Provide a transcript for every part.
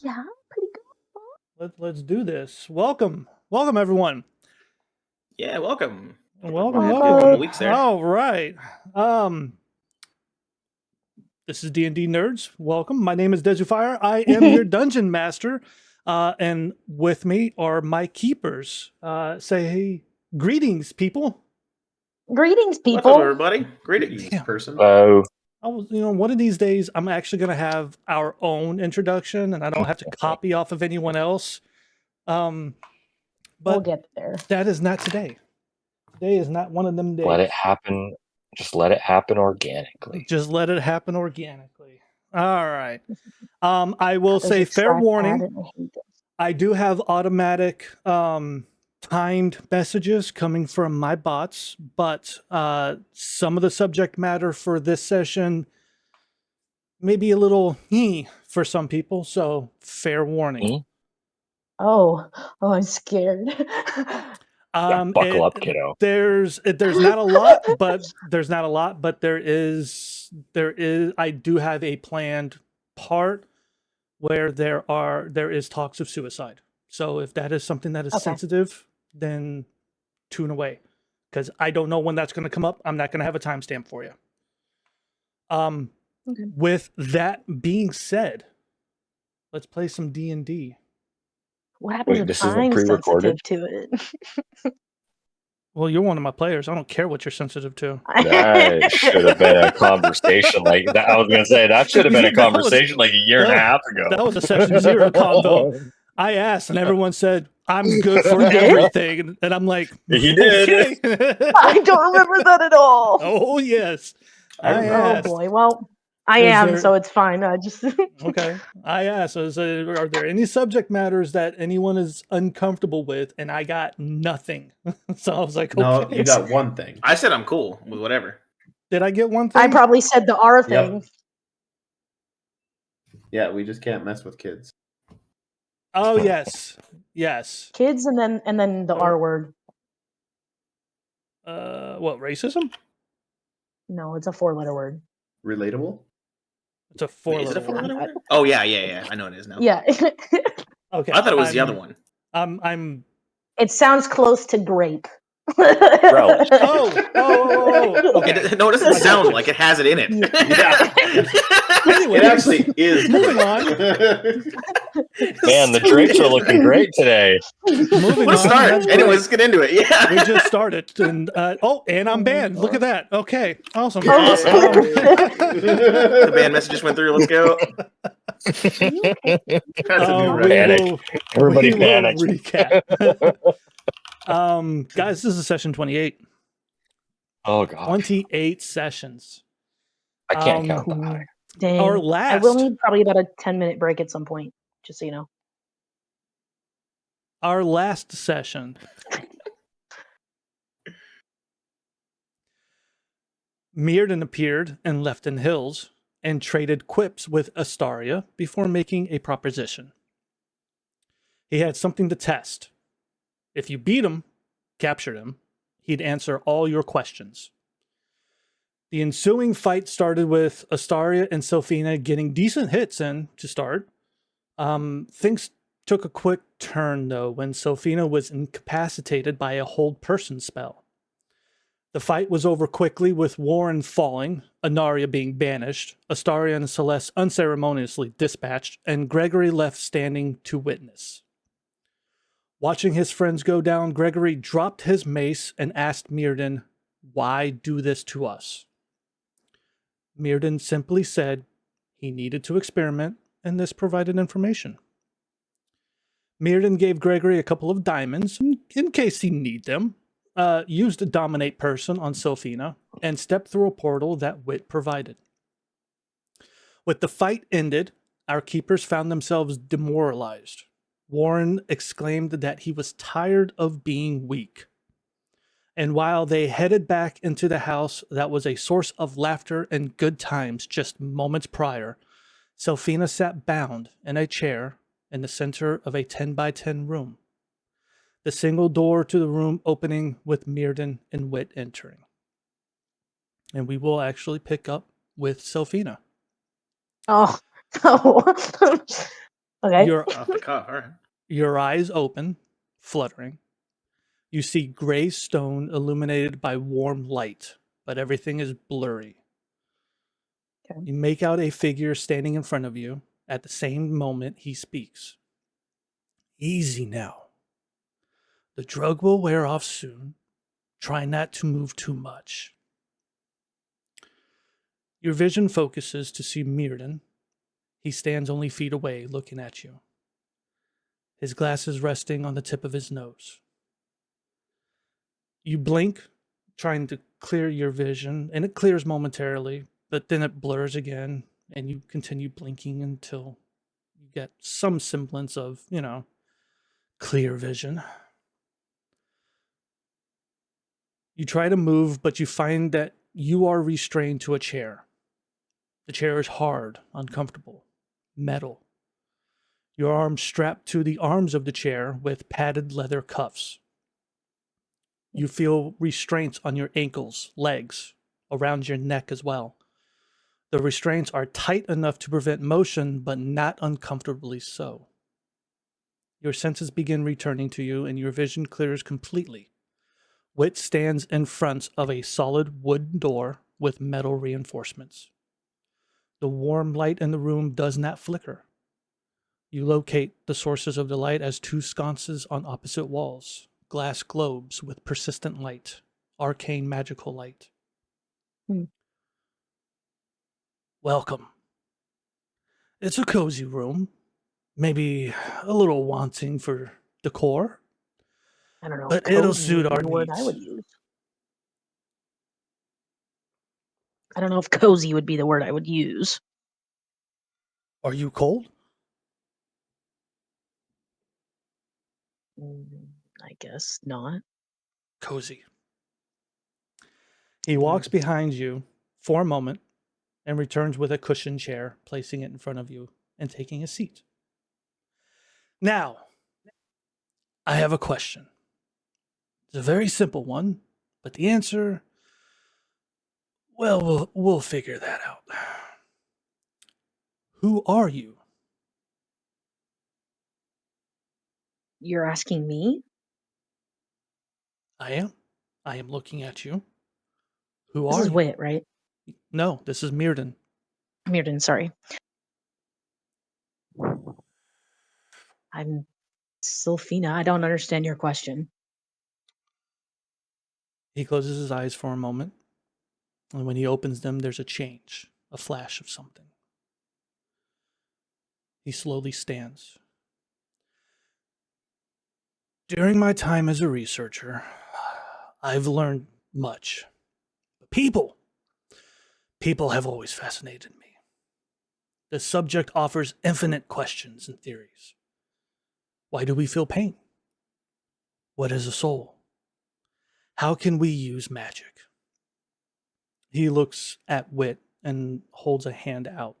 Yeah, pretty good. Let's do this. Welcome, everyone. Yeah, welcome. Welcome. A couple weeks there. All right. This is D&D Nerds. Welcome. My name is Desufire. I am your dungeon master, and with me are my keepers. Say greetings, people. Greetings, people. What's up, everybody? Greetings, person. Hello. One of these days, I'm actually going to have our own introduction, and I don't have to copy off of anyone else. But we'll get there. That is not today. Today is not one of them days. Let it happen. Just let it happen organically. Just let it happen organically. All right. I will say fair warning. I do have automatic timed messages coming from my bots, but some of the subject matter for this session may be a little for some people, so fair warning. Oh, I'm scared. Buckle up, kiddo. There's not a lot, but there is I do have a planned part where there is talks of suicide. So if that is something that is sensitive, then tune away, because I don't know when that's going to come up. I'm not going to have a timestamp for you. With that being said, let's play some D&D. What happens if I'm sensitive to it? Well, you're one of my players. I don't care what you're sensitive to. That should have been a conversation like that. I was going to say, that should have been a conversation like a year and a half ago. That was a session 0 convo. I asked, and everyone said, I'm good for everything. And I'm like, he did. Okay. I don't remember that at all. Oh, yes. Oh, boy. Well, I am, so it's fine. Okay. I asked, are there any subject matters that anyone is uncomfortable with? And I got nothing. So I was like, okay. No, you got one thing. I said I'm cool with whatever. Did I get one thing? I probably said the R thing. Yep. Yeah, we just can't mess with kids. Oh, yes. Yes. Kids and then the R word. What, racism? No, it's a 4-letter word. Relatable? It's a 4-letter word. Oh, yeah. I know it is now. Yeah. Okay. I thought it was the other one. It sounds close to grape. Relish. Okay. No, it doesn't sound like it has it in it. Yeah. Anyway, it actually is. Moving on. Man, the drapes are looking great today. Let's start. Anyway, let's get into it. Yeah. We just started. And and I'm banned. Look at that. Okay. Awesome. The band message just went through. Let's go. Panic. Everybody panic. Recap. Guys, this is session 28. Oh, God. 28 sessions. I can't count that high. Dang. Our last. I will need probably about a 10-minute break at some point, just so you know. Our last session. Meirdan appeared in Lefton Hills and traded quips with Astaria before making a proposition. He had something to test. If you beat him, captured him, he'd answer all your questions. The ensuing fight started with Astaria and Sylfina getting decent hits in to start. Things took a quick turn, though, when Sylfina was incapacitated by a hold person spell. The fight was over quickly, with Warren falling, Anaria being banished, Astaria and Celeste unceremoniously dispatched, and Gregory left standing to witness. Watching his friends go down, Gregory dropped his mace and asked Meirdan, "Why do this to us?" Meirdan simply said he needed to experiment, and this provided information. Meirdan gave Gregory a couple of diamonds in case he need them, used a dominate person on Sylfina, and stepped through a portal that Wit provided. With the fight ended, our keepers found themselves demoralized. Warren exclaimed that he was tired of being weak. And while they headed back into the house that was a source of laughter and good times just moments prior, Sylfina sat bound in a chair in the center of a 10-by-10 room. The single door to the room opening with Meirdan and Wit entering. And we will actually pick up with Sylfina. Oh, no. Okay. Off the cuff. All right. Your eyes open, fluttering. You see gray stone illuminated by warm light, but everything is blurry. Okay. You make out a figure standing in front of you. At the same moment, he speaks. Easy now. The drug will wear off soon. Try not to move too much. Your vision focuses to see Meirdan. He stands only feet away, looking at you. His glasses resting on the tip of his nose. You blink, trying to clear your vision, and it clears momentarily, but then it blurs again, and you continue blinking until you get some semblance of, clear vision. You try to move, but you find that you are restrained to a chair. The chair is hard, uncomfortable, metal. Your arms strapped to the arms of the chair with padded leather cuffs. You feel restraints on your ankles, legs, around your neck as well. The restraints are tight enough to prevent motion, but not uncomfortably so. Your senses begin returning to you, and your vision clears completely. Wit stands in front of a solid wood door with metal reinforcements. The warm light in the room does not flicker. You locate the sources of the light as two sconces on opposite walls, glass globes with persistent light, arcane magical light. Welcome. It's a cozy room, maybe a little wanting for decor, I don't know. but it'll Cozy would suit be our the word I needs. would use. I don't know if cozy would be the word I would use. Are you cold? I guess not. Cozy. He walks behind you for a moment and returns with a cushioned chair, placing it in front of you and taking a seat. Now, I have a question. It's a very simple one, but the answer, well, we'll figure that out. Who are you? You're asking me? I am. I am looking at you. Who This are is you? Wit, right? No, this is Meirdan. Meirdan, sorry. I'm Sylfina. I don't understand your question. He closes his eyes for a moment, and when he opens them, there's a change, a flash of something. He slowly stands. During my time as a researcher, I've learned much. But people have always fascinated me. The subject offers infinite questions and theories. Why do we feel pain? What is a soul? How can we use magic? He looks at Wit and holds a hand out.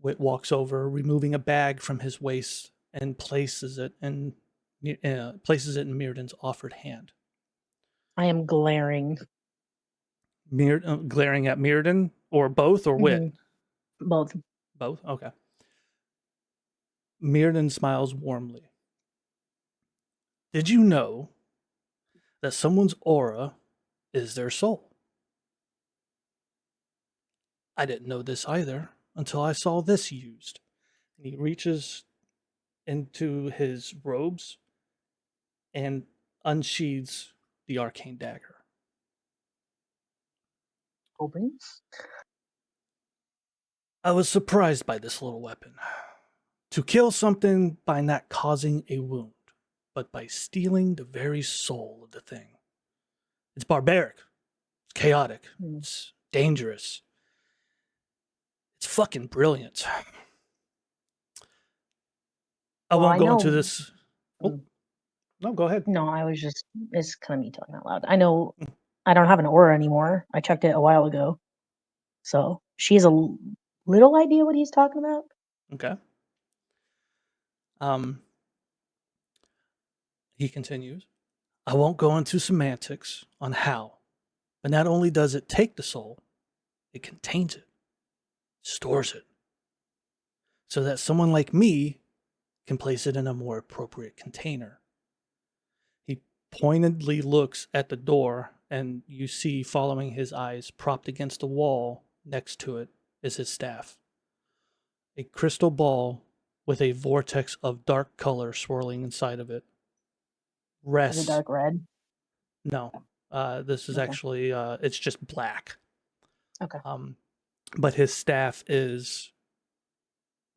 Wit walks over, removing a bag from his waist and places it in Meirdan's offered hand. I am glaring. Glaring at Meirdan, or both, or Wit? Both. Both? Okay. Meirdan smiles warmly. Did you know that someone's aura is their soul? I didn't know this either until I saw this used. And he reaches into his robes and unsheathes the arcane dagger. Opens? I was surprised by this little weapon. To kill something by not causing a wound, but by stealing the very soul of the thing. It's barbaric. It's chaotic. It's dangerous. It's fucking brilliant. I won't go into this. Oh, no, go ahead. No, it's kind of me talking out loud. I know I don't have an aura anymore. I checked it a while ago. So she has a little idea what he's talking about. Okay. He continues. I won't go into semantics on how, but not only does it take the soul, it contains it, stores it, so that someone like me can place it in a more appropriate container. He pointedly looks at the door, and you see, following his eyes, propped against the wall next to it, is his staff. A crystal ball with a vortex of dark color swirling inside of it. Is Rests. it dark red? No. This is Okay. actually, it's just black. Okay. But his staff is,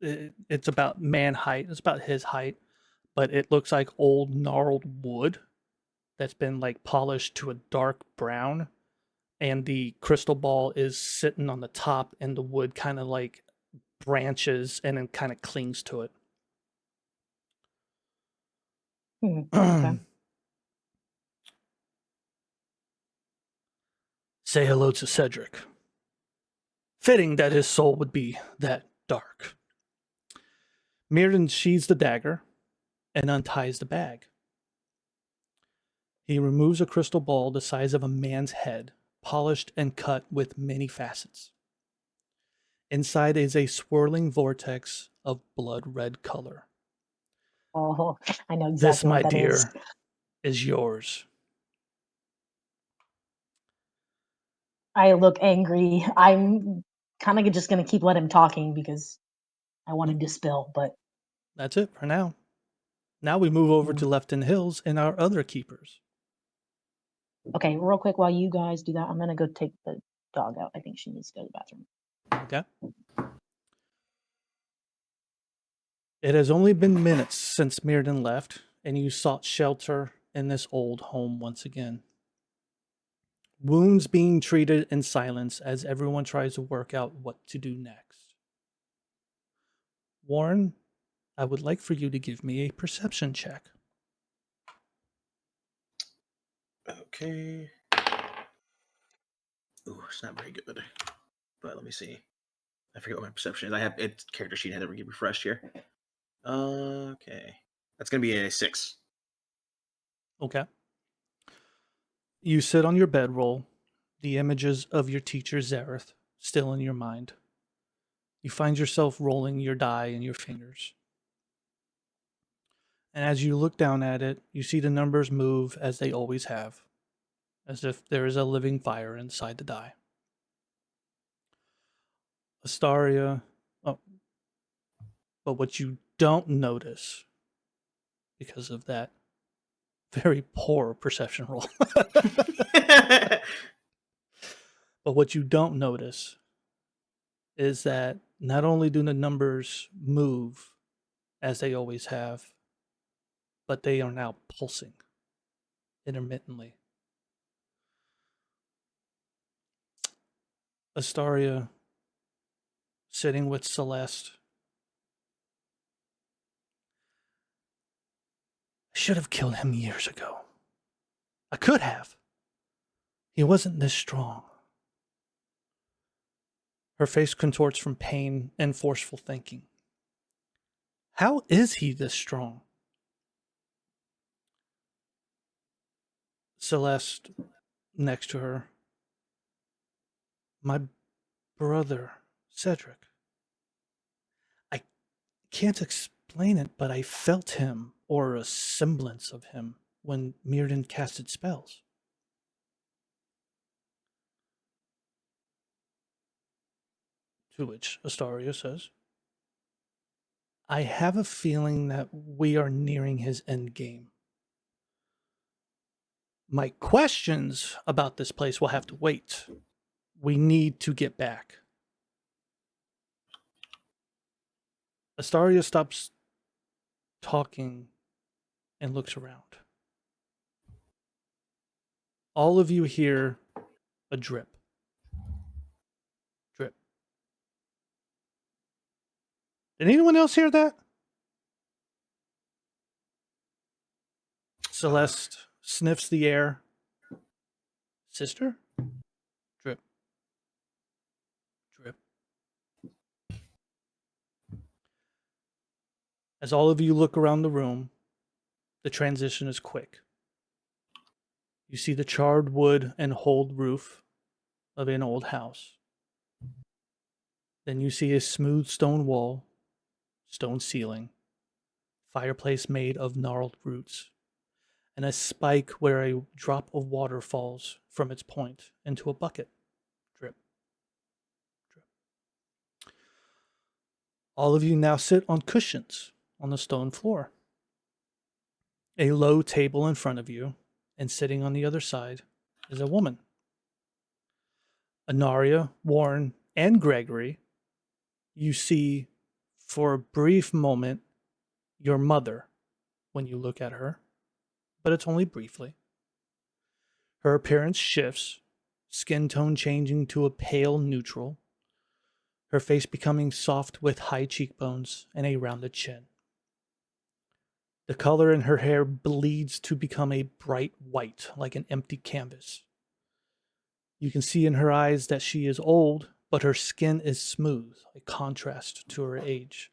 it's about man height. It's about his height, but it looks like old gnarled wood that's been like polished to a dark brown, and the crystal ball is sitting on the top, and the wood kind of like branches and then kind of clings to it. Okay. Say hello to Cedric. Fitting that his soul would be that dark. Meirdan sheathes the dagger and unties the bag. He removes a crystal ball the size of a man's head, polished and cut with many facets. Inside is a swirling vortex of blood red color. Oh, I know exactly This, my what that dear, is. yours. I look angry. I'm kind of just going to keep let him talking because I wanted to spill, but That's it for now. Now we move over to Mm. Lefton Hills and our other keepers. okay, real quick while you guys do that, I'm going to go take the dog out. I think she needs to go to the bathroom. Okay. It has only been minutes since Meirdan left, and you sought shelter in this old home once again. Wounds being treated in silence as everyone tries to work out what to do next. Warren, I would like for you to give me a perception check. Okay. Ooh, it's not very good. But let me see. I forget what my perception is. I have its character sheet had to get refreshed here. Okay. That's gonna be a 6. Okay. You sit on your bedroll, the images of your teacher Zareth still in your mind. You find yourself rolling your die in your fingers. And as you look down at it, you see the numbers move as they always have, as if there is a living fire inside the die. Astaria, oh, but what you don't notice, because of that very poor perception roll, but what you don't notice is that not only do the numbers move as they always have, but they are now pulsing intermittently. Astaria, sitting with Celeste. I should have killed him years ago. I could have. He wasn't this strong. Her face contorts from pain and forceful thinking. How is he this strong? Celeste, next to her. My brother, Cedric. I can't explain it, but I felt him, or a semblance of him, when Meirdan casted spells. To which Astaria says, I have a feeling that we are nearing his endgame. My questions about this place will have to wait. We need to get back. Astaria stops talking and looks around. All of you hear a drip. Drip. Did anyone else hear that? Celeste sniffs the air. Sister? Drip. Drip. As all of you look around the room, the transition is quick. You see the charred wood and holed roof of an old house. Then you see a smooth stone wall, stone ceiling, fireplace made of gnarled roots, and a spike where a drop of water falls from its point into a bucket. Drip, drip. All of you now sit on cushions on the stone floor. A low table in front of you, and sitting on the other side is a woman. Anaria, Warren, and Gregory, you see for a brief moment your mother when you look at her, but it's only briefly. Her appearance shifts, skin tone changing to a pale neutral, her face becoming soft with high cheekbones and a rounded chin. The color in her hair bleeds to become a bright white, like an empty canvas. You can see in her eyes that she is old, but her skin is smooth, a contrast to her age.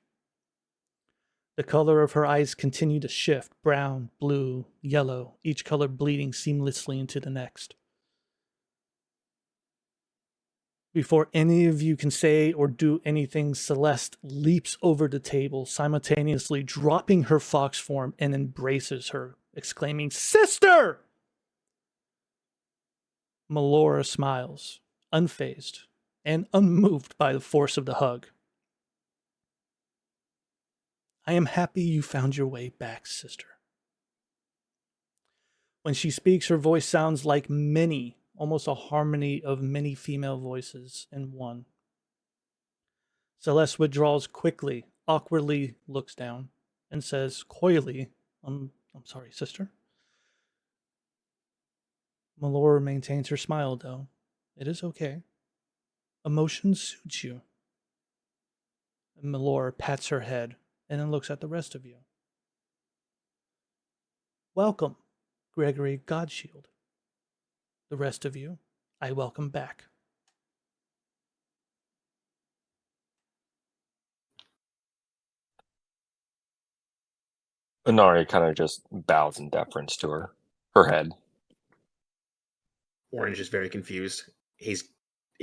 The color of her eyes continue to shift, brown, blue, yellow, each color bleeding seamlessly into the next. Before any of you can say or do anything, Celeste leaps over the table, simultaneously dropping her fox form and embraces her, exclaiming, "Sister!" Melora smiles, unfazed and unmoved by the force of the hug. "I am happy you found your way back, sister." When she speaks, her voice sounds like almost a harmony of many female voices in one. Celeste withdraws quickly, awkwardly looks down, and says coyly, I'm sorry, sister." Melora maintains her smile, though. "It is okay. Emotion suits you." And Melora pats her head and then looks at the rest of you. "Welcome, Gregory Godshield. The rest of you, I welcome back." Inari kind of just bows in deference to her head. Warren is just very confused. He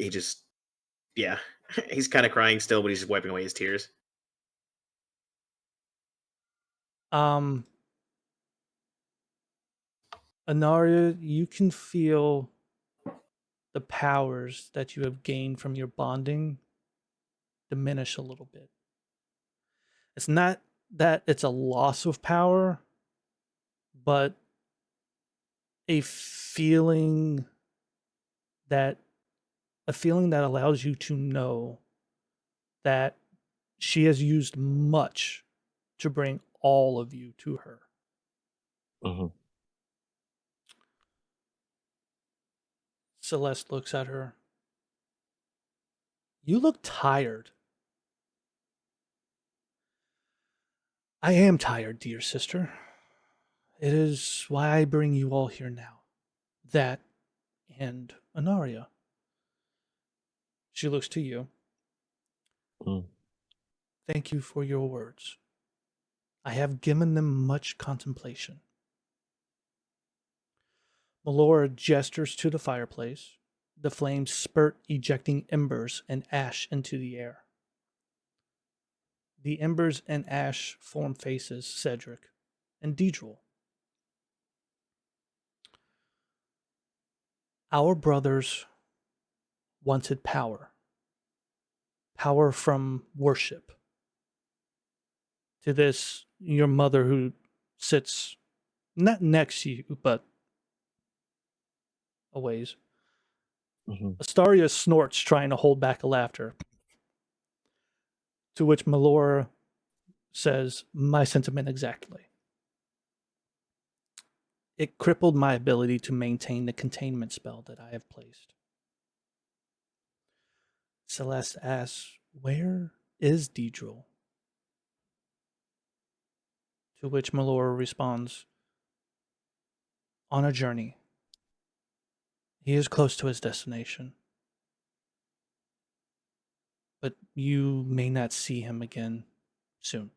just, yeah, he's kind of crying still, but he's just wiping away his tears. Anaria, you can feel the powers that you have gained from your bonding diminish a little bit. It's not that it's a loss of power, but a feeling that allows you to know that she has used much to bring all of you to her. Mm-hmm. Celeste looks at her. "You look tired." "I am tired, dear sister. It is why I bring you all here now. That and Anaria." She looks to you. Mm. "Thank you for your words. I have given them much contemplation." Melora gestures to the fireplace. The flames spurt, ejecting embers and ash into the air. The embers and ash form faces Cedric and Deidril. "Our brothers wanted power. Power from worship. To this, your mother, who sits not next to you, but a ways. Mm-hmm. Astaria snorts, trying to hold back a laughter. To which Melora says, "My sentiment exactly. It crippled my ability to maintain the containment spell that I have placed." Celeste asks, "Where is Deidril?" To which Melora responds, "On a journey. He is close to his destination. But you may not see him again soon."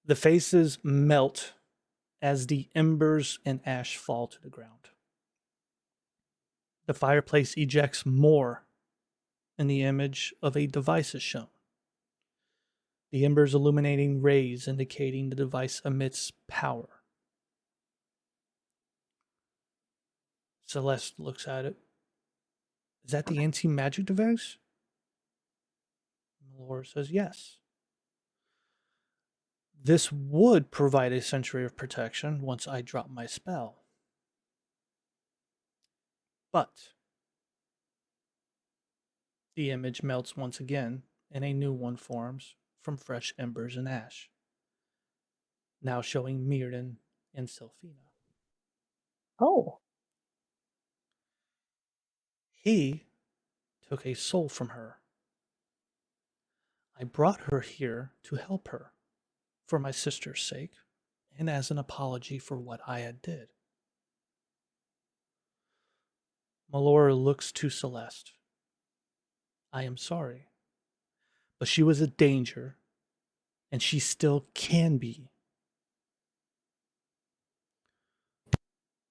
The faces melt as the embers and ash fall to the ground. The fireplace ejects more, and the image of a device is shown. the embers illuminating rays indicating the device emits power. Celeste looks at it. Is that the anti-magic device? Laura says yes. This would provide a century of protection once I drop my spell. But the image melts once again, and a new one forms from fresh embers and ash, now showing Meirdan and Sylfina. Oh. He took a soul from her. I brought her here to help her, for my sister's sake, and as an apology for what I had did. Melora looks to Celeste. I am sorry, but she was a danger, and she still can be.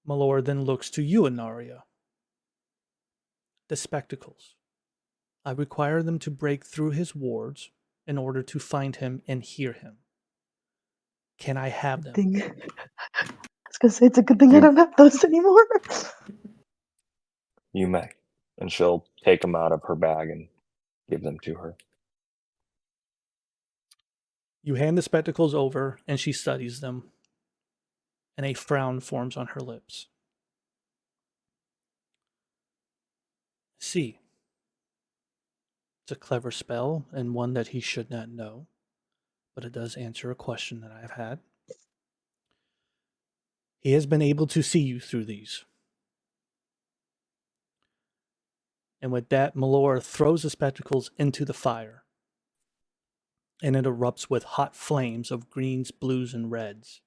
Melora then looks to you, Inaria. The spectacles. I require them to break through his wards in order to find him and hear him. Can I have them? I was gonna say it's a good thing I don't have those anymore. You may. And she'll take them out of her bag and give them to her. You hand the spectacles over, and she studies them, and a frown forms on her lips. See, it's a clever spell, and one that he should not know, but it does answer a question that I've had. He has been able to see you through these. And with that, Melora throws the spectacles into the fire, and it erupts with hot flames of greens, blues, and reds.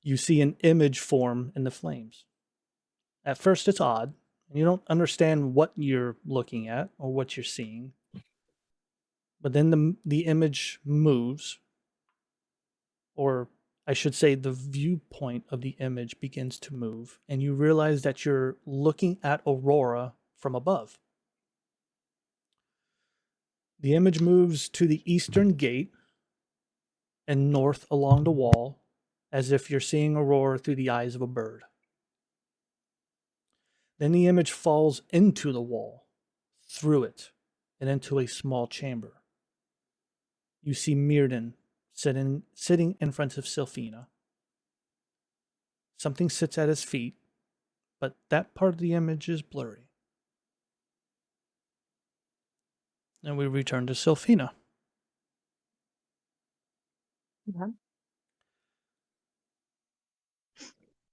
You see an image form in the flames. At first, it's odd, and you don't understand what you're looking at or what you're seeing. But then the image moves, or I should say the viewpoint of the image begins to move, and you realize that you're looking at Aurora from above. The image moves to the eastern gate and north along the wall, as if you're seeing Aurora through the eyes of a bird. Then the image falls into the wall, through it, and into a small chamber. You see Meirdan sitting in front of Sylfina. Something sits at his feet, but that part of the image is blurry. And we return to Sylfina. Yeah.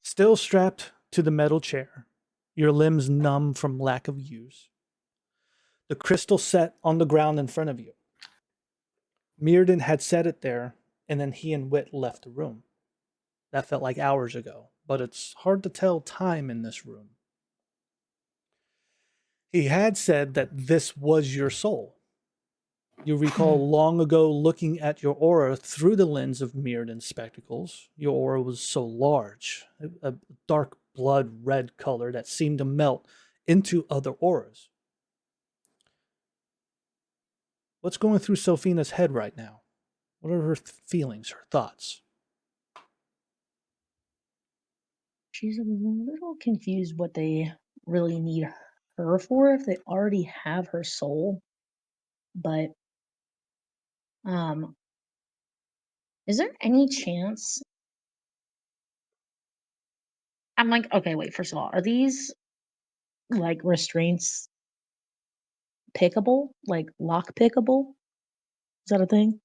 Still strapped to the metal chair, your limbs numb from lack of use. The crystal set on the ground in front of you. Meirdan had set it there, and then he and Wit left the room. That felt like hours ago, but it's hard to tell time in this room. He had said that this was your soul. You recall long ago looking at your aura through the lens of Meirdan's spectacles. Your aura was so large, a dark blood red color that seemed to melt into other auras. What's going through Sylfina's head right now? What are her feelings, her thoughts? She's a little confused what they really need her for if they already have her soul. But is there any chance? I'm like, okay, wait, first of all, are these like restraints pickable? Like lock pickable? Is that a thing?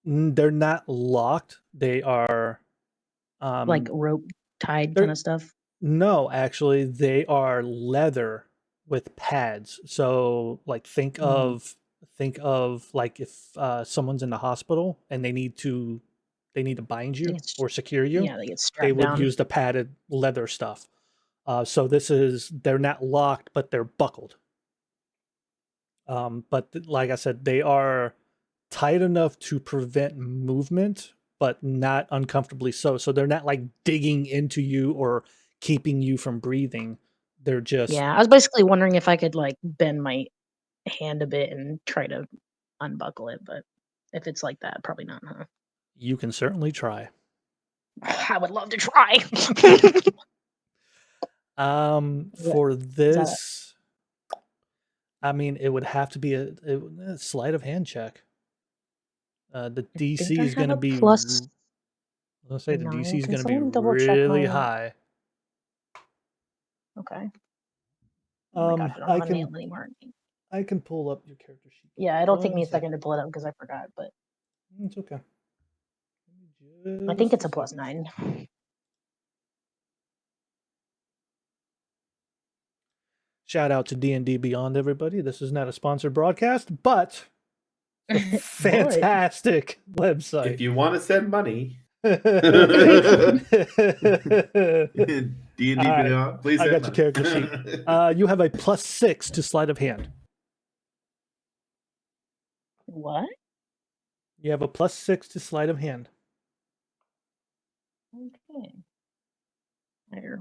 They're not locked. They are Like rope tied kind of stuff? No, actually, they are leather with pads. So, like, think of like if someone's in the hospital and they need to bind you or secure you. Yeah, they get They strapped would down. use the padded leather stuff. So they're not locked, but they're buckled. But like I said, they are tight enough to prevent movement, but not uncomfortably so. So they're not like digging into you or keeping you from breathing. They're just Yeah, I was basically wondering if I could like bend my hand a bit and try to unbuckle it. But if it's like that, probably not, huh? You can certainly try. I would love to try. For that- this, I mean, it would have to be a sleight of hand check. The DC I is going to have a be. plus Let's say the 9. DC is Can going to be someone double check really my- high. Okay. Oh my gosh, I don't have a nail anymore. I can pull up your character sheet. Yeah, it'll take me a One second to pull it up because I forgot, but It's okay. I think it's a plus 9. Shout out to D&D Beyond, everybody. This is not a sponsored broadcast, but a fantastic website. If you want to send money, D&D All Beyond, please I send got your money. character sheet. You have a +6 to sleight of hand. What? You have a +6 to sleight of hand. Okay. Higher.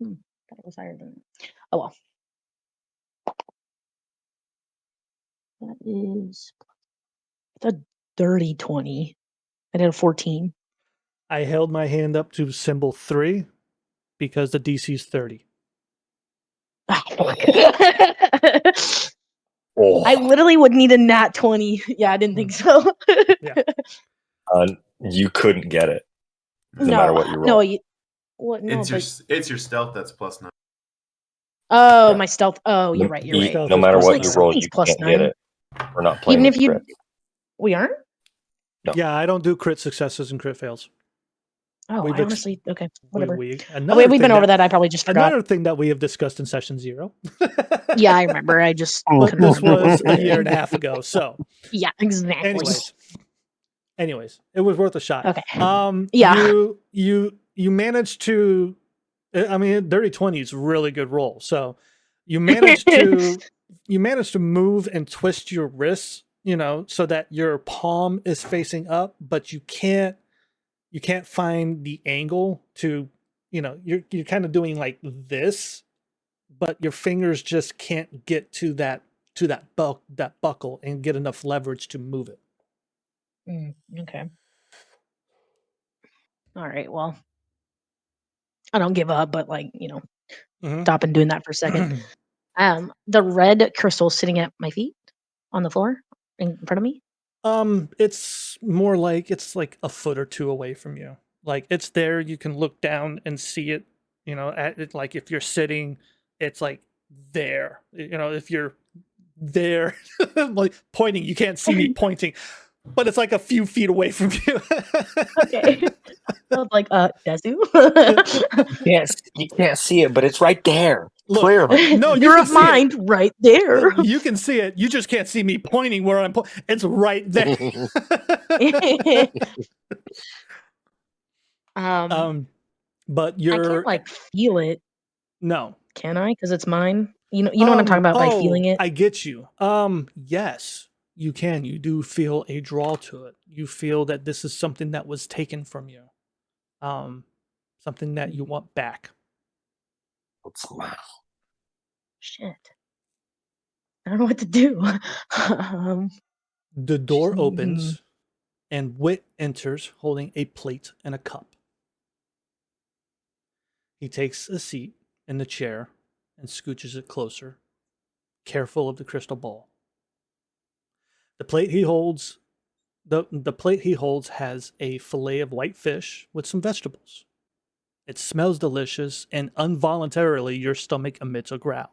Thought it was higher than that. Oh well. That is a dirty 20. I did a 14. I held my hand up to symbol 3 because the DC is 30. Oh, I literally would need a nat 20. Yeah, I didn't think so. you couldn't get it. No matter what you roll. No, what? No, It's your stealth that's plus 9. oh, Yeah. my stealth. Oh, you're right. You're right. Stealth No is matter plus what nine. you roll, Something's you plus can't 9. get it. We're not playing Even if you, crit. we aren't. No. Yeah, I don't do crit successes and crit fails. Oh, We've I honestly. Okay, whatever. We've We've been over that. I probably just forgot. Another thing that we have discussed in session 0. Yeah, I remember. I just. But couldn't this remember. was a year and a half ago. So, Yeah, exactly. anyways, it was worth a shot. Okay. Yeah. You managed to. I mean, dirty 20 is a really good roll. So, you managed to move and twist your wrists, so that your palm is facing up, but you can't find the angle to, you're kind of doing like this, but your fingers just can't get to that buckle and get enough leverage to move it. Okay. All right. Well, I don't give up, but stopping doing that for a second. The red crystal sitting at my feet on the floor in front of me. It's more like it's like a foot or two away from you. Like it's there, you can look down and see it. At it, like if you're sitting, it's like there. If you're there, like pointing, you can't see me pointing, but it's like a few feet away from you. Okay. So it's like Desu. You can't see it, but it's right there. Look, Clearly. No, you your can see mind it. right there. You can see it. You just can't see me pointing where I'm pointing. It's right there. But you're I can't feel it. No. Can I? Because it's mine. You know what I'm talking about by feeling it. I get you. Yes, you can. You do feel a draw to it. You feel that this is something that was taken from you. Something that you want back. Shit. I don't know what to do. The door opens and Wit enters holding a plate and a cup. He takes a seat in the chair and scooches it closer, careful of the crystal ball. The plate he holds has a fillet of white fish with some vegetables. It smells delicious, and involuntarily your stomach emits a growl.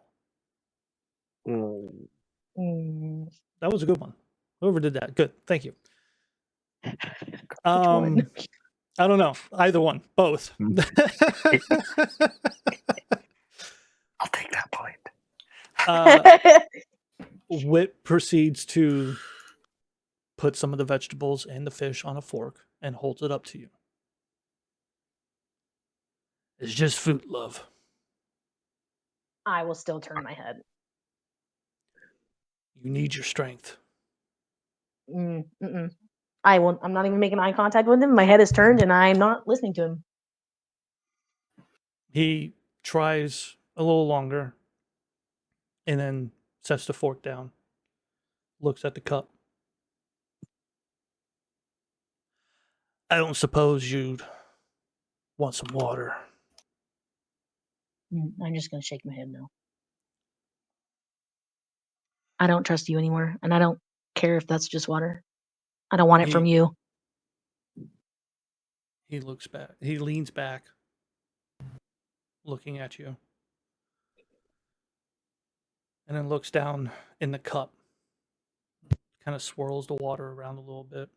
That was a good one. Whoever did that, good. Thank you. One? I don't know. Either one. Both. I'll take that point. Wit proceeds to put some of the vegetables and the fish on a fork and holds it up to you. It's just food, love. I will still turn my head. You need your strength. I won't. I'm not even making eye contact with him. My head is turned, and I'm not listening to him. He tries a little longer and then sets the fork down Looks at the cup. I don't suppose you'd want some water. I'm just gonna shake my head no. I don't trust you anymore, and I don't care if that's just water. I don't want it from you. He looks back. He leans back, looking at you, and then looks down in the cup. Kind of swirls the water around a little bit.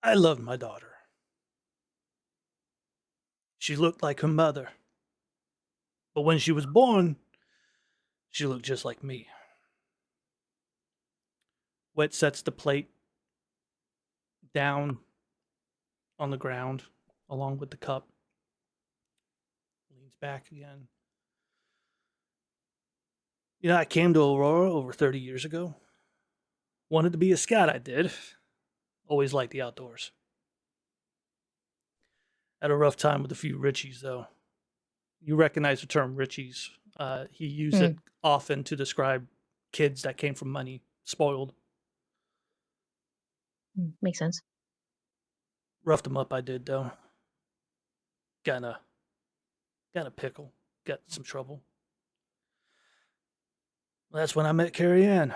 I loved my daughter. She looked like her mother. But when she was born, she looked just like me. Wet sets the plate down on the ground along with the cup. Leans back again. You know, I came to Aurora over 30 years ago. Wanted to be a scout, I did. Always liked the outdoors. Had a rough time with a few Richies, though. You recognize the term Richies. He used it often to describe kids that came from money, spoiled. Makes sense. Roughed them up, I did, though. Got in a pickle. Got in some trouble. That's when I met Carrie Ann.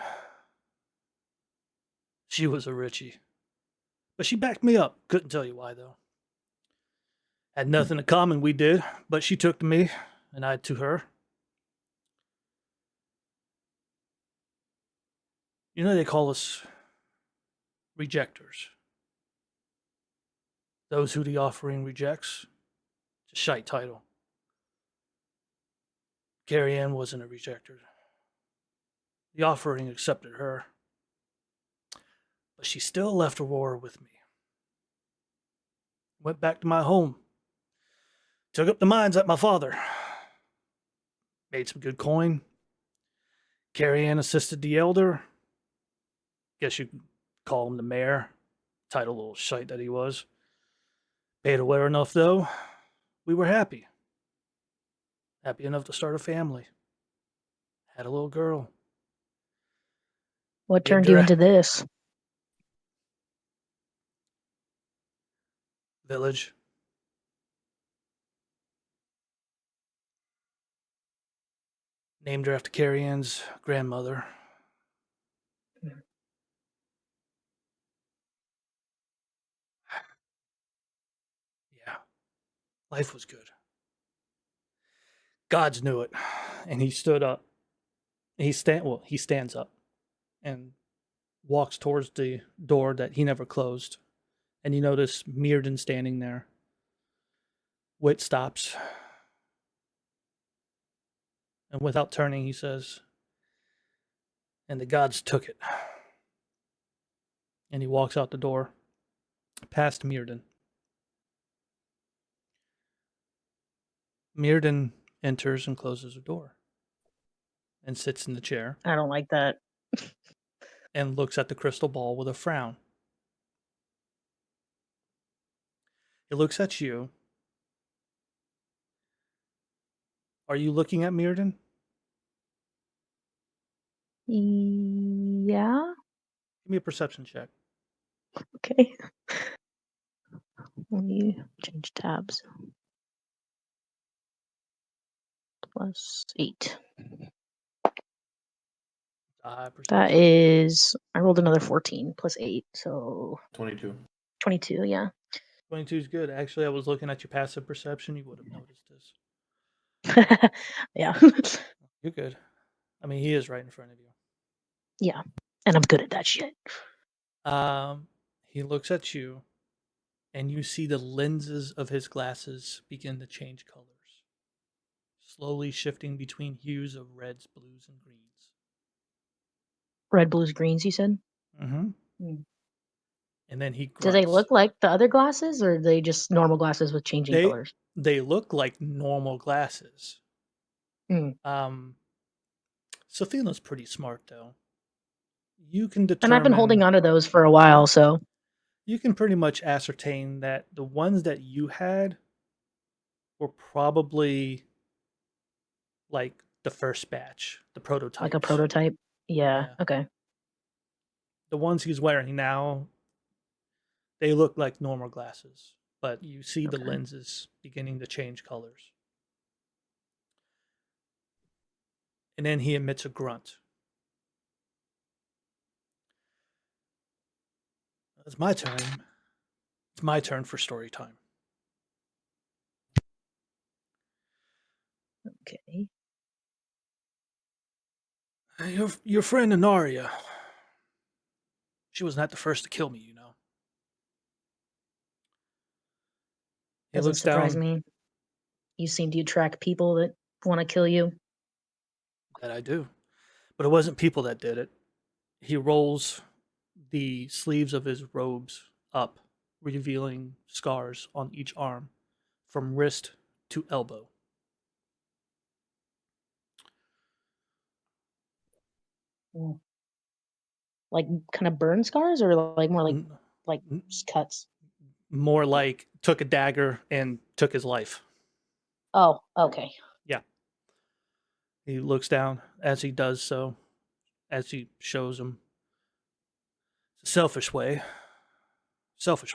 She was a Richie. But she backed me up. Couldn't tell you why, though. Had nothing in common, we did, but she took to me, and I to her. You know, they call us rejectors. Those who the offering rejects. It's a shite title. Carrie Ann wasn't a rejector. The offering accepted her. But she still left Aurora with me. Went back to my home. Took up the mines at my father. Made some good coin. Carrie Ann assisted the elder. Guess you could call him the mayor. Title little shite that he was. Paid her well enough, though. We were happy. Happy enough to start a family. Had a little girl. What turned you into this? Village. Named her after Carrie Ann's grandmother. Yeah. Life was good. Gods knew it. And he stood up. He stands up and walks towards the door that he never closed. And you notice Meirdan standing there. Wit stops. And without turning, he says, and the gods took it. And he walks out the door, past Meirdan. Meirdan enters and closes the door. And sits in the chair. I don't like that. And looks at the crystal ball with a frown. He looks at you. Are you looking at Meirdan? Yeah. Give me a perception check. Okay. Let me change tabs. +8. That is, I rolled another 14 +8, so 22. 22, yeah. 22 is good. Actually, I was looking at your passive perception. You would have noticed this. Yeah. You're good. I mean, he is right in front of you. Yeah, and I'm good at that shit. He looks at you, and you see the lenses of his glasses begin to change colors, slowly shifting between hues of reds, blues, and greens. Red, blues, greens, you said? Mm-hmm. Mm. And then he grunts. Do they look like the other glasses, or are they just normal glasses with changing colors? They look like normal glasses. Mm. Sylfina's pretty smart, though. You can determine... And I've been holding on to those for a while, so... You can pretty much ascertain that the ones that you had were probably like the first batch, the prototypes. Like a prototype? Yeah. Okay. The ones he's wearing now, they look like normal glasses, but you see the lenses beginning to change colors. And then he emits a grunt. It's my turn. It's my turn for story time. Okay. Your friend Anaria, she was not the first to kill me, you know. He Doesn't looks surprise down. me. You seem to attract people that want to kill you. That I do. But it wasn't people that did it. He rolls the sleeves of his robes up, revealing scars on each arm, from wrist to elbow. Like kind of burn scars, or like more like just cuts? More like took a dagger and took his life. Oh, okay. Yeah. He looks down as he does so, as he shows him. It's a selfish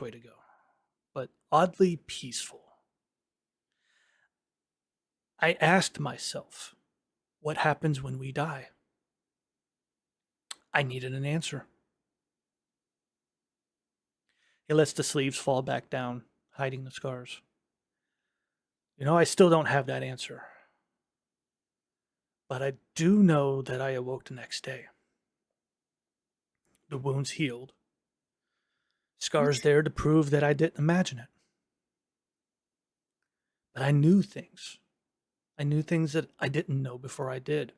way to go, but oddly peaceful. I asked myself, what happens when we die? I needed an answer. He lets the sleeves fall back down, hiding the scars. You know, I still don't have that answer. But I do know that I awoke the next day. The wounds healed. Scars there to prove that I didn't imagine it. But I knew things. I knew things that I didn't know before I did.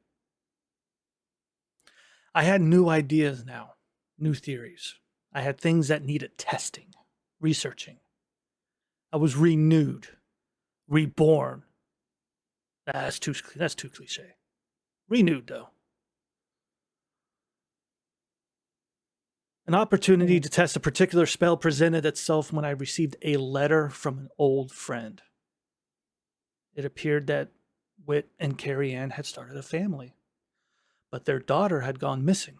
I had new ideas now, new theories. I had things that needed testing, researching. I was renewed, reborn. That's too cliche. Renewed, though. An opportunity to test a particular spell presented itself when I received a letter from an old friend. It appeared that Wit and Carrie Ann had started a family, but their daughter had gone missing.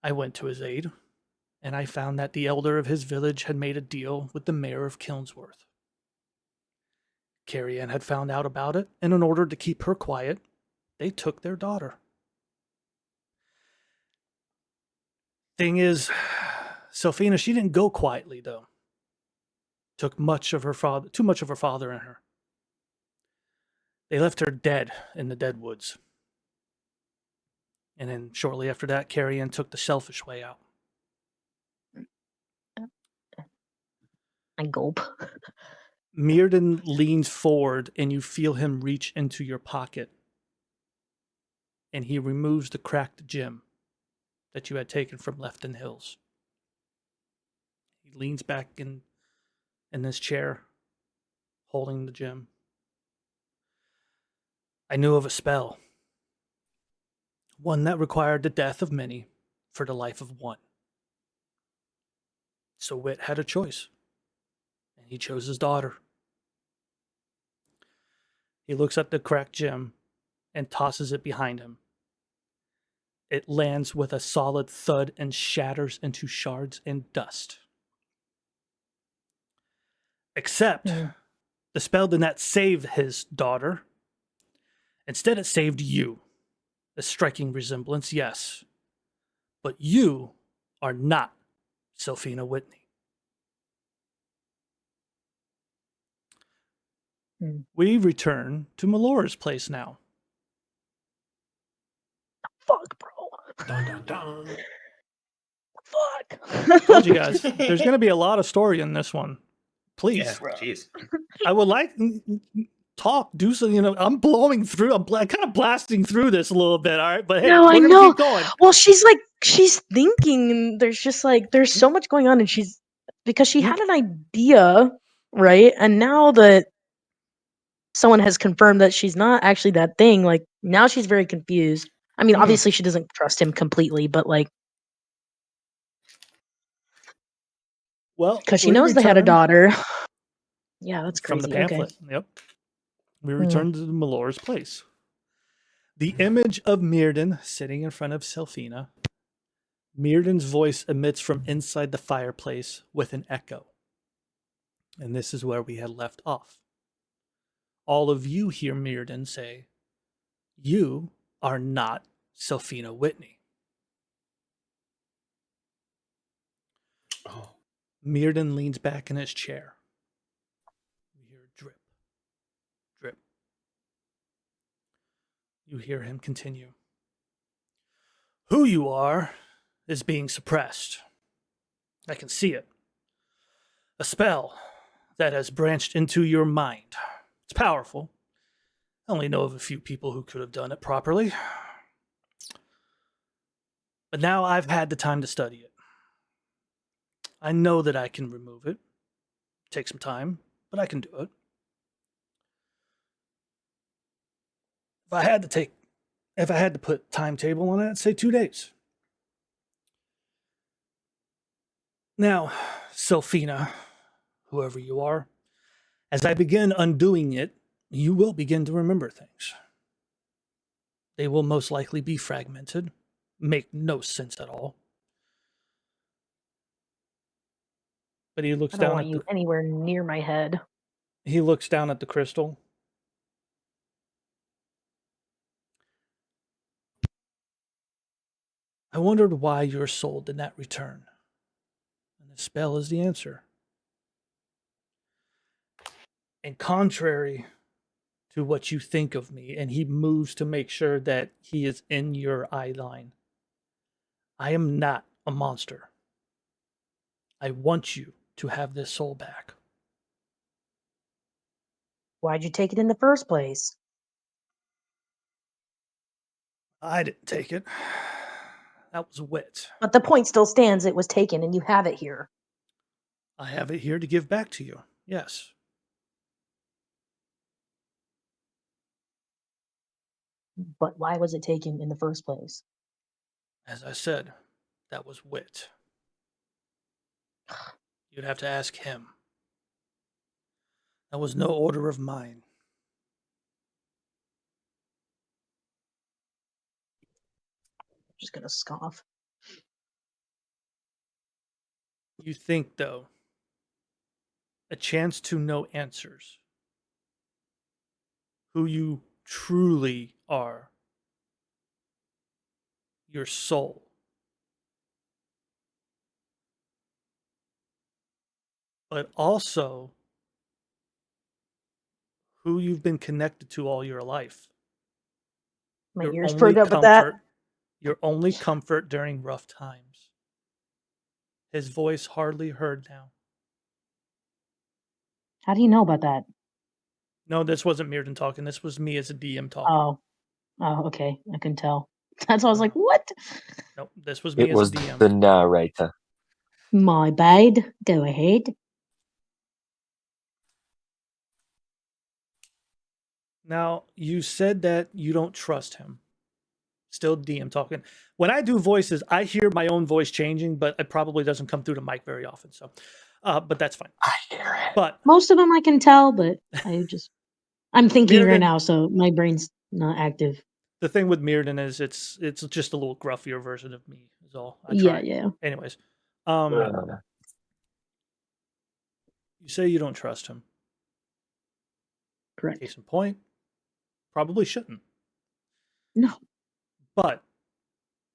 I went to his aid, and I found that the elder of his village had made a deal with the mayor of Kilnsworth. Carrie Ann had found out about it, and in order to keep her quiet, they took their daughter. Thing is, Sylfina, she didn't go quietly, though. Took too much of her father in her. They left her dead in the dead woods. And then shortly after that, Carrie Ann took the selfish way out. I gulp. Meirdan leans forward and you feel him reach into your pocket. And he removes the cracked gem that you had taken from Lefton Hills. He leans back in this chair, holding the gem. I knew of a spell. One that required the death of many for the life of one. So Wit had a choice. And he chose his daughter. He looks at the cracked gem and tosses it behind him. It lands with a solid thud and shatters into shards and dust. Except, the spell did not save his daughter. Instead, it saved you. A striking resemblance, yes. But you are not Sylfina Whitney. We return to Melora's place now. Fuck, bro. Dun, dun, dun. Fuck. Told you guys, there's going to be a lot of story in this one. Please. Yeah, jeez. I would like talk, do so. You know, I'm blowing through. I'm kind of blasting through this a little bit. All right, but hey, No, I we're know. gonna keep going. Well, she's thinking, and there's so much going on, and because she had an idea, right? And now that someone has confirmed that she's not actually that thing, like now she's very confused. I mean, obviously she doesn't trust him completely, but like, Well, because she knows they had a daughter. Yeah, that's from crazy. the pamphlet. Okay. Yep. We return to the Malor's place. The image of Meirdan sitting in front of Sylfina. Meirdan's voice emits from inside the fireplace with an echo. And this is where we had left off. All of you hear Meirdan say, "You are not Sylfina Whitney." Oh, Meirdan leans back in his chair. You hear drip, drip. You hear him continue. Who you are is being suppressed. I can see it. A spell that has branched into your mind. It's powerful. I only know of a few people who could have done it properly. But now I've had the time to study it. I know that I can remove it. Take some time, but I can do it. If I had to put timetable on it, I'd say 2 days. Now, Sylfina, whoever you are, as I begin undoing it, you will begin to remember things. They will most likely be fragmented, make no sense at all. But he looks I don't down want at you anywhere near my head. he looks down at the crystal. I wondered why your soul did not return. And the spell is the answer. And contrary to what you think of me, and he moves to make sure that he is in your eye line, I am not a monster. I want you to have this soul back. Why'd you take it in the first place? I didn't take it. That was Wit. But the point still stands. It was taken, and you have it here. I have it here to give back to you. Yes. But why was it taken in the first place? As I said, that was Wit. You'd have to ask him. That was no order of mine. I'm just gonna scoff. You think, though, a chance to know answers, who you truly are, your soul, but also who you've been connected to all your life. My Your ears only perk up with that. comfort, your only comfort during rough times. His voice hardly heard now. How do you know about that? No, this wasn't Meirdan talking. This was me as a DM talking. Oh, okay. I can tell. That's why I was like, No. what? Nope, this was me It as was a DM. the narrator. My bad. Go ahead. Now, you said that you don't trust him. Still DM talking. When I do voices, I hear my own voice changing, but it probably doesn't come through the mic very often. So, but that's fine. I hear it. But Most of them I can tell, but I'm thinking right Meirdan- now, so my brain's not active. the thing with Meirdan is it's just a little gruffier version of me. Is all. I Yeah, try. yeah. Anyways, Uh, you say you don't trust him. Correct. Case in point, probably shouldn't. No. But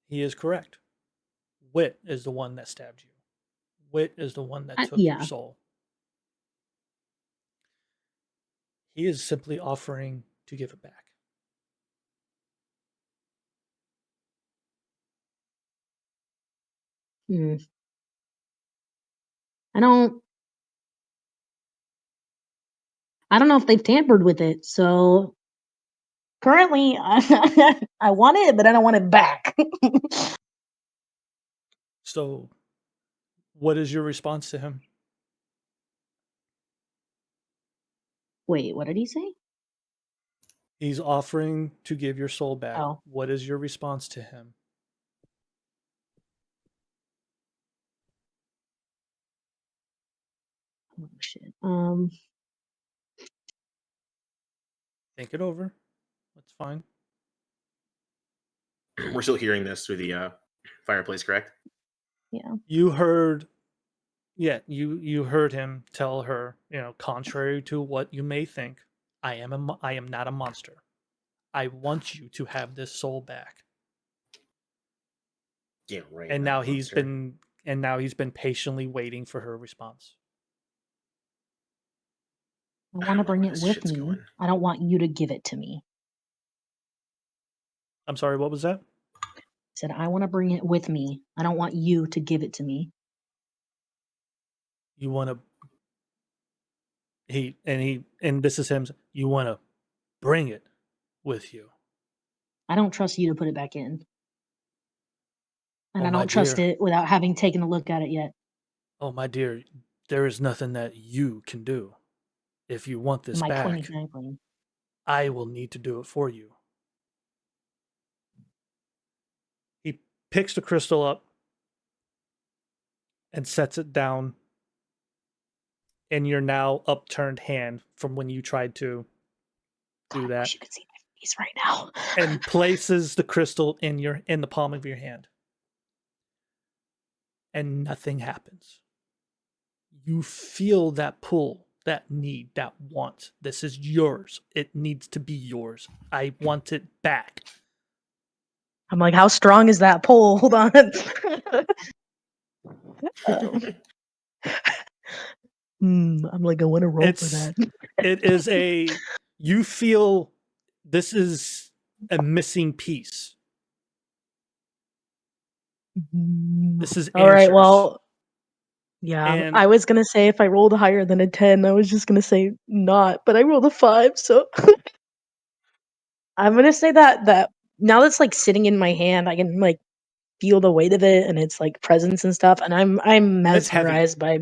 he is correct. Wit is the one that stabbed you. Wit is the one that took your Yeah. soul. He is simply offering to give it back. Hmm. I don't know if they've tampered with it, so currently I want it, but I don't want it back. So, what is your response to him? Wait, what did he say? He's offering to give your soul back. Oh. What is your response to him? Oh shit. Think it over. That's fine. We're still hearing this through the fireplace, correct? You heard, you heard him tell her, contrary to what you may think, I am not a monster. I want you to have this soul back. Yeah, right. And not now a he's monster. been patiently waiting for her response. I want to don't know bring where it this with shit's me. going. I don't want you to give it to me. I'm sorry, what was that? I said, I want to bring it with me. I don't want you to give it to me. You want to and this is him. You want to bring it with you. I don't trust you to put it back in. And Oh, I my don't trust dear. it without having taken a look at it yet. Oh, my dear, there is nothing that you can do. If you want this My queen back, exactly. I will need to do it for you. He picks the crystal up and sets it down in your now upturned hand from when you tried to do God, I that, wish you could see my face right now. and places the crystal in the palm of your hand. And nothing happens. You feel that pull, that need, that want. This is yours. It needs to be yours. I want it back. I'm like, how strong is that pull? Hold on. I'm like, I want to roll for that. It is you feel this is a missing piece. This is All right, answers. well, yeah, And I was gonna say if I rolled higher than a 10, I was just gonna say not, but I rolled a 5, so I'm gonna say that now that's like sitting in my hand, I can like feel the weight of it and its like presence and stuff, and I'm it's heavy. mesmerized by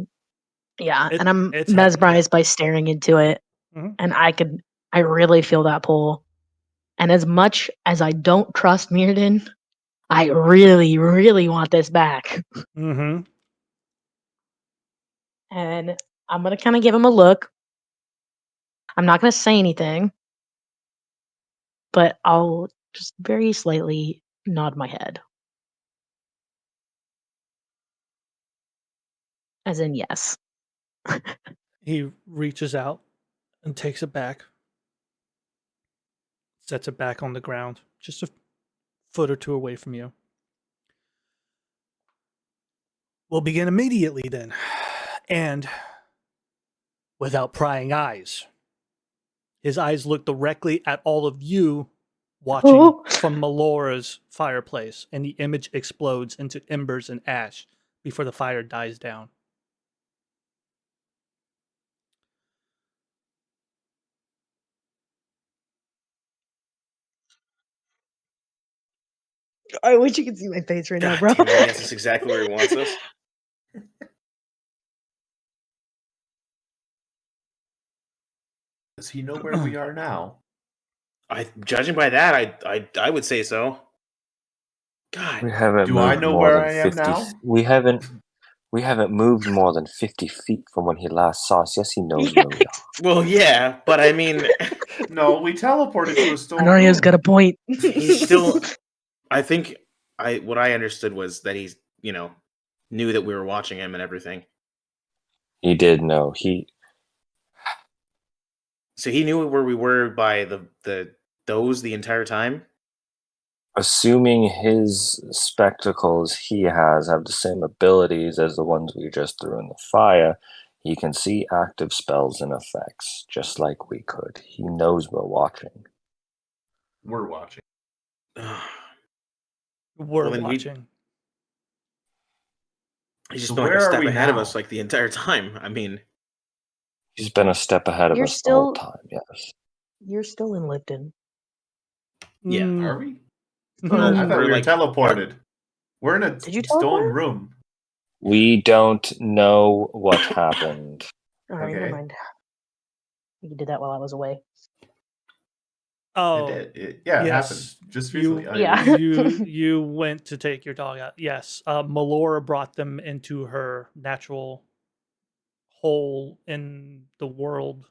and I'm It's mesmerized by staring into it, heavy. Yeah. and I really feel that pull, and as much as I don't trust Meirdan, I really, really want this back. Mm-hmm. And I'm gonna kind of give him a look. I'm not gonna say anything, but I'll just very slightly nod my head. As in, yes. He reaches out and takes it back, sets it back on the ground, just a foot or two away from you. We'll begin immediately then. And without prying eyes. His eyes look directly at all of you watching Oh. from Melora's fireplace, and the image explodes into embers and ash before the fire dies down. I wish you could see my face right now, God bro. damn it, he has us exactly where he wants us. Does he know where we are now? Judging by that, I would say so. God, We haven't Do I moved know more where than I am 50. now? We haven't moved more than 50 feet from when he last saw us. Yes, he knows where we are. well, yeah, but I mean, No, we teleported to a stone Anario's room. got a point. he's still. I think what I understood was that he's knew that we were watching him and everything. He did know. So he knew where we were by those the entire time. Assuming his spectacles he has have the same abilities as the ones we just threw in the fire, he can see active spells and effects, just like we could. He knows we're watching. We're watching. We're then watching. He's just So been like where a are step we ahead of now? us like the entire time. I mean, He's been a step ahead of You're us the whole still- time, yes. You're still in Lipton. Yeah. Are we? Well, I thought we were like- teleported. We're in a Did you stone teleport? room. We don't know what happened. Alright, never Okay. mind. You did that while I was away. Oh, It did. Yeah, it yes. happened. Just You- recently. Yeah. you went to take your dog out. Yes. Melora brought them into her natural hole in the world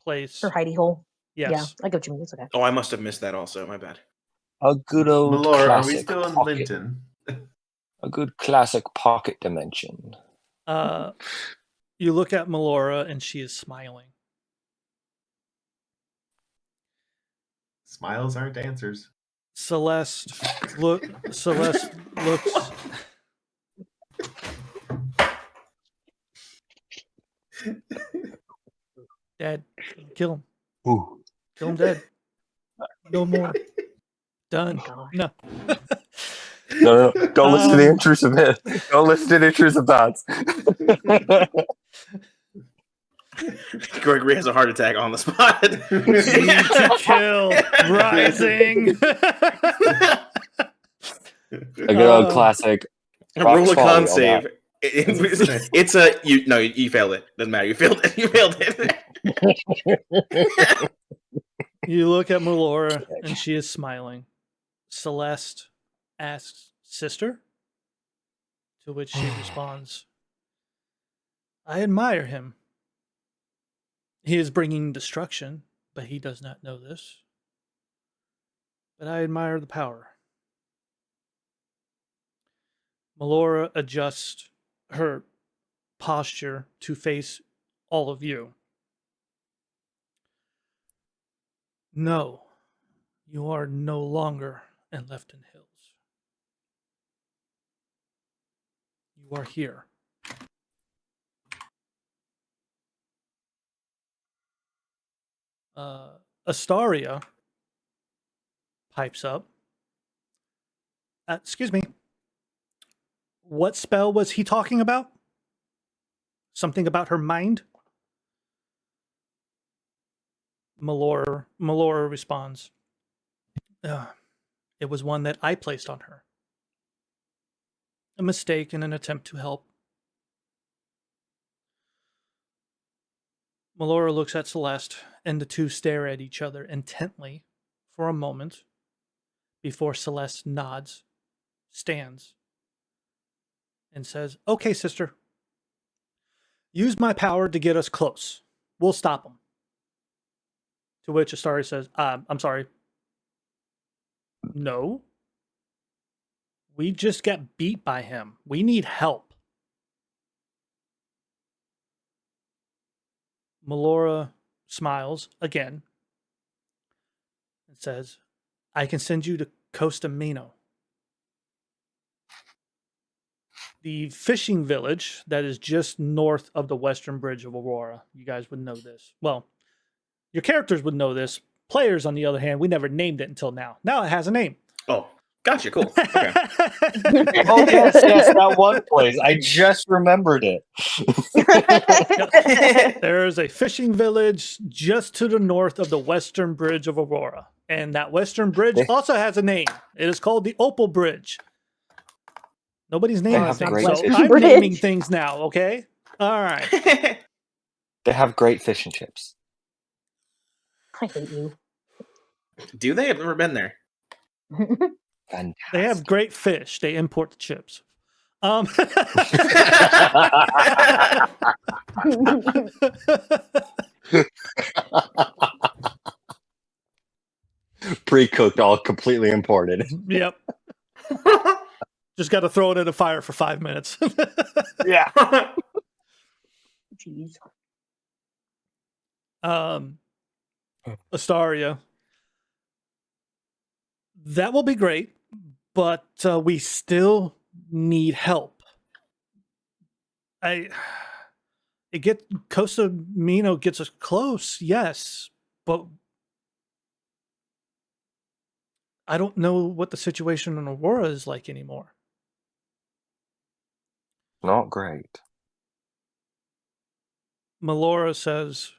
place. Her hidey hole. Yes. Yeah, I get what you mean. It's okay. Oh, I must have missed that also. My bad. A good old Malora, are we classic still in pocket. Linton? A good classic pocket dimension. You look at Melora and she is smiling. Smiles aren't answers. Celeste looks. Dad, kill him. Ooh. Kill him dead. No more. Done. Gosh. No. No. Don't listen to the intrusive hit. Don't listen to the intrusive thoughts. Gregory has a heart attack on the spot. Need to kill. Rising. A good old classic. Roll a con Folly, save. It's a you failed it. Doesn't matter. You failed it. You failed it. You look at Melora and she is smiling. Celeste asks, "Sister?" To which she responds, "I admire him. He is bringing destruction, but he does not know this. But I admire the power." Melora adjusts her posture to face all of you. "No, you are no longer in Lefton Hills. You are here." Astaria pipes up. Excuse me. What spell was he talking about? Something about her mind? Melora responds, "It was one that I placed on her. A mistake in an attempt to help." Melora looks at Celeste, and the two stare at each other intently for a moment before Celeste nods, stands, and says, "Okay, sister. Use my power to get us close. We'll stop them." To which Astari says, "I'm sorry. No. We just got beat by him. We need help." Melora smiles again and says, "I can send you to Costa Mino, the fishing village that is just north of the western bridge of Aurora." You guys would know this. Well, your characters would know this. Players, on the other hand, we never named it until now. Now it has a name. Oh, gotcha. Cool. Okay. Oh, yes, that one place. I just remembered it. There is a fishing village just to the north of the western bridge of Aurora. And that western bridge also has a name. It is called the Opal Bridge. Nobody's naming have things, great so fishing I'm bridge. naming things now, okay? All right. They have great fish and chips. I hate you. Do they? I've never been there. Fantastic. They have great fish. They import the chips. Pre-cooked, all completely imported. Yep. Just got to throw it in the fire for 5 minutes. Yeah. Jeez. Astaria. That will be great, but we still need help. Costa Mino gets us close, yes, but I don't know what the situation in Aurora is like anymore. Not great. Melora says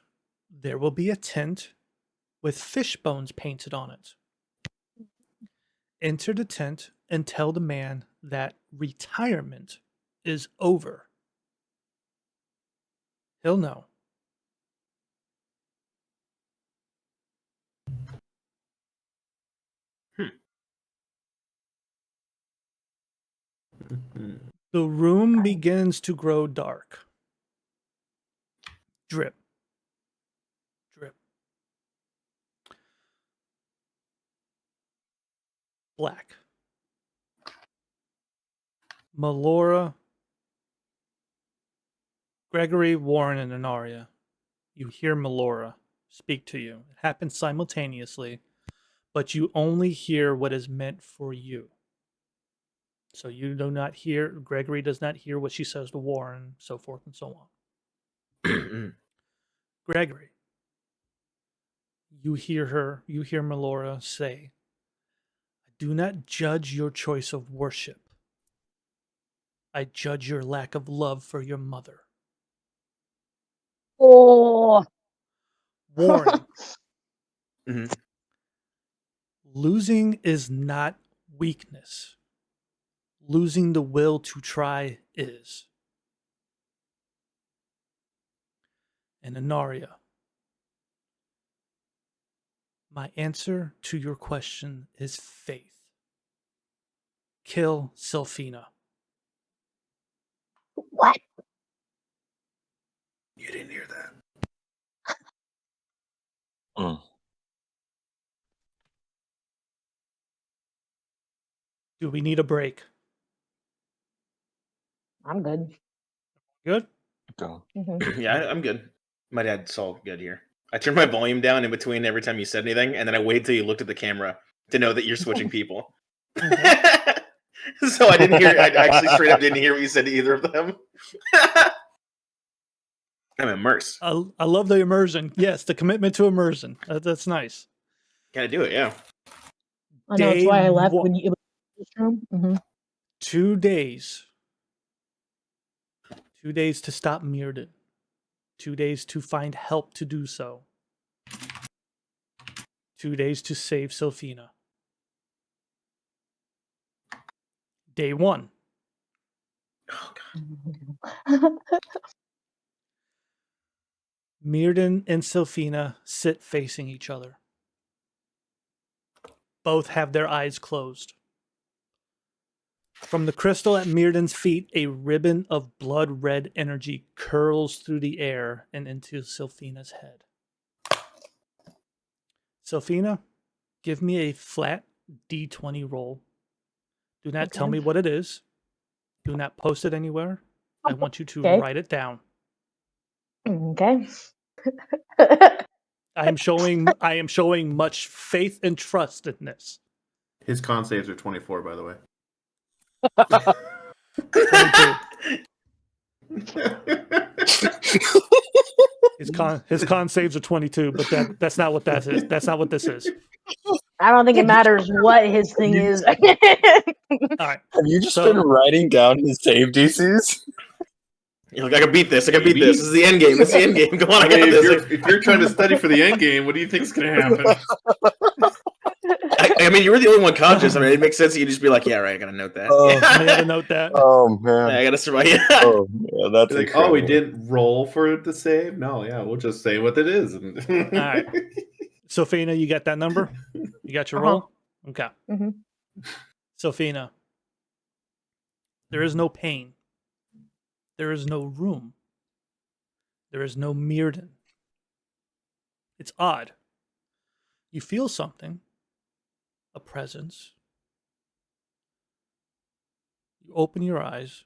there will be a tent with fish bones painted on it. Enter the tent and tell the man that retirement is over. He'll know. The room begins to grow dark. Drip. Drip. Black. Melora, Gregory, Warren, and Anaria. You hear Melora speak to you. It happens simultaneously, but you only hear what is meant for you. So you do not hear, Gregory does not hear what she says to Warren, so forth and so on. Gregory, you hear Melora say, I do not judge your choice of worship. I judge your lack of love for your mother. Oh. Warren, Mhm. losing is not weakness. Losing the will to try is. And Anaria, my answer to your question is faith. Kill Sylfina. What? You didn't hear that. Do we need a break? I'm good. Good? Go. Yeah, I'm good. My dad's all good here. I turned my volume down in between every time you said anything, and then I waited till you looked at the camera to know that you're switching people. So I didn't hear. I actually straight up didn't hear what you said to either of them. I'm immersed. I love the immersion. Yes, the commitment to immersion. That's nice. Gotta do it, yeah. I know, that's why I left Day when you this room. 2 days. 2 days to stop Meirdan. 2 days to find help to do so. 2 days to save Sylfina. Day 1. Oh god. Meirdan and Sylfina sit facing each other. Both have their eyes closed. From the crystal at Meirdan's feet, a ribbon of blood red energy curls through the air and into Sylfina's head. Sylfina, give me a flat D20 roll. Do not tell me what it is. Do not post it anywhere. I want you to write it down. Okay. I am showing much faith and trust in this. His con saves are 24, by the way. 22. His con saves are 22, but that's not what that is. That's not what this is. I don't think it matters what his thing is. All right. Have you just been writing down his save DCs? You're like, I can beat this. I can beat this. This is the end game. This is the end game. Come on, I got mean, this. if you're trying to study for the end game, what do you think's going to happen? I mean, you were the only one conscious. I mean, it makes sense that you just be like, yeah, right, I gotta note that. I gotta note that. Oh man, I gotta survive. Yeah. Oh yeah, that's like, incredible. oh, we didn't roll for it to save. No, yeah, we'll just say what it is. All right, Sylfina, you got that number? You got your roll? Okay. Sylfina, there is no pain. There is no room. There is no Meirdan. It's odd. You feel something. A presence. You open your eyes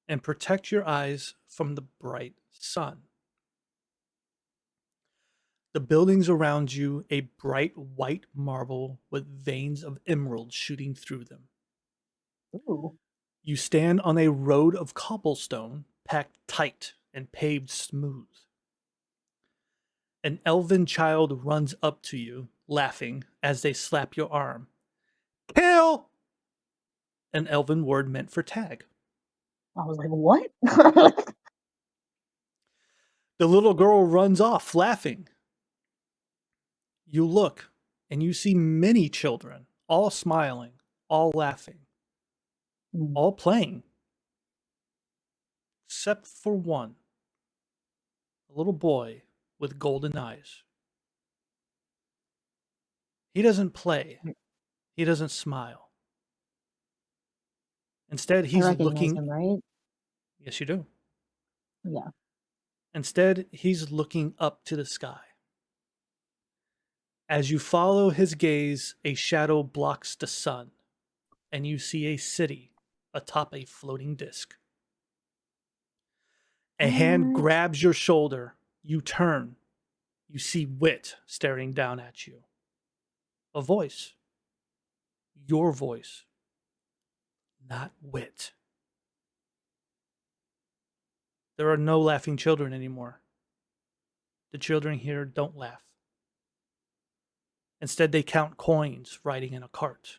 and protect your eyes from the bright sun. The buildings around you, a bright white marble with veins of emerald shooting through them. Ooh. You stand on a road of cobblestone packed tight and paved smooth. An elven child runs up to you, laughing as they slap your arm. Kill! An elven word meant for tag. I was like, what? The little girl runs off, laughing. You look, and you see many children, all smiling, all laughing, all playing. Except for one. A little boy with golden eyes. He doesn't play. He doesn't smile. Instead, he's I recognize looking. him, right? Yes, you do. Yeah. Instead, he's looking up to the sky. As you follow his gaze, a shadow blocks the sun, and you see a city atop a floating disc. A hand What? grabs your shoulder. You turn. You see Wit staring down at you. A voice. Your voice. Not Wit. There are no laughing children anymore. The children here don't laugh. Instead, they count coins riding in a cart.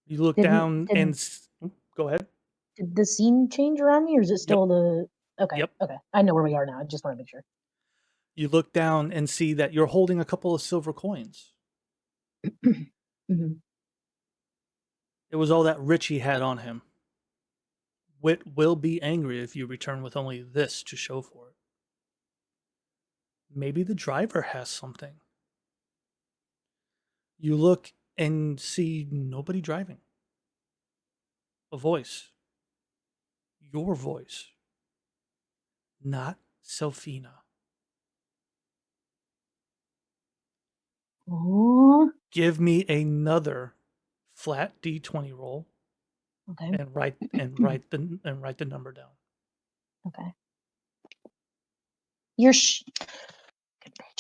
You look down and go ahead. Did the scene change around me, or is it still the? Okay, Yep. okay. I know where we are now. I just want to make sure. You look down and see that you're holding a couple of silver coins. Mhm. It was all that Richie had on him. Wit will be angry if you return with only this to show for it. Maybe the driver has something. You look and see nobody driving. A voice. Your voice. Not Sylfina. Oh, Give me another flat D20 roll okay, and write the number down. okay. You're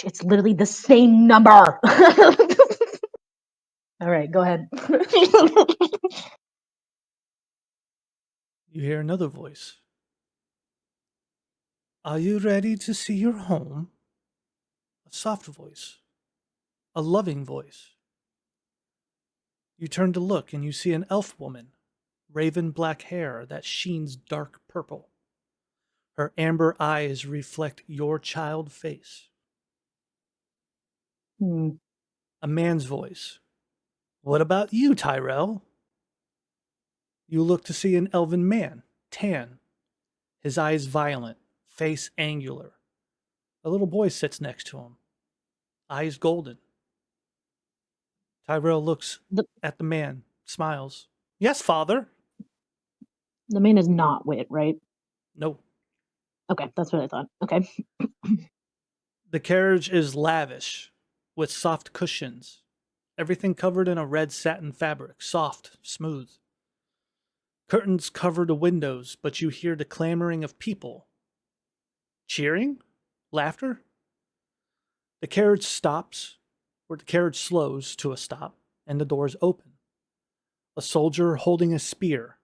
it's literally the same number. All right, go ahead. You hear another voice. Are you ready to see your home? A soft voice. A loving voice. You turn to look and you see an elf woman, raven black hair that sheens dark purple. Her amber eyes reflect your child face. Hmm. A man's voice. What about you, Tyrell? You look to see an elven man, tan, his eyes violent, face angular. A little boy sits next to him, eyes golden. Tyrell looks The at the man, smiles. Yes, father. the man is not Wit, right? No. Okay, that's what I thought. Okay. The carriage is lavish, with soft cushions, everything covered in a red satin fabric, soft, smooth. Curtains cover the windows, but you hear the clamoring of people. Cheering? Laughter? The carriage stops, or the carriage slows to a stop, and the doors open. A soldier holding a spear,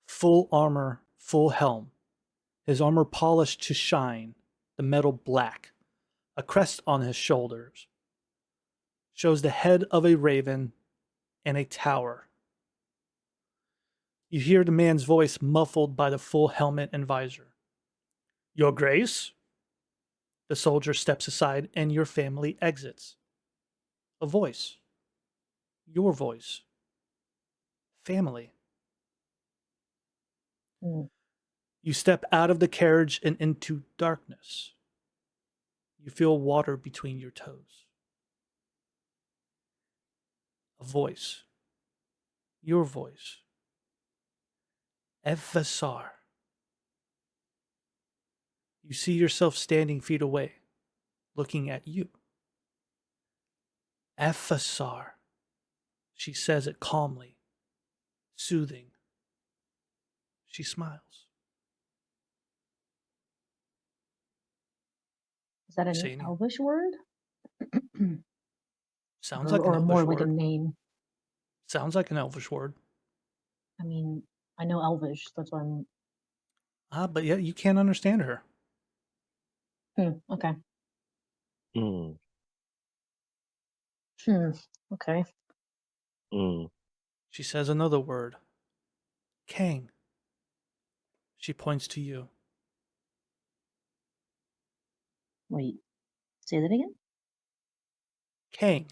full armor, full helm, his armor polished to shine, the metal black, a crest on his shoulders, shows the head of a raven and a tower. You hear the man's voice muffled by the full helmet and visor. Your Grace? The soldier steps aside and your family exits. A voice. Your voice. Family. Hmm. You step out of the carriage and into darkness. You feel water between your toes. A voice. Your voice. Evasar. You see yourself standing feet away, looking at you. Evasar. She says it calmly, soothing. She smiles. Is that You an say anything? Elvish word? Sounds like an or more Elvish like a word. name? Sounds like an Elvish word. I mean, I know Elvish. That's why I'm. But yeah, you can't understand her. Okay. Mm, Okay. mm. She says another word. Kang. She points to you. Wait. Say that again. Kang.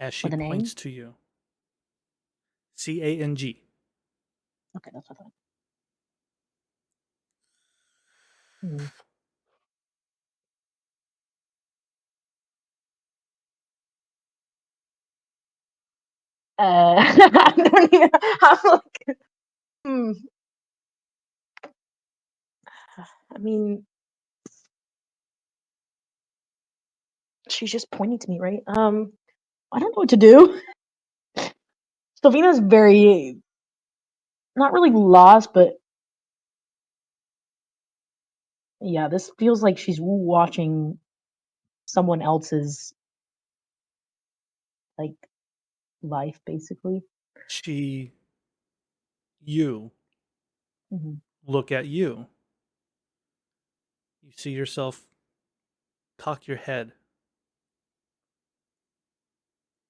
As she With an A. points to you. Cang. Okay, that's what I thought. Hmm. I don't even. I'm like, hmm. I mean, She's just pointing to me, right? I don't know what to do. Sylfina's very not really lost, but yeah, this feels like she's watching someone else's like life, basically. You Mm-hmm. look at you. You see yourself cock your head.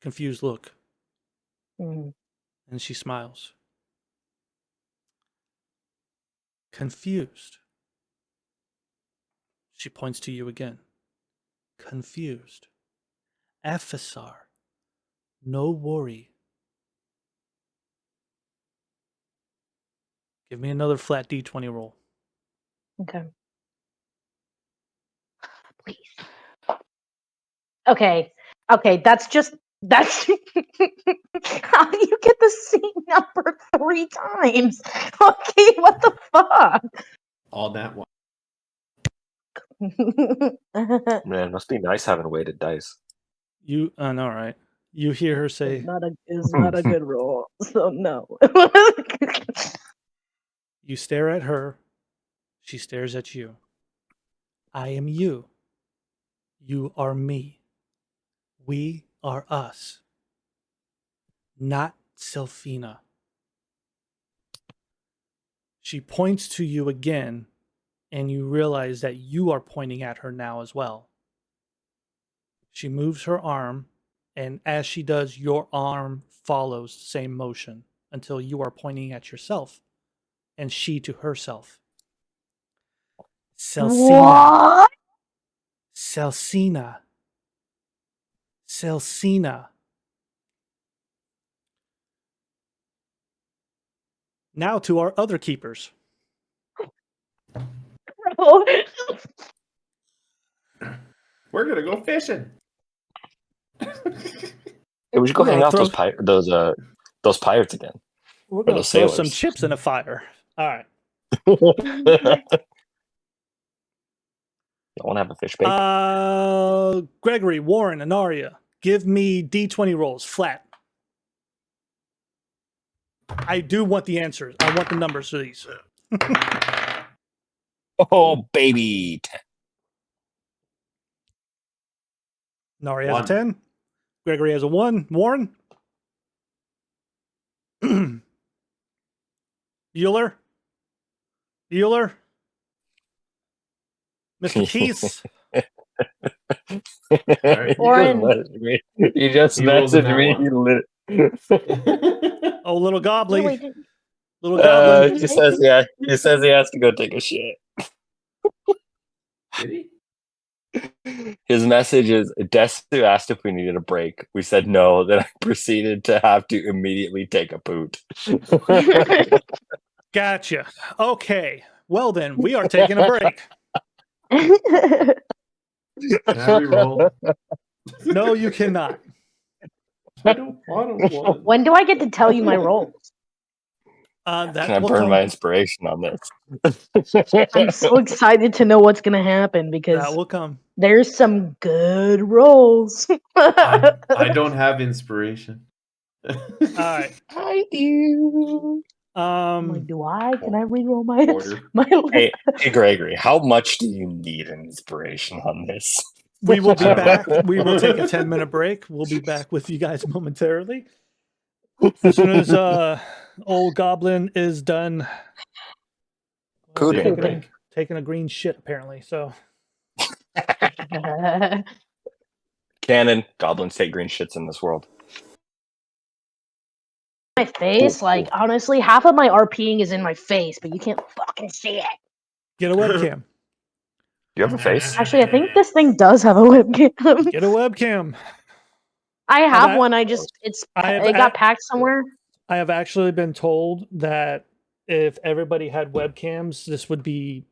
Confused look. Mm-hmm. And she smiles. Confused. She points to you again. Confused. Ephisar. No worry. Give me another flat D20 roll. Okay. Please. Okay. That's how do you get the same number 3 times? Okay, what the fuck? All that one. Man, must be nice having weighted dice. You, all right. You hear her say, It's not a good roll, so no. you stare at her. She stares at you. I am you. You are me. We are us. Not Sylfina. She points to you again, and you realize that you are pointing at her now as well. She moves her arm, and as she does, your arm follows the same motion until you are pointing at yourself, and she to herself. Sylfina. What? Sylfina. Sylfina. Now to our other keepers. Bro. We're gonna go fishing. Hey, we should go We're hang gonna out with those pirates again. We're Or gonna those throw sailors. some chips in a fire. All right. You want to have a fish bake? Gregory, Warren, and Aria, give me D20 rolls flat. I do want the answers. I want the numbers for these. Oh, baby. Nari has a 1. 10. Gregory has a 1. Warren? Bueller? Mr. Keith? Right. Warren. You just He rolls in messaged that me. Oh, little gobbly. Wait, Little goblin. He says, yeah. He says he has to go take a shit. Did he? His message is, Desu asked if we needed a break. We said no. Then I proceeded to have to immediately take a poot. Gotcha. Okay. Well, then, we are taking a break. Can I re-roll? No, you cannot. I don't want. When do I get to tell you my rolls? That Can I will burn come. my inspiration on this? I'm so excited to know what's gonna happen That because will come. there's some good rolls. I don't have inspiration. All right. I do. I'm like, do I? Can I reroll my Order. Hey, Gregory, how much do you need an inspiration on this? We will be I don't back. know. We will take a 10-minute break. We'll be back with you guys momentarily. As soon as old goblin is done Pooting. taking a green shit, apparently. So Canon, goblins take green shits in this world. my face, like honestly, half of my RPing is in my face, but you can't fucking see it. get a webcam. Do you have a face? Actually, I think this thing does have a webcam. Get a webcam. I have I've one. a- It got packed somewhere. I have actually been told that if everybody had webcams, this would be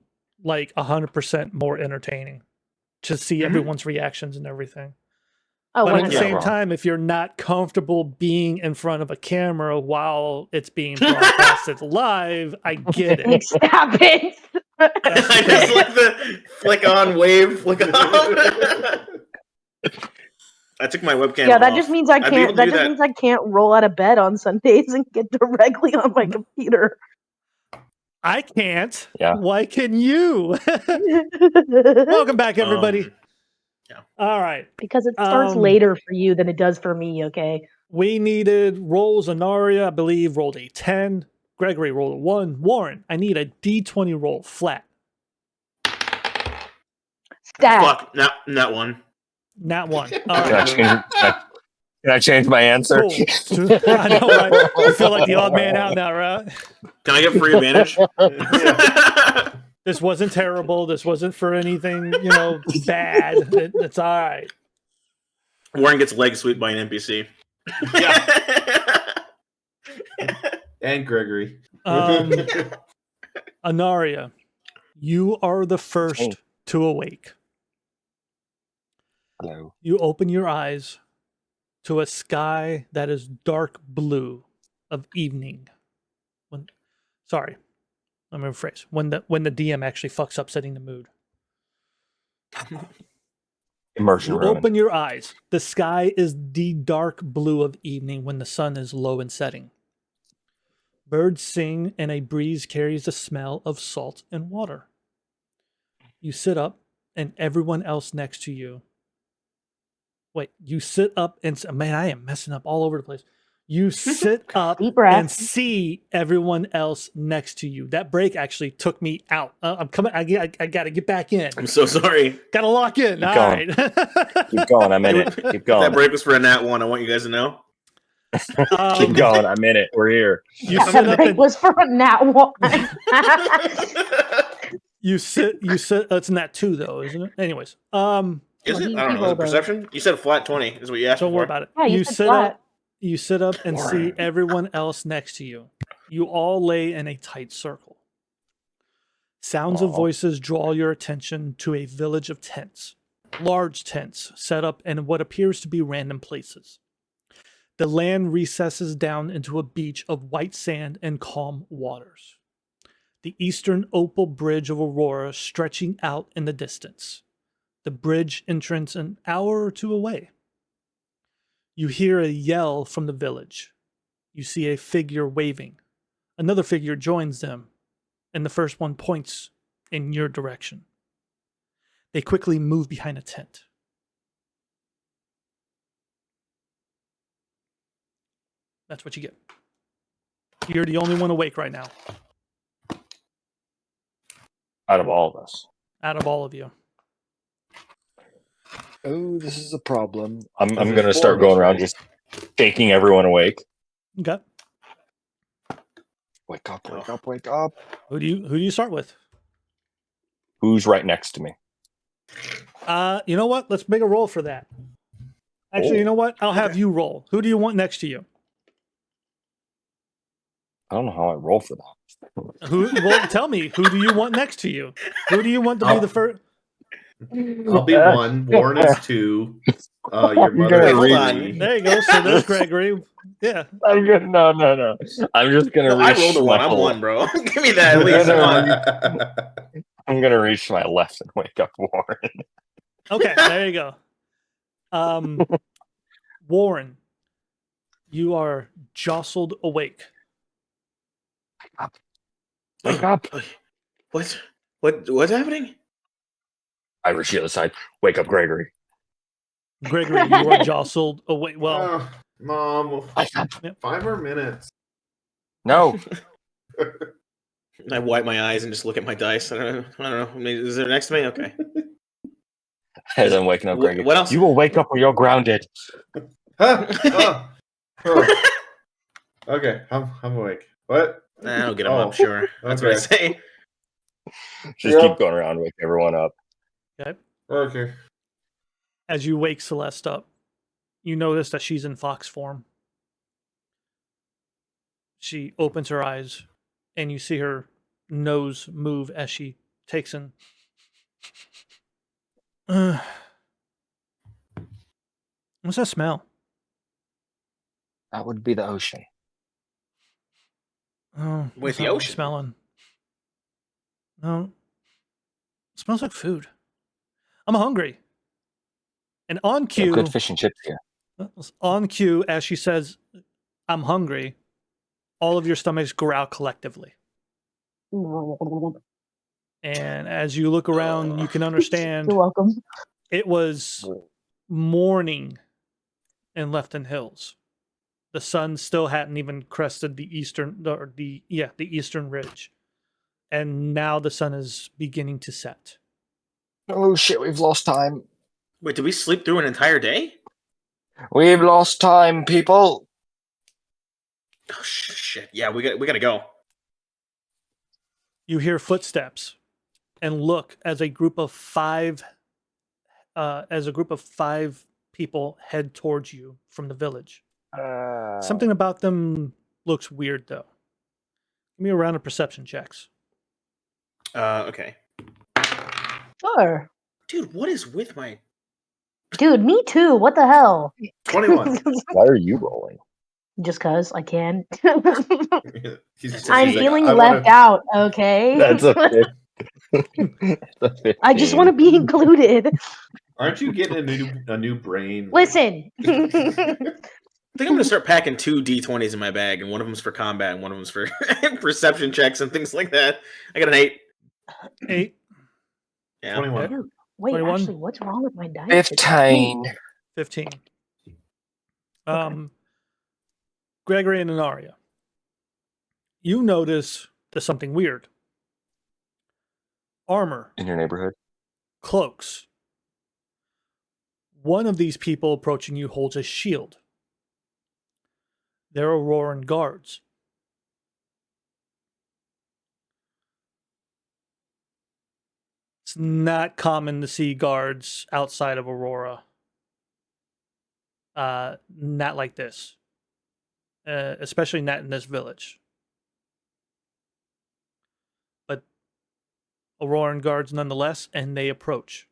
like 100% more entertaining to see everyone's reactions and everything. Oh, But at the 100%. same time, if you're not comfortable being in front of a camera while it's being broadcasted live, I get it. Stop it. I just like the flick on, wave, flick on. I took my webcam. Yeah, that off. just means I I'd be able can't. to That do just means I can't roll out of bed on Sundays and get directly on my computer. I can't. Yeah. Why can you? Welcome back, everybody. Yeah. All right. Because it starts later for you than it does for me. Okay. We needed rolls. Anaria, I believe, rolled a 10. Gregory rolled a 1. Warren, I need a D20 roll flat. Stat. Fuck, not one. Not 1. Can All I right. change, can I change my answer? Cool. I know, right? You feel like the odd man out now, right? Can I get free advantage? This wasn't terrible. This wasn't for anything, bad. It's all right. Warren gets leg swept by an NPC. And Gregory. Anaria, you are the first to awake. Hello. You open your eyes to a sky that is dark blue of evening. Let me rephrase. When the DM actually fucks up setting the mood. Immersion You ruined. open your eyes. The sky is the dark blue of evening when the sun is low and setting. Birds sing and a breeze carries the smell of salt and water. You sit up and everyone else next to you. Wait, you sit up and man, I am messing up all over the place. You sit up Deep breath. and see everyone else next to you. That break actually took me out. I'm coming. I got to get back in. I'm so sorry. Got to lock in. Keep All going. right. Keep going. I'm in it. Keep going. That break was for a nat 1. I want you guys to know. Keep going. I'm in it. We're here. You sit That up break and was for a nat one. you sit. It's nat 2 though, isn't it? Anyways, Is it? I don't know. rolled a- Perception? You said flat 20 is what you asked don't worry for. about it. Yeah, you said sit flat. up. You sit up and see everyone else next to you. You all lay in a tight circle. Sounds of voices draw your attention to a village of tents, large tents set up in what appears to be random places. The land recesses down into a beach of white sand and calm waters. The eastern opal bridge of Aurora stretching out in the distance. The bridge entrance an hour or two away. You hear a yell from the village. You see a figure waving. Another figure joins them, and the first one points in your direction. They quickly move behind a tent. That's what you get. You're the only one awake right now, Out of all of us. out of all of you. Oh, this is a problem. I'm There's going to four start of going us, around right? just shaking everyone awake. Okay. Wake up, wake up, wake up. Who do you start with? Who's right next to me? You know what? Let's make a roll for that. Actually, you know what? I'll have you roll. Who do you want next to you? I don't know how I roll for that. Well, tell me. Who do you want next to you? Who do you want to be the first? I'll be 1. Warren is 2. Your mother gonna is read- 3. There you go. So there's Gregory. Yeah. I'm good. No. I'm just going to No, I reach rolled a 1. I'm my 1, bro. Give me that at least one. I'm going to reach my left and wake up Warren. Okay, there you go. Warren, you are jostled awake. Wake up. What's happening? I reach the other side. Wake up, Gregory. Gregory, you are jostled awake. Well, Mom, Wake up. 5 more minutes. No. I wipe my eyes and just look at my dice. I don't know. Is there next to me? Okay. As I'm waking up, Gregory. What else? You will wake up or you're grounded. Huh? Oh. Okay, I'm awake. What? I'll get him up, sure. That's what I say. Just Yep. keep going around, wake everyone up. okay. Okay. As you wake Celeste up, you notice that she's in fox form. She opens her eyes, and you see her nose move as she takes in. What's that smell? That would be the ocean. Oh, Wait, what's the that I'm ocean? smelling. No, it smells like food. I'm hungry. And on Yeah, cue, good fish and chips here. as she says, "I'm hungry," all of your stomachs growl collectively. And as you look around, you can understand You're welcome. it was morning in Lefton Hills. The sun still hadn't even crested the eastern ridge, and now the sun is beginning to set. Oh shit, we've lost time. Wait, did we sleep through an entire day? We've lost time, people. Oh shit! Yeah, we gotta go. You hear footsteps, and look as a group of five people head towards you from the village. Something about them looks weird, though. Give me a round of perception checks. Okay. Sure. Dude, what is with my... Dude, me too. What the hell? 21. Why are you rolling? Just cause I can. He's I'm like, feeling I left wanna- out, okay? That's a 15. I just want to be included. Aren't you getting a new brain? Listen. I think I'm gonna start packing 2 D20s in my bag, and one of them's for combat, and one of them's for perception checks and things like that. I got an 8. 8. Yeah. 21. Dude, wait, 21? actually, what's wrong with my dice? 15. 15. Gregory and Inaria, you notice there's something weird. Armor, In your neighborhood? cloaks. One of these people approaching you holds a shield. They're Auroran guards. It's not common to see guards outside of Aurora. Not like this. Especially not in this village. But Auroran guards nonetheless, and they approach.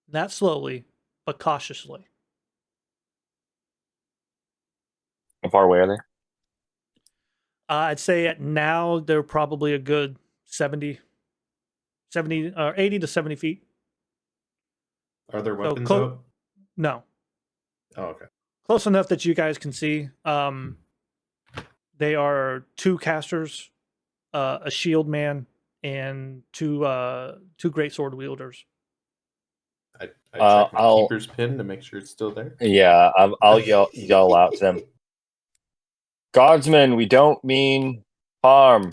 Not slowly, but cautiously. How far away are they? I'd say at now they're probably a good 70 or 80 to 70 feet. Are there weapons clo- out? No. Oh, okay. Close enough that you guys can see. They are 2 casters, a shield man, and 2 great sword wielders. I check my I'll- keeper's pin to make sure it's still there. Yeah, I'll yell out to them. Guardsmen, we don't mean harm.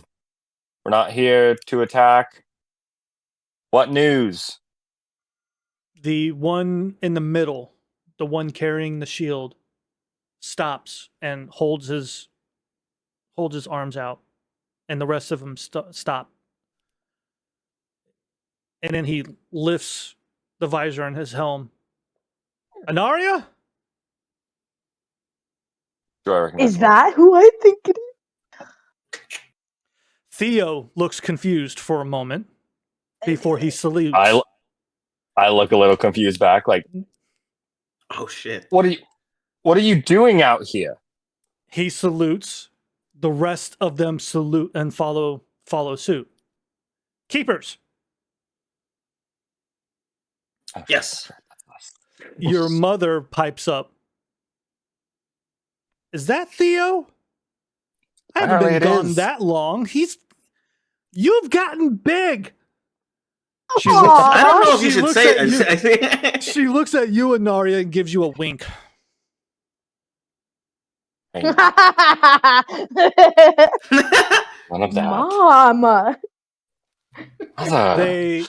We're not here to attack. What news? The one in the middle, the one carrying the shield, stops and holds his arms out, and the rest of them stop. And then he lifts the visor on his helm. Inaria? Do I recognize Is that who I think it is? Theo looks confused for a moment before he salutes. I look a little confused back, like, Oh shit! what are you doing out here? He salutes. The rest of them salute and follow suit. Keepers, Yes. your mother pipes up. Is that Theo? I haven't Apparently been it gone is. that long. You've gotten big. She Aw. looks, I don't know if you She should looks say at you. it. she looks at you, Inaria, and gives you a wink. Hey, none of that. Mom. Mother.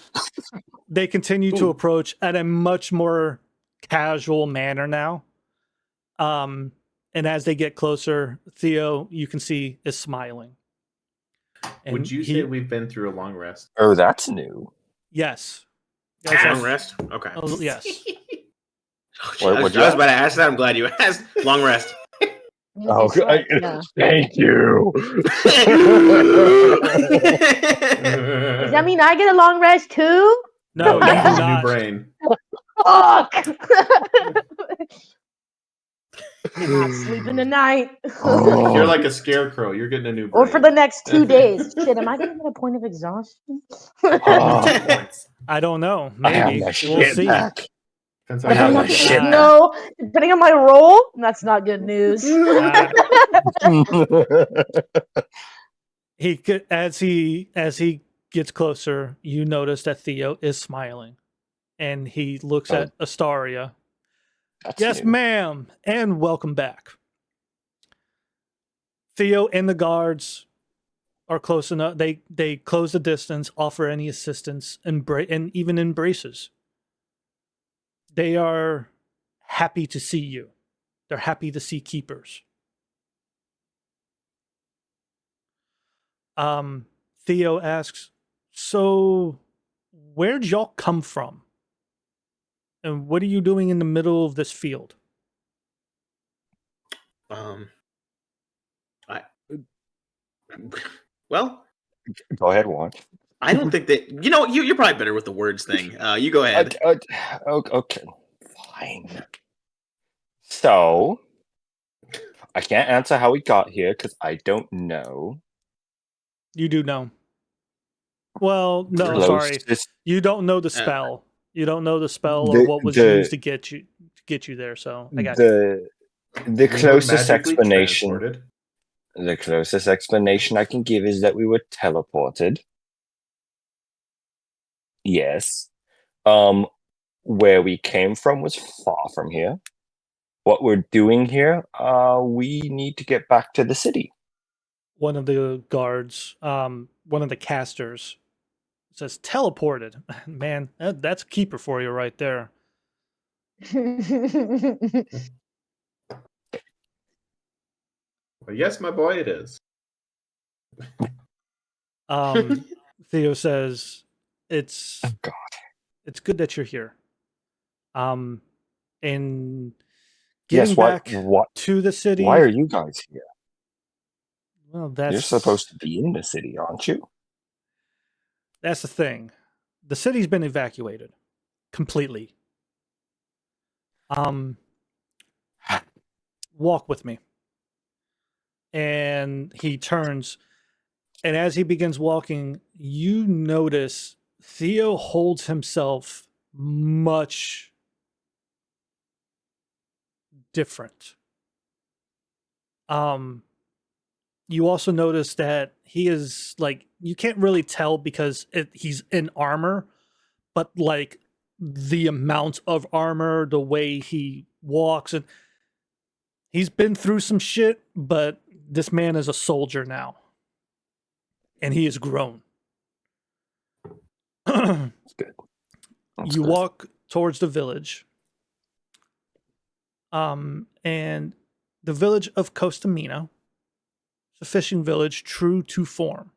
They continue to approach at a much more casual manner now. And as they get closer, Theo, you can see, is smiling. And Would you say we've been through a long rest? Oh, that's new. Yes. Long rest. Okay. Oh, yes. Oh, shit, I was what'd you about to ask that. I'm glad you asked. Long rest. Oh, Like, yeah. thank you. Does that mean I get a long rest too? No, you you do have a new not. brain. Fuck! Not sleeping tonight. You're like a scarecrow. You're getting a new brain. Or for the next 2 days. Shit, am I gonna get a point of exhaustion? Oh, Points. I don't know. I have Maybe. my We'll shit see. back. Depends I do how you not look shit. at it. know. Depending on my role, that's not good news. As he gets closer, you notice that Theo is smiling, and he looks Oh. at Astaria. That's Yes, new. ma'am, and welcome back. Theo and the guards are close enough. They close the distance, offer any assistance, and even embraces. They are happy to see you. They're happy to see keepers. Theo asks, "So, where'd y'all come from? And what are you doing in the middle of this field?" I well, Go ahead, Juan. I don't think that you're probably better with the words thing. You go ahead. Okay, fine. So, I can't answer how we got here because I don't know. You do know. Well, no, sorry. Closest- You don't know the spell. You don't know the spell or what was used to get you there. So I got you. The We were closest magically explanation. transported. The closest explanation I can give is that we were teleported. Yes. Where we came from was far from here. What we're doing here, we need to get back to the city. One of the guards, one of the casters, says teleported. Man, that's a keeper for you right there. Well, yes, my boy, it is. Theo says, "It's Oh, God. it's good that you're here." And Yes, getting back to the city. Why are you guys here? Well, that's You're supposed to be in the city, aren't you? That's the thing. The city's been evacuated completely. Walk with me. And he turns, and as he begins walking, you notice Theo holds himself much different. You also notice that he is like, you can't really tell because he's in armor, but like the amount of armor, the way he walks, and he's been through some shit, but this man is a soldier now. And he has grown. That's good. You walk towards the village. And the village of Costa Mina, it's a fishing village true to form.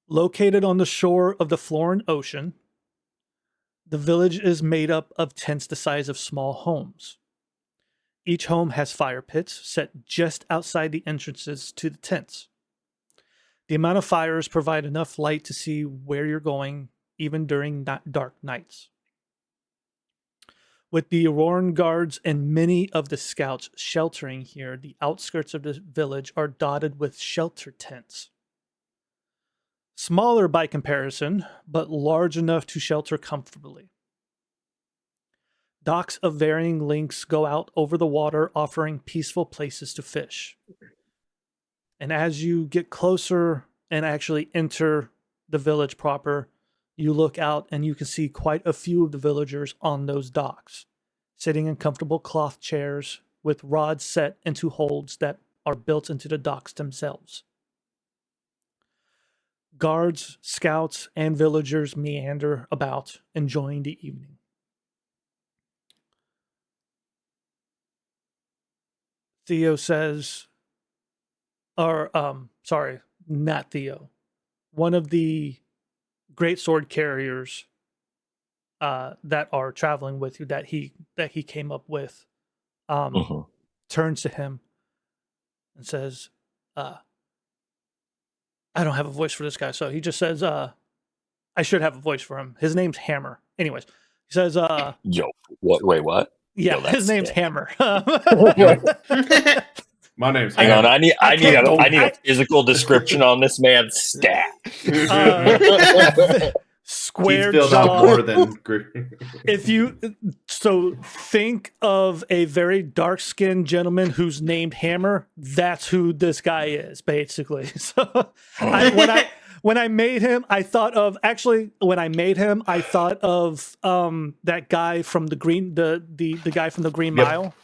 Located on the shore of the Florin Ocean, the village is made up of tents the size of small homes. Each home has fire pits set just outside the entrances to the tents. The amount of fires provide enough light to see where you're going, even during dark nights. With the Auroran guards and many of the scouts sheltering here, the outskirts of the village are dotted with shelter tents. Smaller by comparison, but large enough to shelter comfortably. Docks of varying lengths go out over the water, offering peaceful places to fish. And as you get closer and actually enter the village proper, you look out and you can see quite a few of the villagers on those docks, sitting in comfortable cloth chairs with rods set into holds that are built into the docks themselves. Guards, scouts, and villagers meander about, enjoying the evening. Theo says, sorry, not Theo. One of the great sword carriers that are traveling with you, that he came up with, turns to him and says, I don't have a voice for this guy, so he just says, I should have a voice for him. His name's Hammer. Anyways, he says, Yo, what? Wait, what? Yeah, Yo, his name's sick. Hammer. My name's Hang on, I need a I- physical description on this man's stat. square filled out jaw. more than. If you think of a very dark-skinned gentleman who's named Hammer, that's who this guy is, basically. So when I made him, I thought of that guy from the guy from the Green Yep. Mile.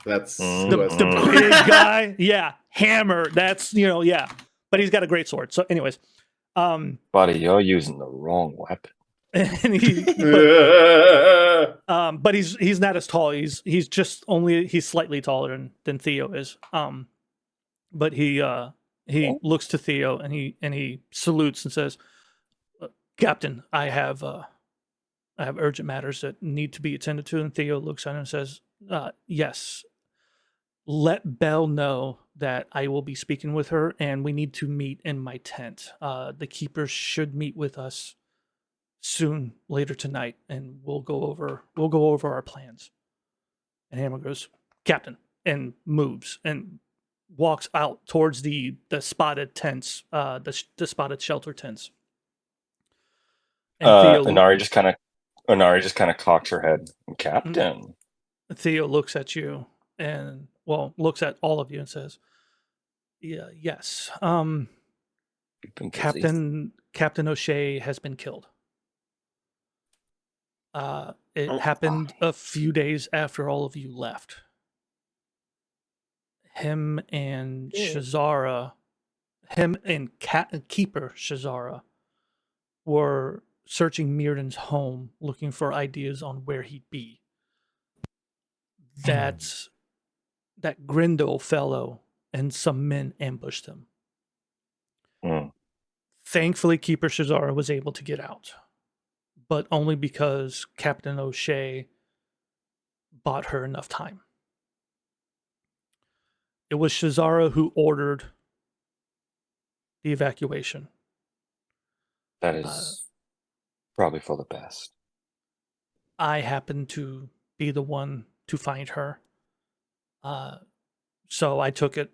That's The big guy. Yeah. Hammer. That's yeah. But he's got a great sword. So anyways. Buddy, you're using the wrong weapon. And but he's not as tall. He's slightly taller than Theo is. But he looks to Theo and he salutes and says, "Captain, I have urgent matters that need to be attended to." And Theo looks at him and says, "Yes. Let Belle know that I will be speaking with her, and we need to meet in my tent. The keepers should meet with us soon, later tonight, and we'll go over our plans." And Hammer goes, "Captain," and moves and walks out towards the spotted tents, the spotted shelter tents. And Inari just kind of cocks her head. Captain. Theo looks at you and looks at all of you and says, "Yeah, yes. Captain O'Shea has been killed. It happened a few days after all of you left. Him and Keeper Shazara were searching Meirdan's home looking for ideas on where he'd be. That Grindel fellow and some men ambushed him. Thankfully, Keeper Shazara was able to get out, but only because Captain O'Shea bought her enough time. It was Shazara who ordered the evacuation. That is probably for the best. I happened to be the one to find her. So I took it.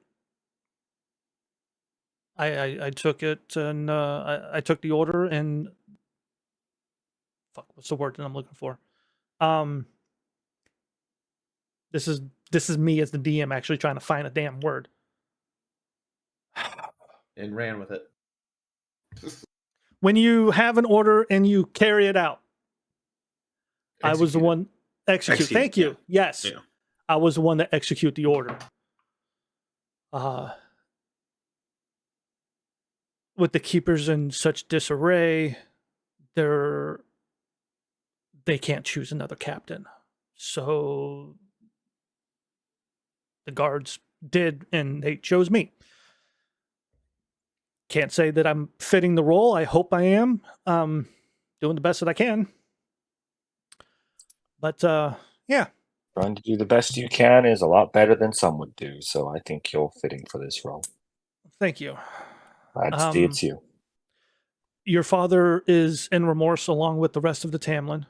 I took it, and I took the order, and what's the word that I'm looking for? This is me as the DM actually trying to find a damn word. And ran with it. When you have an order and you carry it out. I was the one execute. Thank you. Yeah. Yes. Yeah. I was the one that execute the order. With the keepers in such disarray, they can't choose another captain. So the guards did, and they chose me. Can't say that I'm fitting the role. I hope I am. Doing the best that I can. But yeah. Trying to do the best you can is a lot better than some would do, so I think you're fitting for this role. Thank you. I'd say it's you. Your father is in remorse along with the rest of the Tamlin.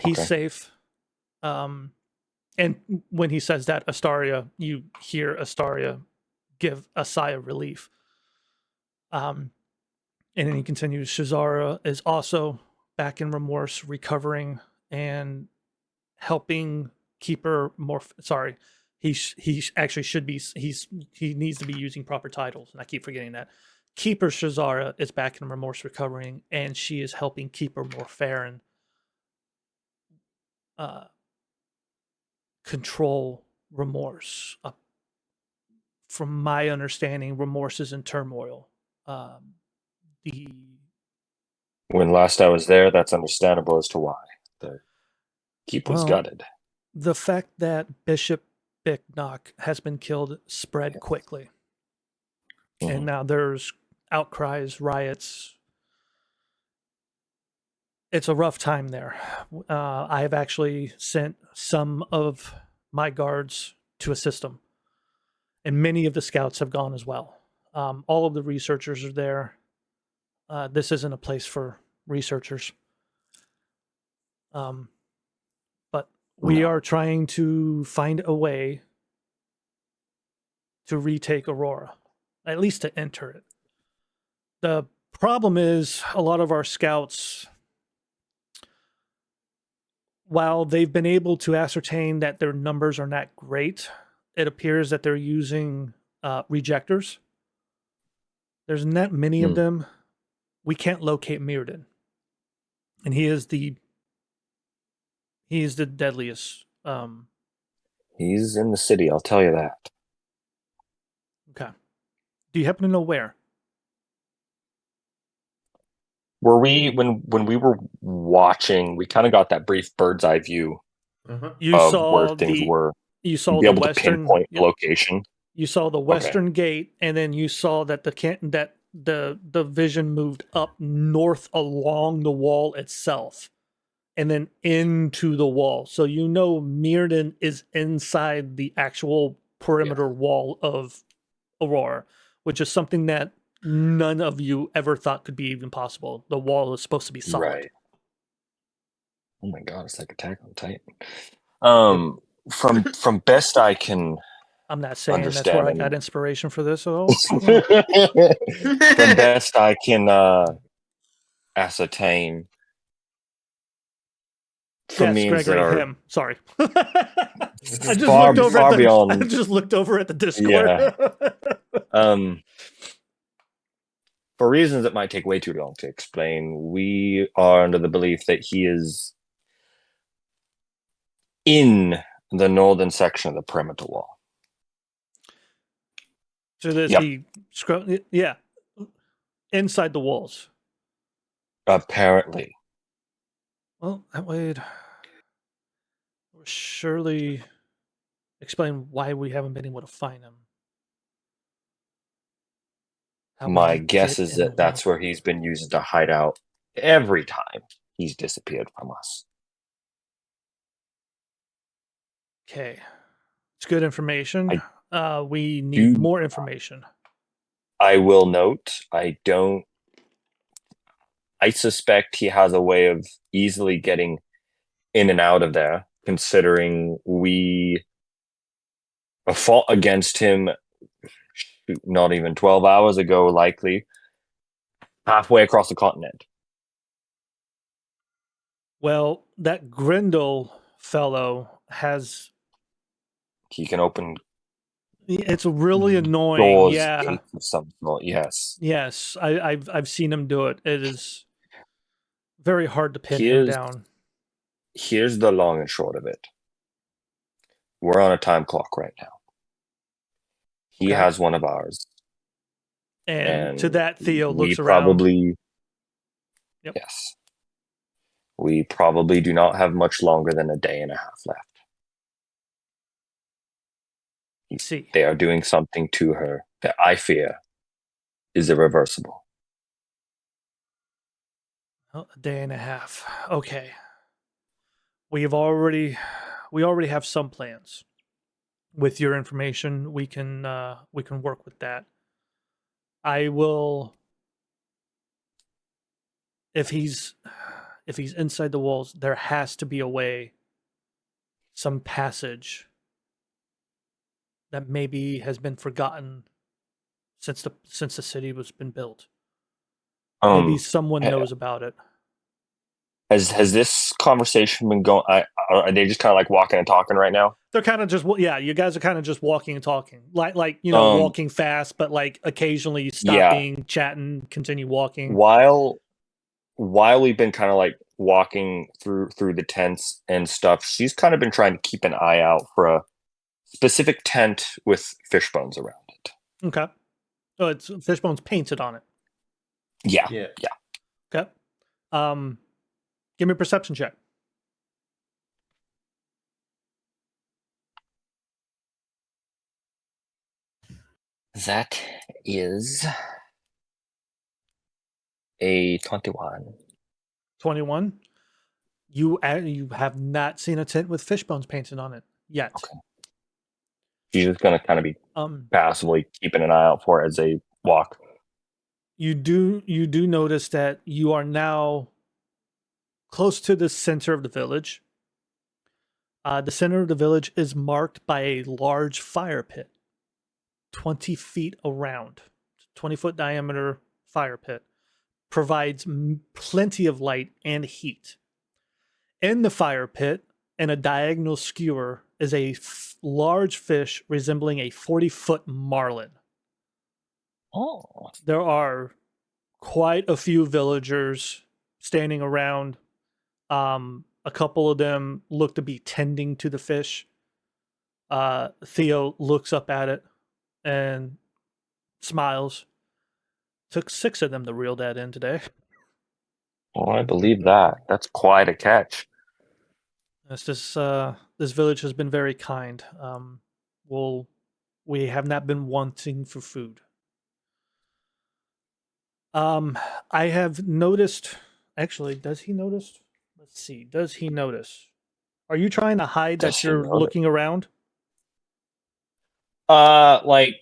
He's safe. And when he says that, Astaria, you hear Astaria give a sigh of relief. And then he continues, Shazara is also back in remorse, recovering and helping Keeper more. Sorry, he actually should be. He needs to be using proper titles, and I keep forgetting that. Keeper Shazara is back in remorse, recovering, and she is helping Keeper Morfarin control remorse. From my understanding, remorse is in turmoil. When last I was there, that's understandable as to why. The keep was gutted. The fact that Bishop Bicknock has been killed spread quickly. Mm-hmm. And now there's outcries, riots. It's a rough time there. I have actually sent some of my guards to assist them. And many of the scouts have gone as well. All of the researchers are there. This isn't a place for researchers. But we are trying to find a way to retake Aurora, at least to enter it. The problem is a lot of our scouts, while they've been able to ascertain that their numbers are not great, it appears that they're using rejectors. There's not many of them. We can't locate Meirdan, and he is the deadliest. He's in the city, I'll tell you that. Okay. Do you happen to know where? Were we when we were watching, we kind of got that brief bird's eye view You of saw where things were. You saw Be the able to western pinpoint the location. You saw the western gate, and then you saw that the vision moved up north along the wall itself, and then into the wall. So you know Meirdan is inside the actual perimeter wall of Aurora, which is something that none of you ever thought could be even possible. The wall is supposed to be solid. Right. Oh my god, it's like Attack on Titan. From best I can I'm not saying that's understand where I and- got inspiration for this at all. from best I can ascertain for Yes, means that Gregory, are him. Sorry. I just Far- looked over far at the beyond- I just looked over at the Discord. for reasons that might take way too long to explain, we are under the belief that he is in the northern section of the perimeter wall. So there's Yep. yeah, inside the walls. Apparently. Well, that would surely explain why we haven't been able to find him. How would My he guess get is in the that that's wall? where he's been used to hide out every time he's disappeared from us. Okay, it's good information. We need more information. I will note, I suspect he has a way of easily getting in and out of there, considering we fought against him not even 12 hours ago, likely, halfway across the continent. Well, that Grindel fellow has. He can open It's really annoying. doors, Yeah. gates of some sort. Yes. Yes, I've seen him do it. It is very hard to pin him down. Here's the long and short of it. We're on a time clock right now. He has one of ours. And to that, Theo looks around. Yep. Yes. We probably do not have much longer than a day and a half left. See. They are doing something to her that I fear is irreversible. Well, a day and a half. Okay. We already have some plans. With your information, we can work with that. I will. If he's inside the walls, there has to be a way, some passage that maybe has been forgotten since the city was been built. Maybe someone knows about it. Has this conversation been going? Are they just kind of like walking and talking right now? They're kind of just you guys are kind of just walking and talking, like walking fast, but like occasionally stopping, chatting, continue walking. While we've been kind of like walking through the tents and stuff, she's kind of been trying to keep an eye out for a specific tent with fish bones around it. Okay. Oh, it's fish bones painted on it. Yeah. Okay. Give me a perception check. That is a 21. 21. You have not seen a tent with fish bones painted on it yet. Okay. She's just gonna kind of be passively keeping an eye out for it as they walk. You do notice that you are now close to the center of the village. The center of the village is marked by a large fire pit, 20 feet around, 20-foot diameter fire pit, provides plenty of light and heat. In the fire pit, in a diagonal skewer, is a large fish resembling a 40-foot marlin. Oh. There are quite a few villagers standing around. A couple of them look to be tending to the fish. Theo looks up at it and smiles. Took 6 of them to reel that in today. Oh, I believe that. That's quite a catch. This this village has been very kind. We have not been wanting for food. I have noticed. Actually, does he notice? Let's see. Does he notice? Are you trying to hide Does that he you're notice? looking around? Like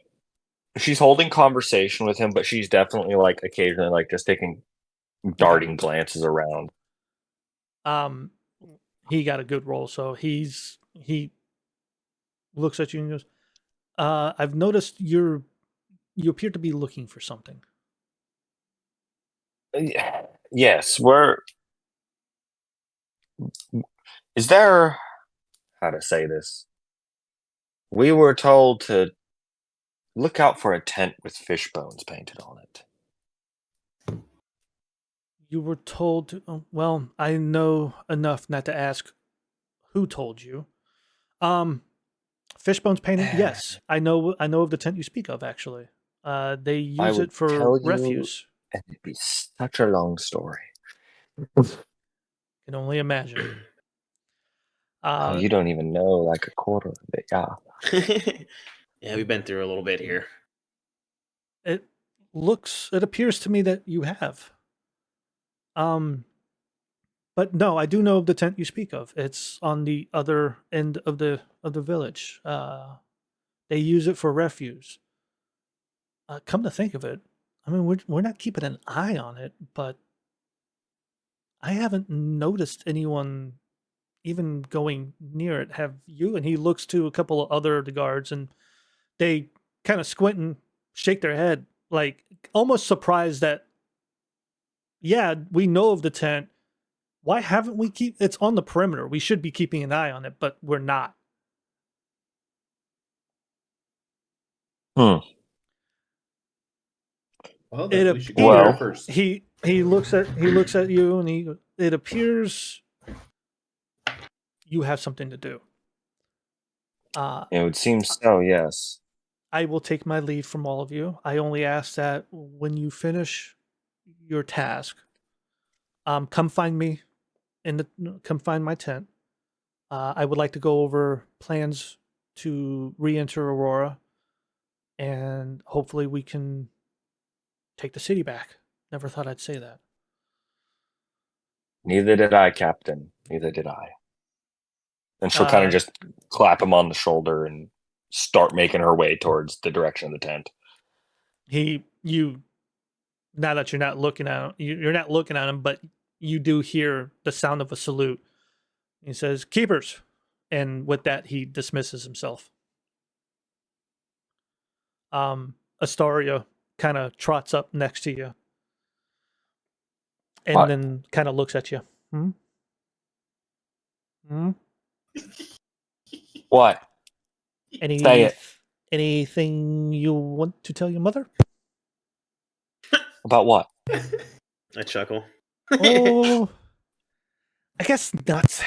she's holding conversation with him, but she's definitely like occasionally like just taking darting glances around. He got a good roll, so he looks at you and goes, I've noticed you appear to be looking for something. Yes, is there, how to say this? We were told to look out for a tent with fish bones painted on it. You were told to, well, I know enough not to ask who told you. Fish bones painted, yes. I know of the tent you speak of, actually. They I use would it for tell you, refuse. and it'd be such a long story. Can only imagine. You don't even know like a quarter of it, yeah. Yeah, we've been through a little bit here. It appears to me that you have. But no, I do know of the tent you speak of. It's on the other end of the village. They use it for refuse. Come to think of it, I mean, we're not keeping an eye on it, but I haven't noticed anyone even going near it. Have you? And he looks to a couple of other the guards, and they kind of squint and shake their head, like almost surprised that, yeah, we know of the tent. Why haven't we it's on the perimeter. We should be keeping an eye on it, but we're not. Well, we should go there first. He looks at you, and it appears you have something to do. It would seem so, yes. I will take my leave from all of you. I only ask that when you finish your task, come find me come find my tent. I would like to go over plans to re-enter Aurora, and hopefully we can take the city back. Never thought I'd say that. Neither did I, Captain. Neither did I. And she'll kind of just clap him on the shoulder and start making her way towards the direction of the tent. Now that you're not looking at him, you're not looking at him, but you do hear the sound of a salute. He says, "Keepers," and with that, he dismisses himself. Astaria kind of trots up next to you, and then kind of looks at you. What? Say it. Anything you want to tell your mother? About what? I chuckle. Oh, I guess nuts.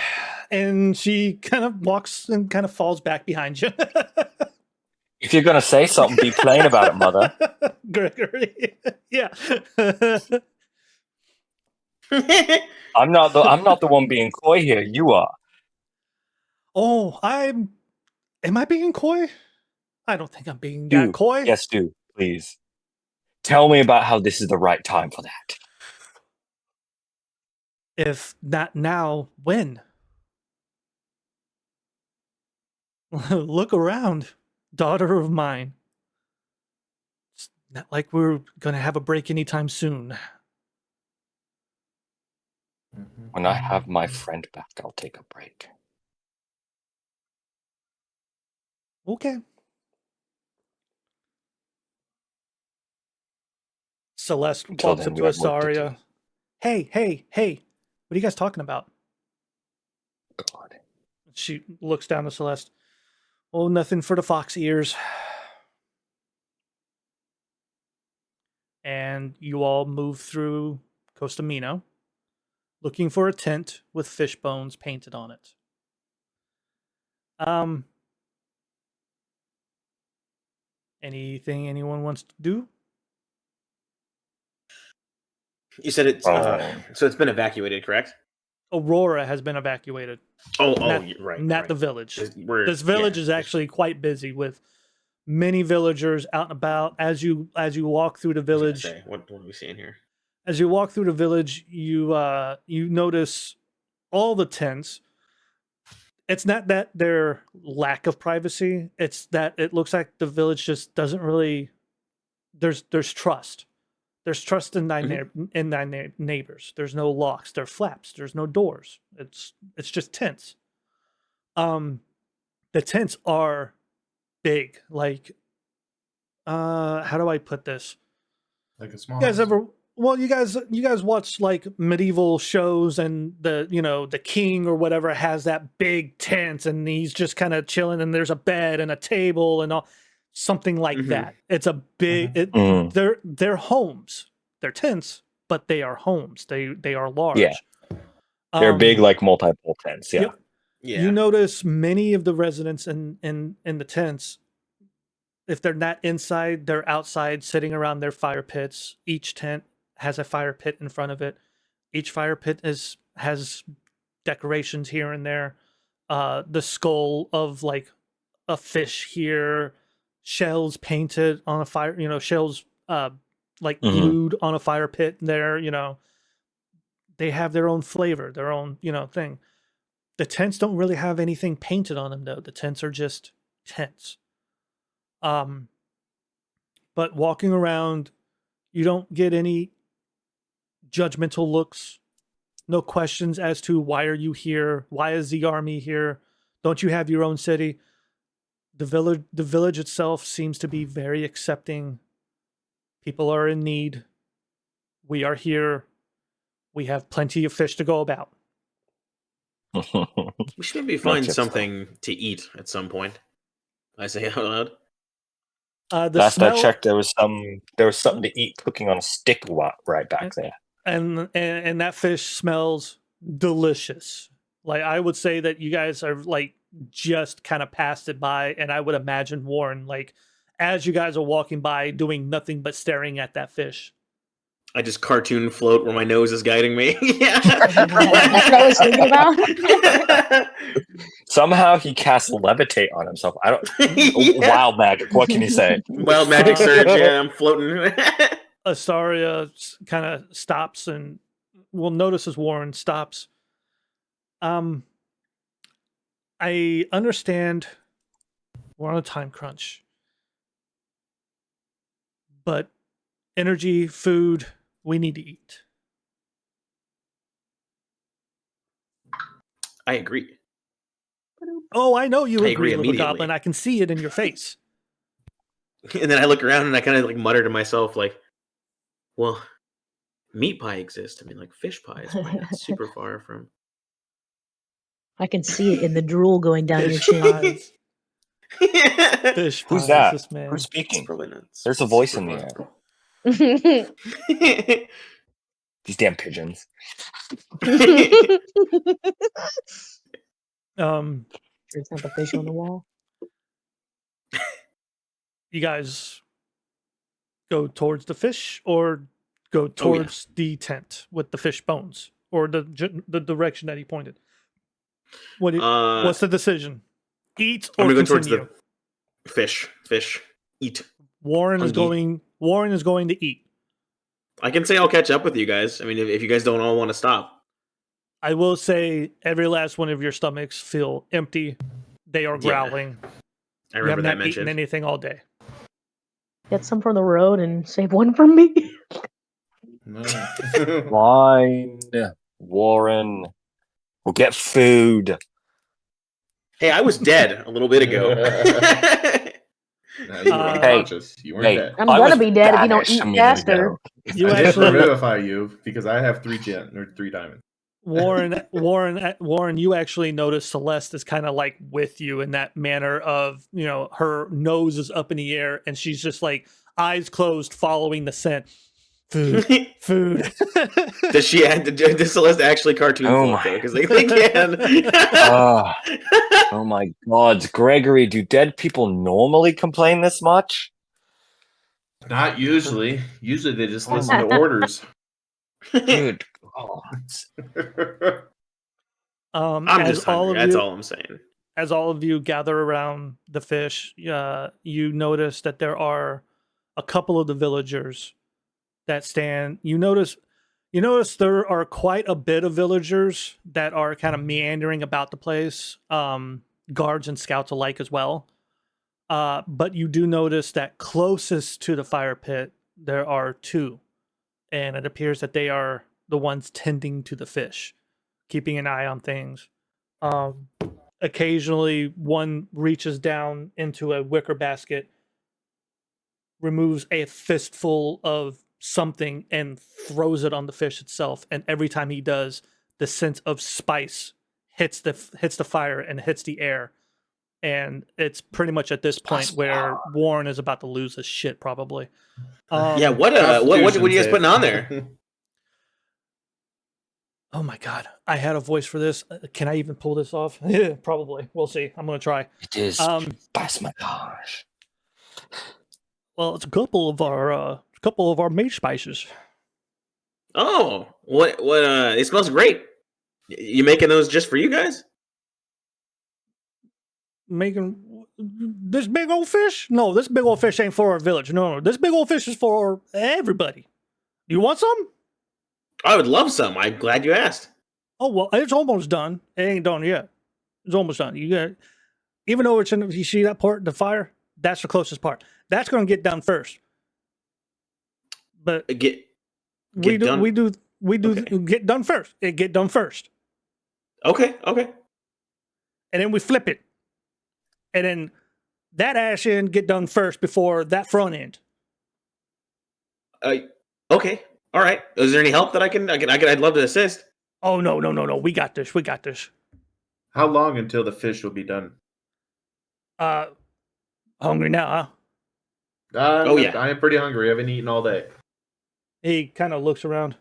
And she kind of walks and kind of falls back behind you. If you're gonna say something, be plain about it, mother. Gregory. Yeah. I'm not the one being coy here. You are. Oh, am I being coy? I don't think I'm being that coy. Yes, do. Please. Tell me about how this is the right time for that. If not now, when? Look around, daughter of mine. It's not like we're going to have a break anytime soon. When I have my friend back, I'll take a break. Okay. Celeste Until walks then, up we to have work to do. Asaria. Hey! What are you guys talking about? God. She looks down to Celeste. Oh, nothing for the fox ears. And you all move through Costa Mino, looking for a tent with fish bones painted on it. Anything anyone wants to do? You said it's Oh. so it's been evacuated, correct? Aurora has been evacuated. Right. Not the village. This village is just- actually quite busy with many villagers out and about. As you walk through the I was gonna village, say, what are we seeing here? as you walk through the village, you notice all the tents. It's not that their lack of privacy; it's that it looks like the village just doesn't really. There's trust. There's trust in thy neighbors. There's no locks. There are flaps. There's no doors. It's just tents. The tents are big. Like, how do I put this? Like a small. You guys house. ever? Well, you guys watch like medieval shows, and the king or whatever has that big tent, and he's just kind of chilling, and there's a bed and a table and all, something like that. It's a big. They're homes. They're tents, but they are homes. They are large. Yeah. They're big, like multiple tents. Yeah. Yep. Yeah. You notice many of the residents in the tents, if they're not inside, they're outside sitting around their fire pits. Each tent has a fire pit in front of it. Each fire pit has decorations here and there. The skull of like a fish here, shells painted on a fire, shells like glued on a fire pit there, They have their own flavor, their own, thing. The tents don't really have anything painted on them though. The tents are just tents. But walking around, you don't get any judgmental looks, no questions as to why are you here? Why is the army here? Don't you have your own city? The village itself seems to be very accepting. People are in need. We are here. We have plenty of fish to go about. We should maybe find Makes it something to eat at some point. I say out loud. Last I checked, there was something to eat cooking on a stick right back there. And that fish smells delicious. Like, I would say that you guys are like just kind of passed it by, and I would imagine Warren, like, as you guys are walking by, doing nothing but staring at that fish. I just cartoon float where my nose is guiding me. Yeah. That's what I was thinking about. Somehow he casts levitate on himself. I don't. Yeah. Wild magic. What can you say? Wild magic surge. Yeah, I'm floating. Asaria kind of stops and will notice as Warren stops. I understand we're on a time crunch, but energy, food, we need to eat. I agree. Oh, I know you I agree, agree little immediately. goblin. I can see it in your face. And then I look around and I kind of like mutter to myself, like, well, meat pie exists. I mean, like fish pie is probably not super far from. I can see it in the drool going down your Fish chin. pies. It's Fish Who's pies, that? this man. Who's speaking? probably not. There's a voice super in the far. air. These damn pigeons. There's not the fish on the wall. You guys go towards the fish or go towards the tent with the fish bones, or the direction that he pointed? What's the decision? Eat or I'm gonna go continue? towards the fish. Eat. Warren is Hungry. going to eat. I can say I'll catch up with you guys. I mean, if you guys don't all want to stop. I will say every last one of your stomachs feel empty. They are growling. I You have remember that not eaten mentioned. anything all day. Get some from the road and save one for me. No. Fine, Warren. We'll get food. Hey, I was dead a little bit ago. You were unconscious. You weren't dead. I'm gonna be dead if you don't eat faster. You I did actually, revivify you because I have 3 diamonds. Warren, you actually notice Celeste is kind of like with you in that manner of, her nose is up in the air and she's just like eyes closed, following the scent. Food. Does Celeste actually cartoon float though? Because they can. Oh my God, Gregory! Do dead people normally complain this much? Not usually. Usually they just listen to orders. Good God. I'm just hungry. That's all I'm saying. As all of you gather around the fish, you notice that there are a couple of the villagers that stand. You notice there are quite a bit of villagers that are kind of meandering about the place, guards and scouts alike as well. But you do notice that closest to the fire pit, there are 2. And it appears that they are the ones tending to the fish, keeping an eye on things. Occasionally, one reaches down into a wicker basket, removes a fistful of something, and throws it on the fish itself. And every time he does, the scent of spice hits the fire and hits the air. And it's pretty much at this point where Warren is about to lose his shit, probably. What are you guys putting on there? Oh my God, I had a voice for this. Can I even pull this off? Yeah, probably. We'll see. I'm gonna try. It is basmati. Well, it's a couple of our mage spices. Oh, what? It smells great. You making those just for you guys? Making this big old fish? No, this big old fish ain't for our village. No, this big old fish is for everybody. You want some? I would love some. I'm glad you asked. Oh well, it's almost done. It ain't done yet. It's almost done. You got, even though it's in. You see that part, the fire? That's the closest part. That's going to get done first. But get we done? get done first. It get done first. Okay. And then we flip it. And then that ash end get done first before that front end. Okay. All right. Is there any help that I can? I'd love to assist. Oh no. We got this. How long until the fish will be done? Hungry now, huh? Yeah. I am pretty hungry. I haven't eaten all day. He kind of looks around.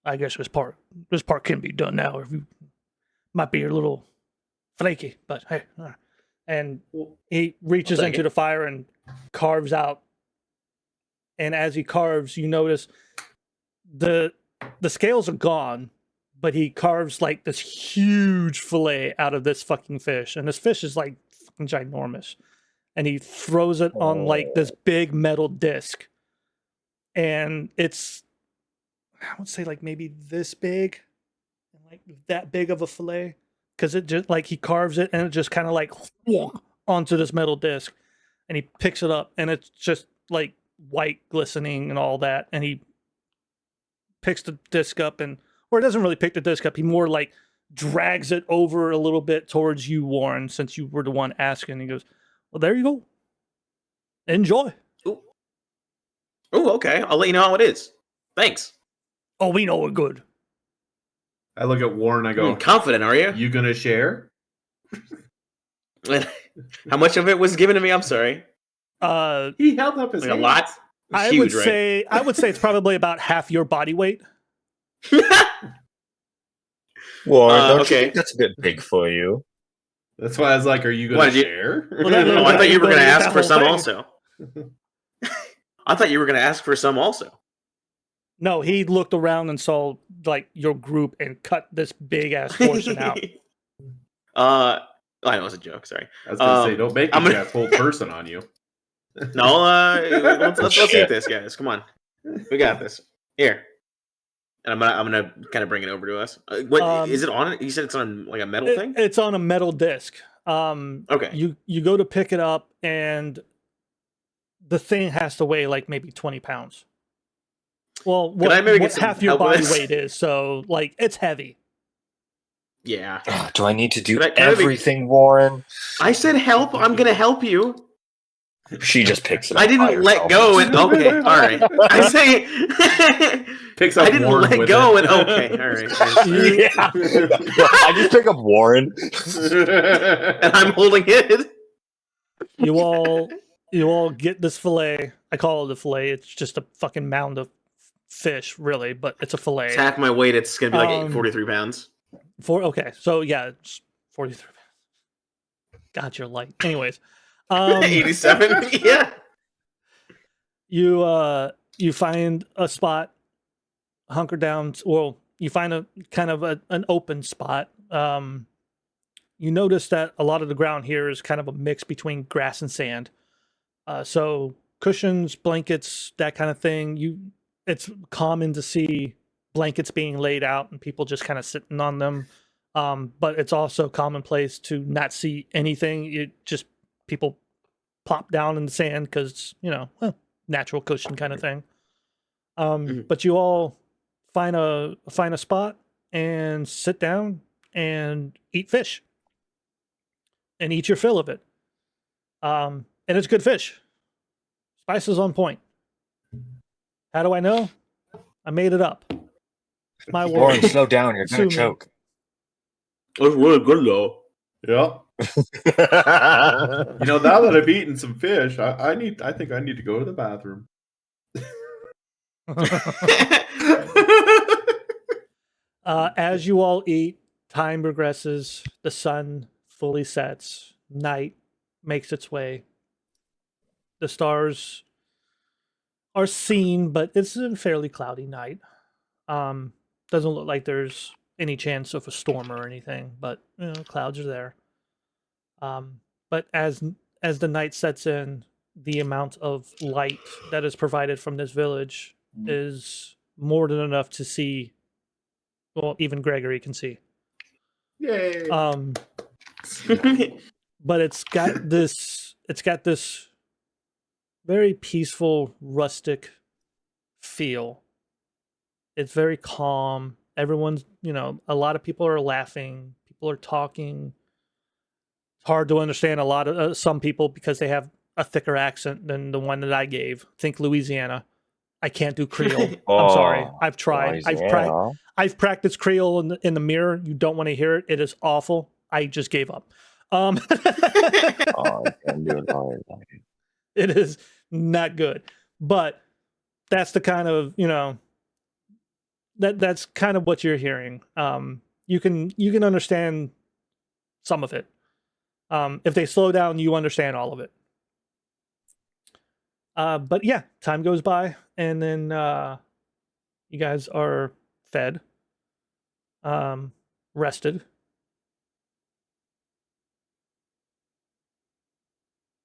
I guess this part can be done now. If you might be a little flaky, but hey. And he reaches into the fire and carves out. And as he carves, you notice the scales are gone, but he carves like this huge fillet out of this fucking fish. And this fish is like fucking ginormous. And he throws it on like this big metal disc. And it's, I would say like maybe this big, and like that big of a fillet. Because it just like he carves it and it just kind of like onto this metal disc. And he picks it up and it's just like white glistening and all that. And he picks the disc up or it doesn't really pick the disc up. He more like drags it over a little bit towards you, Warren, since you were the one asking. He goes, well, there you go. Enjoy. Oh, okay. I'll let you know how it is. Thanks. Oh, we know we're good. I look at Warren. I go, confident, are you? You gonna share? How much of it was given to me? I'm sorry. He held up his hand. A lot. I would say it's probably about half your body weight. Warren, don't you okay. think that's a bit big for you? That's why I was like, "Are you going to share?" Well, I thought you were going to ask for some also. I thought you were going to ask for some also. No, he looked around and saw like your group and cut this big ass portion out. I know it was a joke. Sorry. I was going to say, don't make me that full person on you. No, let's eat this, guys. Come on, we got this. Here, and I'm gonna kind of bring it over to us. What is it on? You said it's on like a metal thing. It's on a metal disc. Okay. You go to pick it up, and the thing has to weigh like maybe 20 pounds. Well, what half your body weight is, so like it's heavy. Yeah. Do I need to do Can I be- everything, Warren? I said help. I'm gonna help you. She just picks it up. I by didn't let herself. go and okay, all right. I say Picks up I didn't Warren let with go it. and okay, all right. I see. Yeah. I just pick up Warren. And I'm holding it. You all get this fillet. I call it a fillet. It's just a fucking mound of fish, really, but it's a fillet. It's half my weight. It's gonna be like 43 pounds. Okay, so yeah, it's 43. God, you're light. Anyways, 87. Yeah. you find a spot, hunker down. Well, you find a kind of an open spot. You notice that a lot of the ground here is kind of a mix between grass and sand. So cushions, blankets, that kind of thing. It's common to see blankets being laid out and people just kind of sitting on them. But it's also commonplace to not see anything. People plop down in the sand because, natural cushion kind of thing. But you all find a spot and sit down and eat fish and eat your fill of it. And it's good fish. Spice is on point. How do I know? I made it up. It's my Warren, word. slow down. You're going to Sue me. choke. That's really good, though. Yeah. Now that I've eaten some fish, I think I need to go to the bathroom. As you all eat, time progresses. The sun fully sets. Night makes its way. The stars are seen, but it's a fairly cloudy night. Doesn't look like there's any chance of a storm or anything, but clouds are there. But as the night sets in, the amount of light that is provided from this village is more than enough to see. Well, even Gregory can see. Yay! But it's got this very peaceful, rustic feel. It's very calm. Everyone's, a lot of people are laughing. People are talking. It's hard to understand a lot of some people because they have a thicker accent than the one that I gave. Think Louisiana. I can't do Creole. I'm sorry. I've tried. I've practiced Creole in the mirror. You don't want to hear it. It is awful. I just gave up. I can't do it all. It is not good. But that's the kind of, that's kind of what you're hearing. You can understand some of it. If they slow down, you understand all of it. But yeah, time goes by, and then you guys are fed, rested.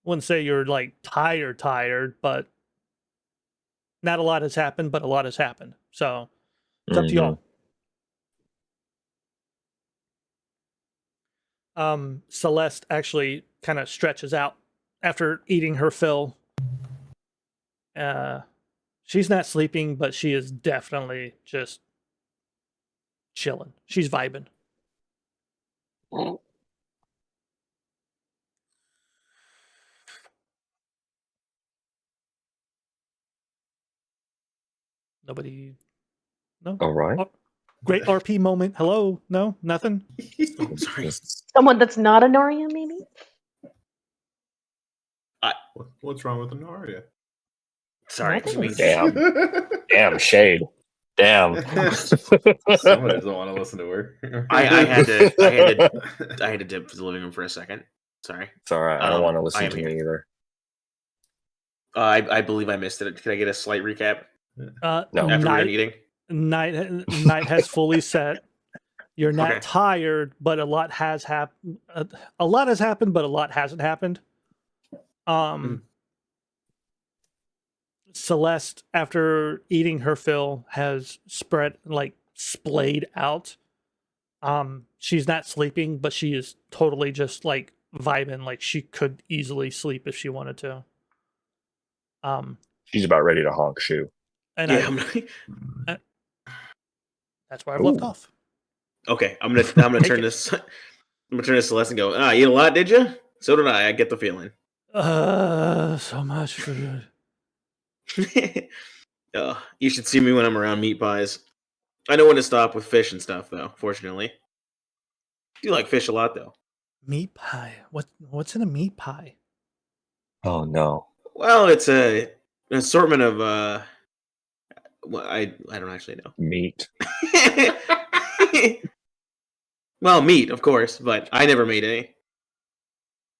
Wouldn't say you're like tired, but not a lot has happened, but a lot has happened. So it's up to y'all. Celeste actually kind of stretches out after eating her fill. She's not sleeping, but she is definitely just chilling. She's vibing. Nobody? No? All right. Oh, great RP moment. Hello? No? Nothing? Oh, sorry. Someone that's not a Noria, maybe? What's wrong with Honoria? Sorry. Nothing. Damn shade. Damn. Somebody doesn't want to listen to her. I had to dip to the living room for a second. Sorry. It's all right. I don't want to listen to here. me either. I believe I missed it. Can I get a slight recap? No. After we're done eating? Night has fully set. You're not tired, but a lot has happened. A lot has happened, but a lot hasn't happened. Celeste, after eating her fill, has splayed out. She's not sleeping, but she is totally just like vibing. Like she could easily sleep if she wanted to. She's about ready to honk shoe. And yeah, that's where I've left off. Okay, I'm gonna turn this. I'm gonna turn this to Les and go. You ate a lot, did you? So did I. I get the feeling. So much food. You should see me when I'm around meat pies. I know when to stop with fish and stuff, though. Fortunately, I do like fish a lot, though. Meat pie. What's in a meat pie? Oh no. Well, it's an assortment of well, I don't actually know. Meat. Well, meat, of course, but I never made any.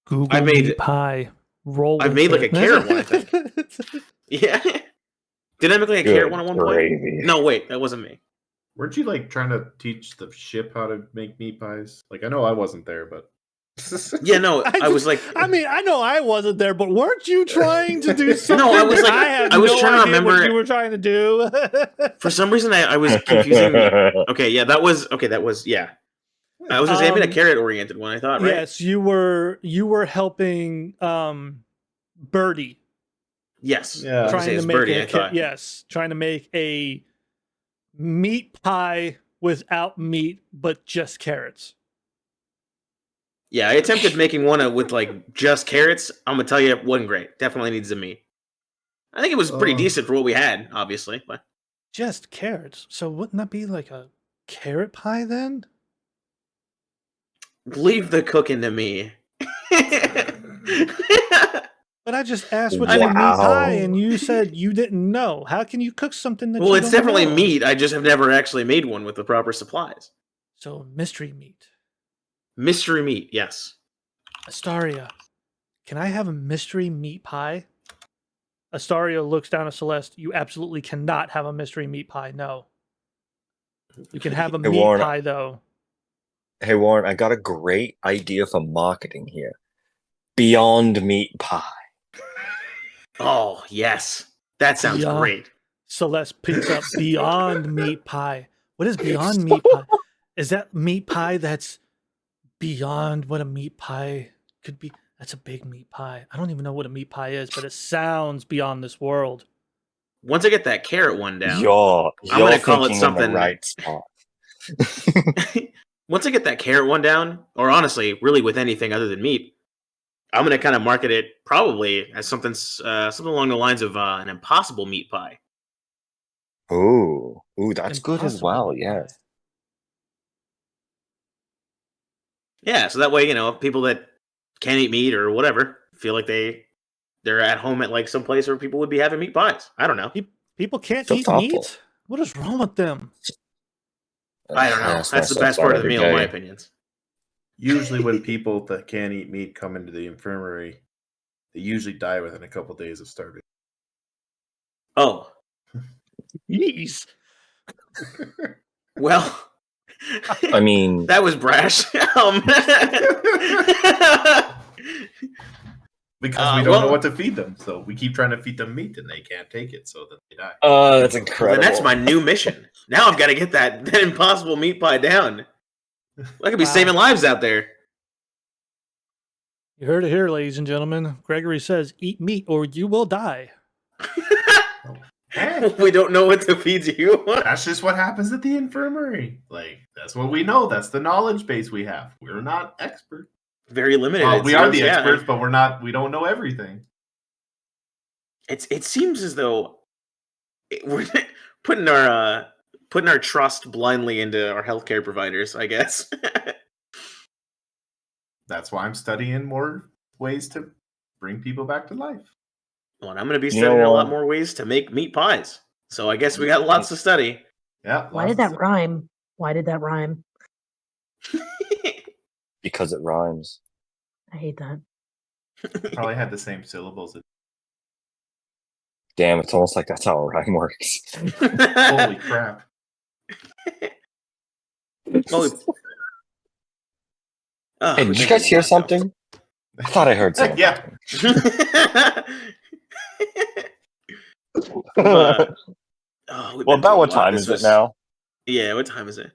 Google I made meat pie. Roll. I've made like a carrot one, I think. Yeah. Did I make like a carrot one at one gravy. point? No, wait, that wasn't me. Weren't you like trying to teach the ship how to make meat pies? Like I know I wasn't there, but Yeah, no, I was like, I mean, I know I wasn't there, but weren't you trying to do something? I was like, I was no trying to idea remember what you were trying to do. For some reason, I was confusing. Okay, yeah, that was yeah. I was just having a carrot oriented one. I thought, right? Yes, you were helping Birdie. Yes, Yeah. Trying to make Birdie, trying to make a meat pie without meat, but just carrots. Yeah, I attempted making one with like just carrots. I'm gonna tell you, it wasn't great. Definitely needs some meat. I think it was pretty decent for what we had, obviously. But just carrots. So wouldn't that be like a carrot pie then? Leave the cooking to me. But I just asked what's in a meat pie, and you said you didn't know. How can you cook something that? Well, you it's don't definitely know? meat. I just have never actually made one with the proper supplies. So mystery meat. Mystery meat, yes. Astaria, can I have a mystery meat pie? Astaria looks down at Celeste. You absolutely cannot have a mystery meat pie. No. You can have a meat Warren, pie, though. Hey, Warren, I got a great idea for marketing here. Beyond Meat Pie. Oh, yes. That sounds great. Celeste picks up Beyond Meat Pie. What is Beyond Meat Pie? Is that meat pie that's beyond what a meat pie could be? That's a big meat pie. I don't even know what a meat pie is, but it sounds beyond this world. Once I get that carrot one down, I'm going to call it something. In the right spot. Once I get that carrot one down, or honestly, really with anything other than meat, I'm going to kind of market it probably as something along the lines of an impossible meat pie. Ooh, that's good as well. Yes. Yeah, so that way, people that can't eat meat or whatever feel like they're at home at like some place where people would be having meat pies. I don't know. People can't eat meat? What is wrong with them? I don't know. That's the best part of the meal, in my opinions. Usually when people that can't eat meat come into the infirmary, they usually die within a couple days of starving. Oh. Jeez. Well, I mean, that was brash. Because we don't know what to feed them, so we keep trying to feed them meat, and they can't take it, so that they die. That's incredible. Then that's my new mission. Now I've got to get that impossible meat pie down. I could be saving lives out there. You heard it here, ladies and gentlemen. Gregory says, "Eat meat or you will die." We don't know what to feed you. That's just what happens at the infirmary. Like, that's what we know. That's the knowledge base we have. We're not experts. Very limited. We are the experts, but we don't know everything. It seems as though we're putting our trust blindly into our healthcare providers, I guess. That's why I'm studying more ways to bring people back to life. Well, and I'm going to be studying a lot more ways to make meat pies. So I guess we got lots to study. Yeah. Why did that rhyme? Why did that rhyme? Because it rhymes. I hate that. Probably had the same syllables. Damn, it's almost like that's how a rhyme works. Holy crap. Hey, did you guys hear something? I thought I heard something. Yeah. Well, about what time is it now? Yeah, what time is it?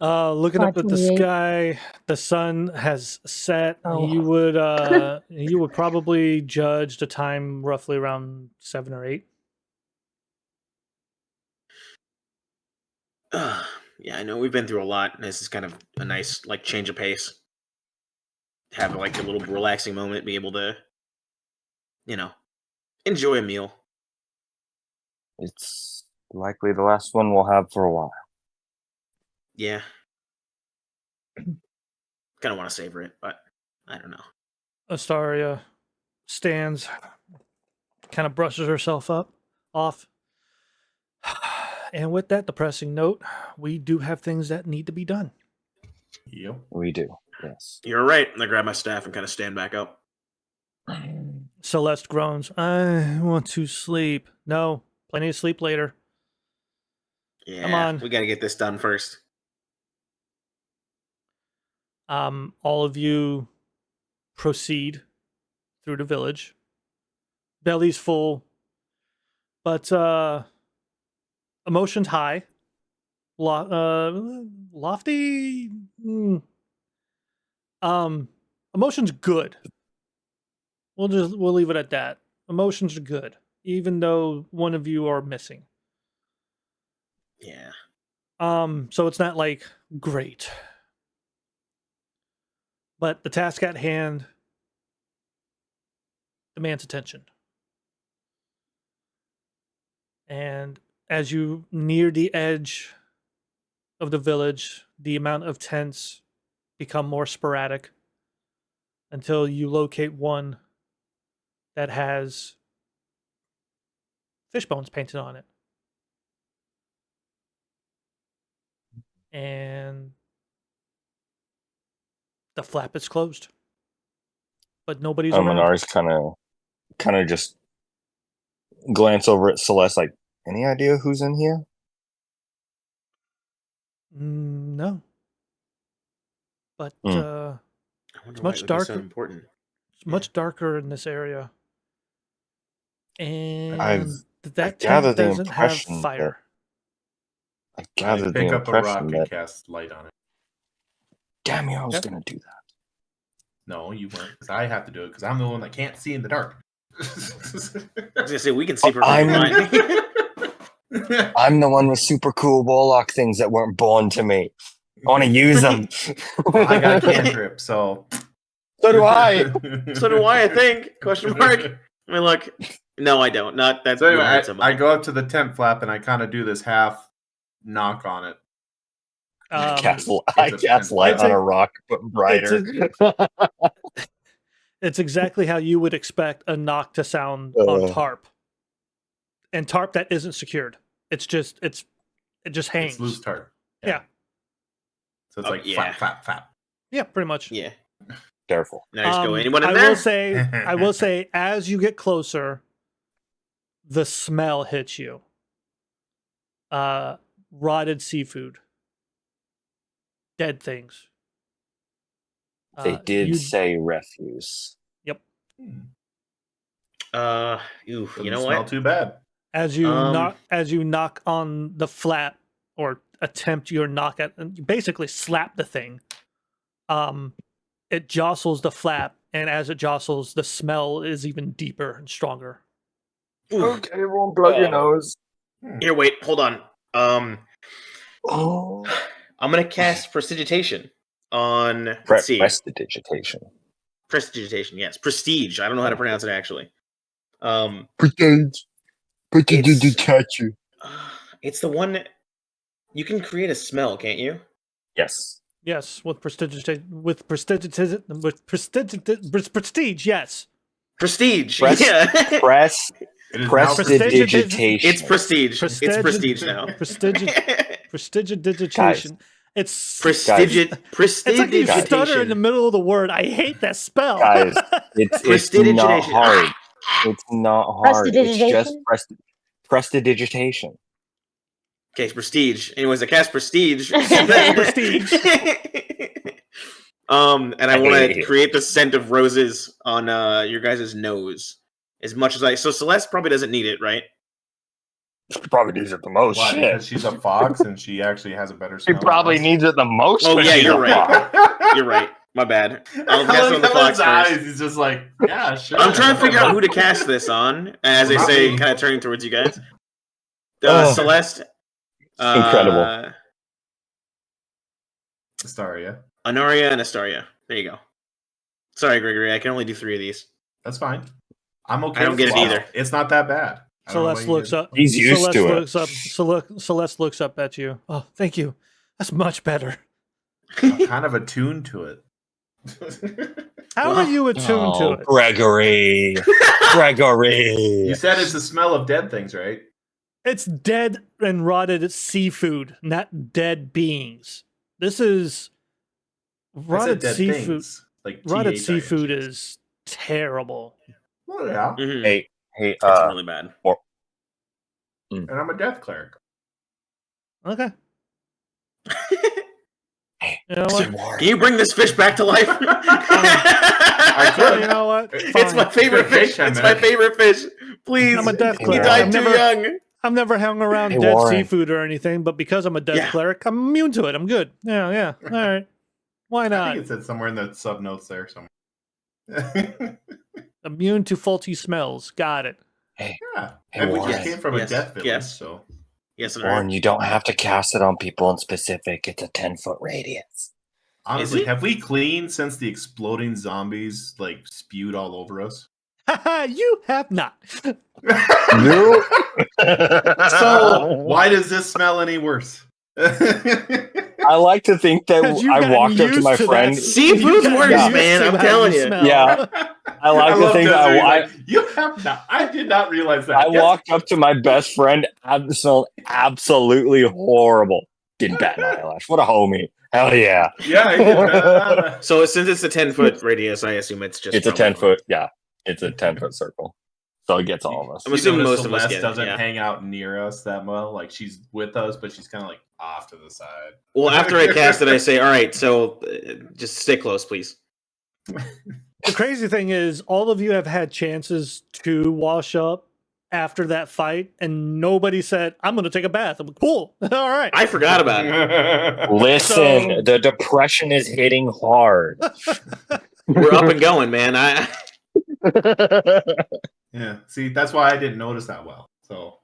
Looking up at the sky, the sun has set. Oh. You would probably judge the time roughly around 7 or 8. Yeah, I know we've been through a lot. And this is kind of a nice like change of pace. Have like a little relaxing moment, be able to, enjoy a meal. It's likely the last one we'll have for a while. Yeah. Kind of want to savor it, but I don't know. Astaria stands, kind of brushes herself off. And with that depressing note, we do have things that need to be done. Yep. We do, yes. You're right. And I grab my staff and kind of stand back up. Celeste groans. I want to sleep. No, plenty of sleep later. Yeah, Come on. we got to get this done first. All of you proceed through the village. Belly's full, but emotions high. Lofty. Emotions good. We'll leave it at that. Emotions are good, even though one of you are missing. Yeah. So it's not like great. But the task at hand demands attention. And as you near the edge of the village, the amount of tents become more sporadic until you locate one that has fish bones painted on it. And the flap is closed. But nobody's around. Minari's kind of just glance over at Celeste like, any idea who's in here? No. But I wonder it's why much it would be darker. so important. It's much darker in this area. And I that gather tent the doesn't have impression fire. I gathered the pick up a rock impression and that. cast light on it. Damn you, I was Yep. going to do that. No, you weren't, because I have to do it because I'm the one that can't see in the dark. I was gonna say we can see perfectly I'm- fine. I'm the one with super cool warlock things that weren't born to me. I want to use them. Well, I got cantrip, so. So do I. So do I think? Question mark. I mean, look. No, I don't. Not that's. So anyway, somebody. I go up to the tent flap and I kind of do this half knock on it. I It's a cast light it's on a- a rock, but brighter. It's exactly how you would expect a knock to sound on tarp. And tarp that isn't secured. It just hangs. It's loose tarp. Yeah. So it's like yeah. flap, flap. Yeah, pretty much. Yeah. Careful. Now just go. Anyone in I there? will say, as you get closer, the smell hits you. Rotted seafood, dead things. They did you- say refuse. Yep. You Doesn't know smell what? too bad. As you knock on the flap or attempt your knock at, and you basically slap the thing. It jostles the flap, and as it jostles, the smell is even deeper and stronger. Okay, everyone plug your nose. Here, wait, hold on. Oh. I'm gonna cast Prestidigitation on. Let's see. Prestidigitation. Prestidigitation, yes. Prestige. I don't know how to pronounce it actually. Prestidigitation. It's the one. You can create a smell, can't you? Yes. Yes, with prestige, yes. Prestige. Press- Yeah. It is now Prestidigitation. It's prestige. It's prestige now. Prestidigitation. It's Prestige. It's like you stutter in the Prestidigitation. middle of the word. I hate that spell. Guys, it's not Prestidigitation. hard. It's not hard. It's just prestidigitation. Okay, prestige. Anyways, I cast prestige. Prestige. And I I want hate to it. create the scent of roses on your guys' nose as much as I. So Celeste probably doesn't need it, right? She probably needs it the most. Why? Shit. Because she's a fox and she actually has a better She smell. probably needs it the most. Oh but yeah, she's you're a right. fox. You're right. My bad. I'll I cast look on the at fox his eyes. first. He's just like, yeah, sure. I'm trying to figure out who to cast this on, as I Not say, me. kind of turning towards you guys. Oh. Celeste. Incredible. Astaria. Honoria and Astaria. There you go. Sorry, Gregory. I can only do 3 of these. That's fine. I'm okay. I don't with get it the either. smell. It's not that bad. Celeste looks up. He's used Celeste to it. looks up. Celeste looks up at you. Oh, thank you. That's much better. I'm kind of attuned to it. How are you attuned to it? Gregory. Gregory. You said it's the smell of dead things, right? It's dead and rotted seafood, not dead beings. This is I said rotted dead seafood. things, like Rotted THINGs. seafood is terrible. Well, yeah. Mhm. Hey, It's really bad. And I'm a death cleric. Okay. Hey, You know what? Can you bring this fish back to life? I could. You know what? It's Fine. my favorite fish. It's my favorite fish. Please. I'm a death He cleric. died too young. I've never hung around Hey, dead Warren. seafood or anything, but because I'm a death Yeah. cleric, I'm immune to it. I'm good. Yeah. All right. Why I not? think it said somewhere in the sub notes there somewhere. Immune to faulty smells. Got it. Hey, Yeah. Hey, And we Warren. just came from Yes, a death village, yes. so Yes, Warren, you don't have to cast it on people in specific. It's a 10-foot radius. honestly, it? have we cleaned since the exploding zombies like spewed all over us? You have not. No. So why does this smell any worse? I like to think that 'Cause you've I gotten walked up to used my to friend. that. Seafood's You've gotten worse, used man, to I'm how telling you. smell. Yeah. I like to love think Desiree, that like, you have not. I did not realize that. I Yes. walked up to my best friend, smelled absolutely horrible. Didn't bat an eyelash. What a homie. Hell yeah. Yeah, I did that. So since it's a 10-foot radius, I assume it's just It's a probably 10-foot. Yeah. It's a 10-foot circle. So it gets all of us. I'm assuming notice most of us Celeste get it, doesn't yeah. hang out near us that well. Like she's with us, but she's kind of like off to the side. Well, after I cast it, I say, all right, so just stay close, please. The crazy thing is, all of you have had chances to wash up after that fight, and nobody said, I'm going to take a bath. I'm like, cool. All right. I forgot about it. Listen, So- the depression is hitting hard. We're up and going, man. Yeah. See, that's why I didn't notice that well. So,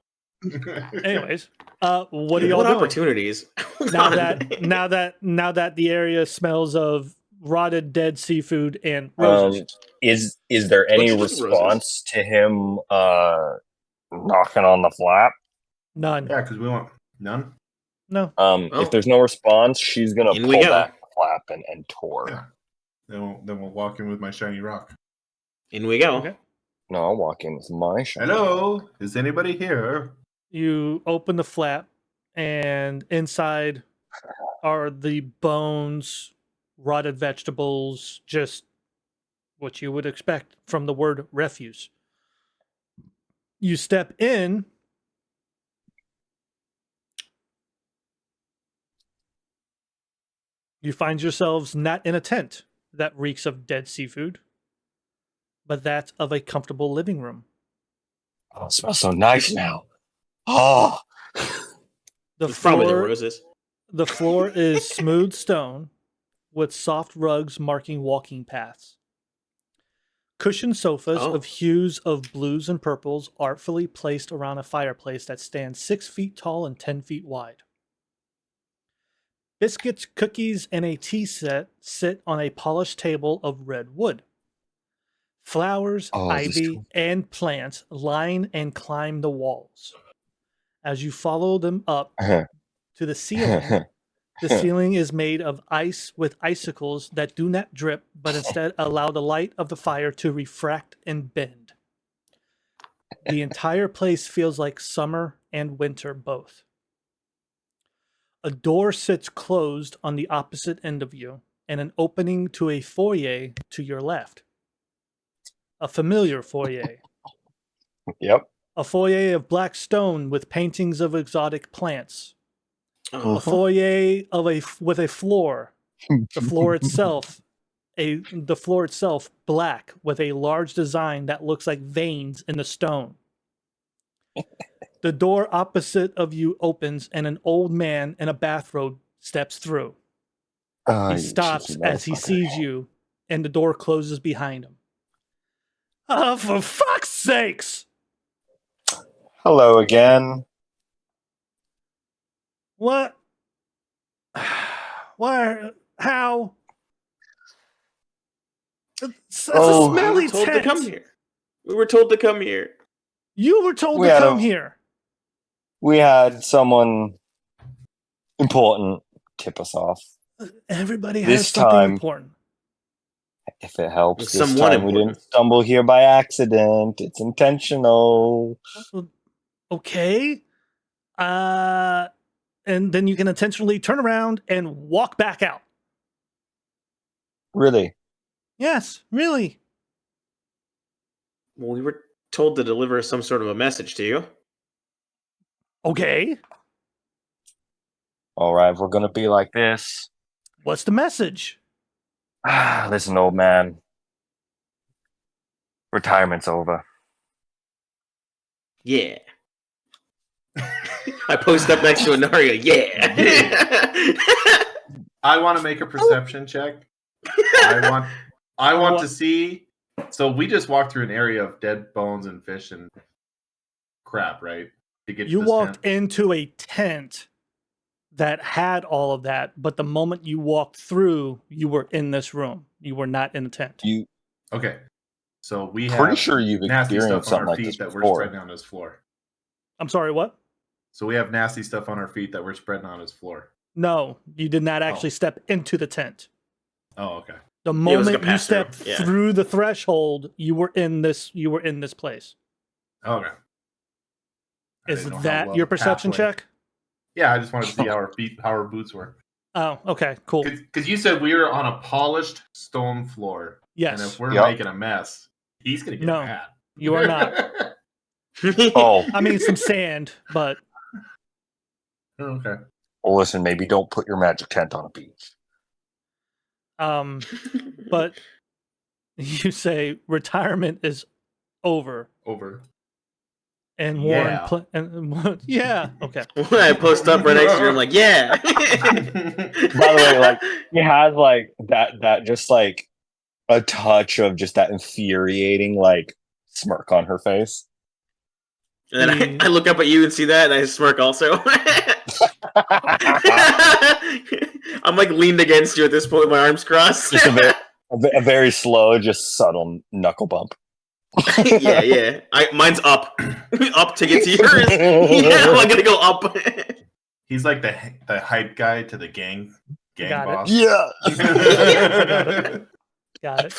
Anyways, what are y'all What doing? opportunities? now that the area smells of rotted dead seafood and roses. Is there any Let's just do response to him knocking on the flap? None. yeah, because we want none. No. Oh. If there's no response, she's gonna In we pull go. back the flap and tour. Yeah. Then we'll walk in with my shiny rock. In we go. Okay. No, I'll walk in with my shot. Hello, is anybody here? You open the flap, and inside are the bones, rotted vegetables, just what you would expect from the word refuse. You step in. You find yourselves not in a tent that reeks of dead seafood, but that of a comfortable living room. Oh, it smells so nice now. Oh, The It's probably the floor, roses. the floor is smooth stone with soft rugs marking walking paths. Cushioned sofas Oh. of hues of blues and purples artfully placed around a fireplace that stands 6 feet tall and 10 feet wide. Biscuits, cookies, and a tea set sit on a polished table of red wood. Flowers, Oh, this ivy, cool. and plants line and climb the walls. As you follow them up to the ceiling, the ceiling is made of ice with icicles that do not drip, but instead allow the light of the fire to refract and bend. The entire place feels like summer and winter both. A door sits closed on the opposite end of you, and an opening to a foyer to your left. A familiar foyer. Yep. A foyer of black stone with paintings of exotic plants. Oh. A foyer with a floor. The floor itself, black with a large design that looks like veins in the stone. The door opposite of you opens, and an old man in a bathrobe steps through. He stops as he sees you, and the door closes behind him. Oh, for fuck's sakes! Hello again. What? Why? How? It's a Oh. We smelly were told tent. to come here. We were told to come here. You were told We to had come a- here. We had someone important tip us off. Everybody This has something time- important. If it helps, It's this somewhat time we important. didn't stumble here by accident. It's intentional. Okay. And then you can intentionally turn around and walk back out. Really? Yes, really. Well, we were told to deliver some sort of a message to you. Okay. All right, if we're gonna be like this. What's the message? Listen, old man. Retirement's over. Yeah. I post up next to Anaria. Yeah. I want to make a perception check. I want to see. So we just walked through an area of dead bones and fish and crap, right? To get to You this walked tent. into a tent that had all of that, but the moment you walked through, you were in this room. You were not in the tent. You Okay. So we pretty have sure you've nasty experienced stuff on something our like this feet that we're before. spreading on his floor. I'm sorry, what? So we have nasty stuff on our feet that we're spreading on his floor. No, you did not actually step into the tent. Oh, okay. The it was like moment a you pass-through, stepped yeah. through the threshold, you were in this place. Okay. I Is didn't know how that well your the perception pathway- check? Yeah, I just wanted to see how our boots were. Oh, okay, cool. Because you said we were on a polished stone floor. Yes. And if we're Yep. making a mess, he's going to get No, mad. you are not. Oh, I mean, some sand, but Okay. well, listen, maybe don't put your magic tent on a beach. but you say retirement is over, Over. and Yeah. yeah, okay. I post up right next to you. I'm like, yeah. By the way, like he has like that just like a touch of just that infuriating like smirk on her face. And then I look up at you and see that, and I smirk also. I'm like leaned against you at this point, with my arms crossed. Just a very slow, just subtle knuckle bump. yeah. Mine's up, up to get to yours. Yeah, I'm gonna go up. He's like the hype guy to the gang Got it. boss. Yeah. Got it.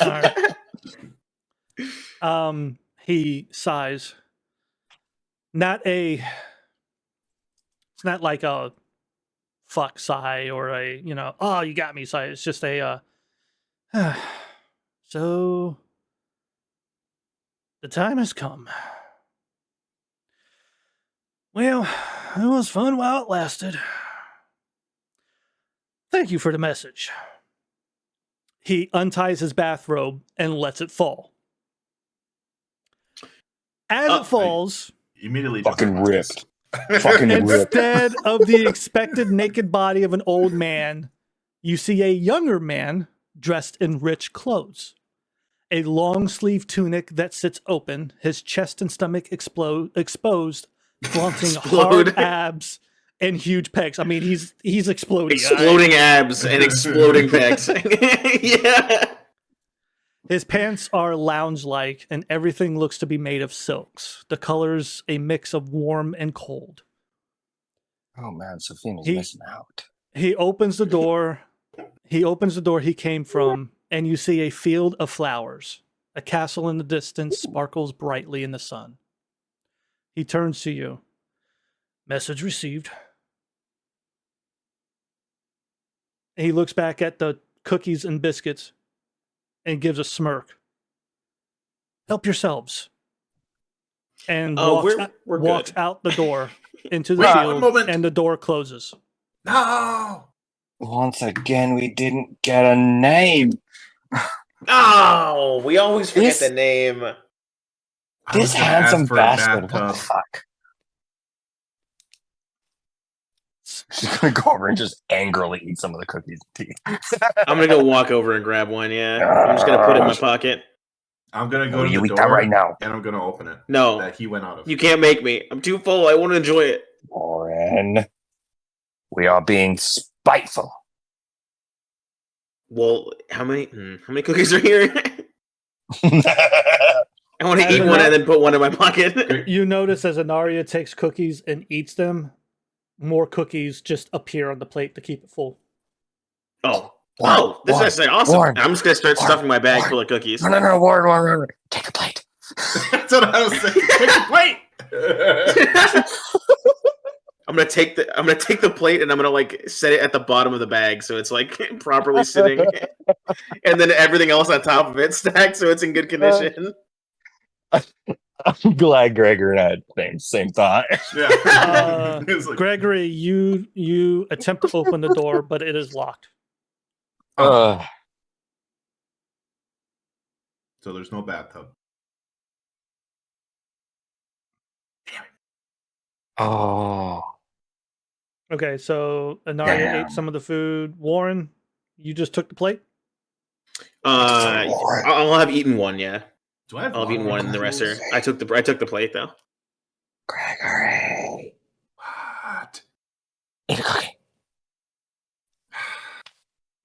All right. He sighs. It's not like a fuck sigh or a, oh, you got me sigh. It's just a, so the time has come. Well, it was fun while it lasted. Thank you for the message. He unties his bathrobe and lets it fall. As it falls, Immediately Fucking jumped on ripped. this. Fucking ripped. instead of the expected naked body of an old man, you see a younger man dressed in rich clothes. A long sleeve tunic that sits open, his chest and stomach exposed, flaunting hard abs and huge pecs. I mean, he's exploding. Exploding abs and exploding pecs. Yeah. His pants are lounge-like, and everything looks to be made of silks. The colors a mix of warm and cold. Oh man, Sylfina's He- missing out. He opens the door. He opens the door he came from, and you see a field of flowers. A castle in the distance sparkles brightly in the sun. He turns to you. Message received. He looks back at the cookies and biscuits and gives a smirk. Help yourselves. And we're walks good. out the door into the Wait, one field, moment. and the door closes. No! Once again, we didn't get a name. Oh, we always forget This- the name. I This was gonna handsome ask for a bastard. What the bathtub. fuck? She's gonna go over and just angrily eat some of the cookies and tea. I'm gonna go walk over and grab one. Yeah, I'm just gonna put it in my pocket. I'm gonna go No, to you the eat door that right now. and I'm gonna open it. No, That he went out of. you can't make me. I'm too full. I want to enjoy it. Lauren, we are being spiteful. Well, how many cookies are here? I want to eat one and then put one in my pocket. You notice as Anaria takes cookies and eats them, more cookies just appear on the plate to keep it full. This is actually awesome. Warren, I'm just gonna start stuffing my bag full of cookies. No, Warren. Take a plate. That's what I was saying. Take a plate. I'm gonna take the plate and I'm gonna like set it at the bottom of the bag so it's like properly sitting, and then everything else on top of it stacked so it's in good condition. I'm glad Gregor and I had the same thought. Yeah. Gregory, you attempt to open the door, but it is locked. So there's no bathtub. Oh. Okay, so Anaria ate some of the food. Warren, you just took the plate? I'll have eaten one. Yeah, I'll have eaten one. And the rest are. I took the plate though. Gregory. What? Eat a cookie.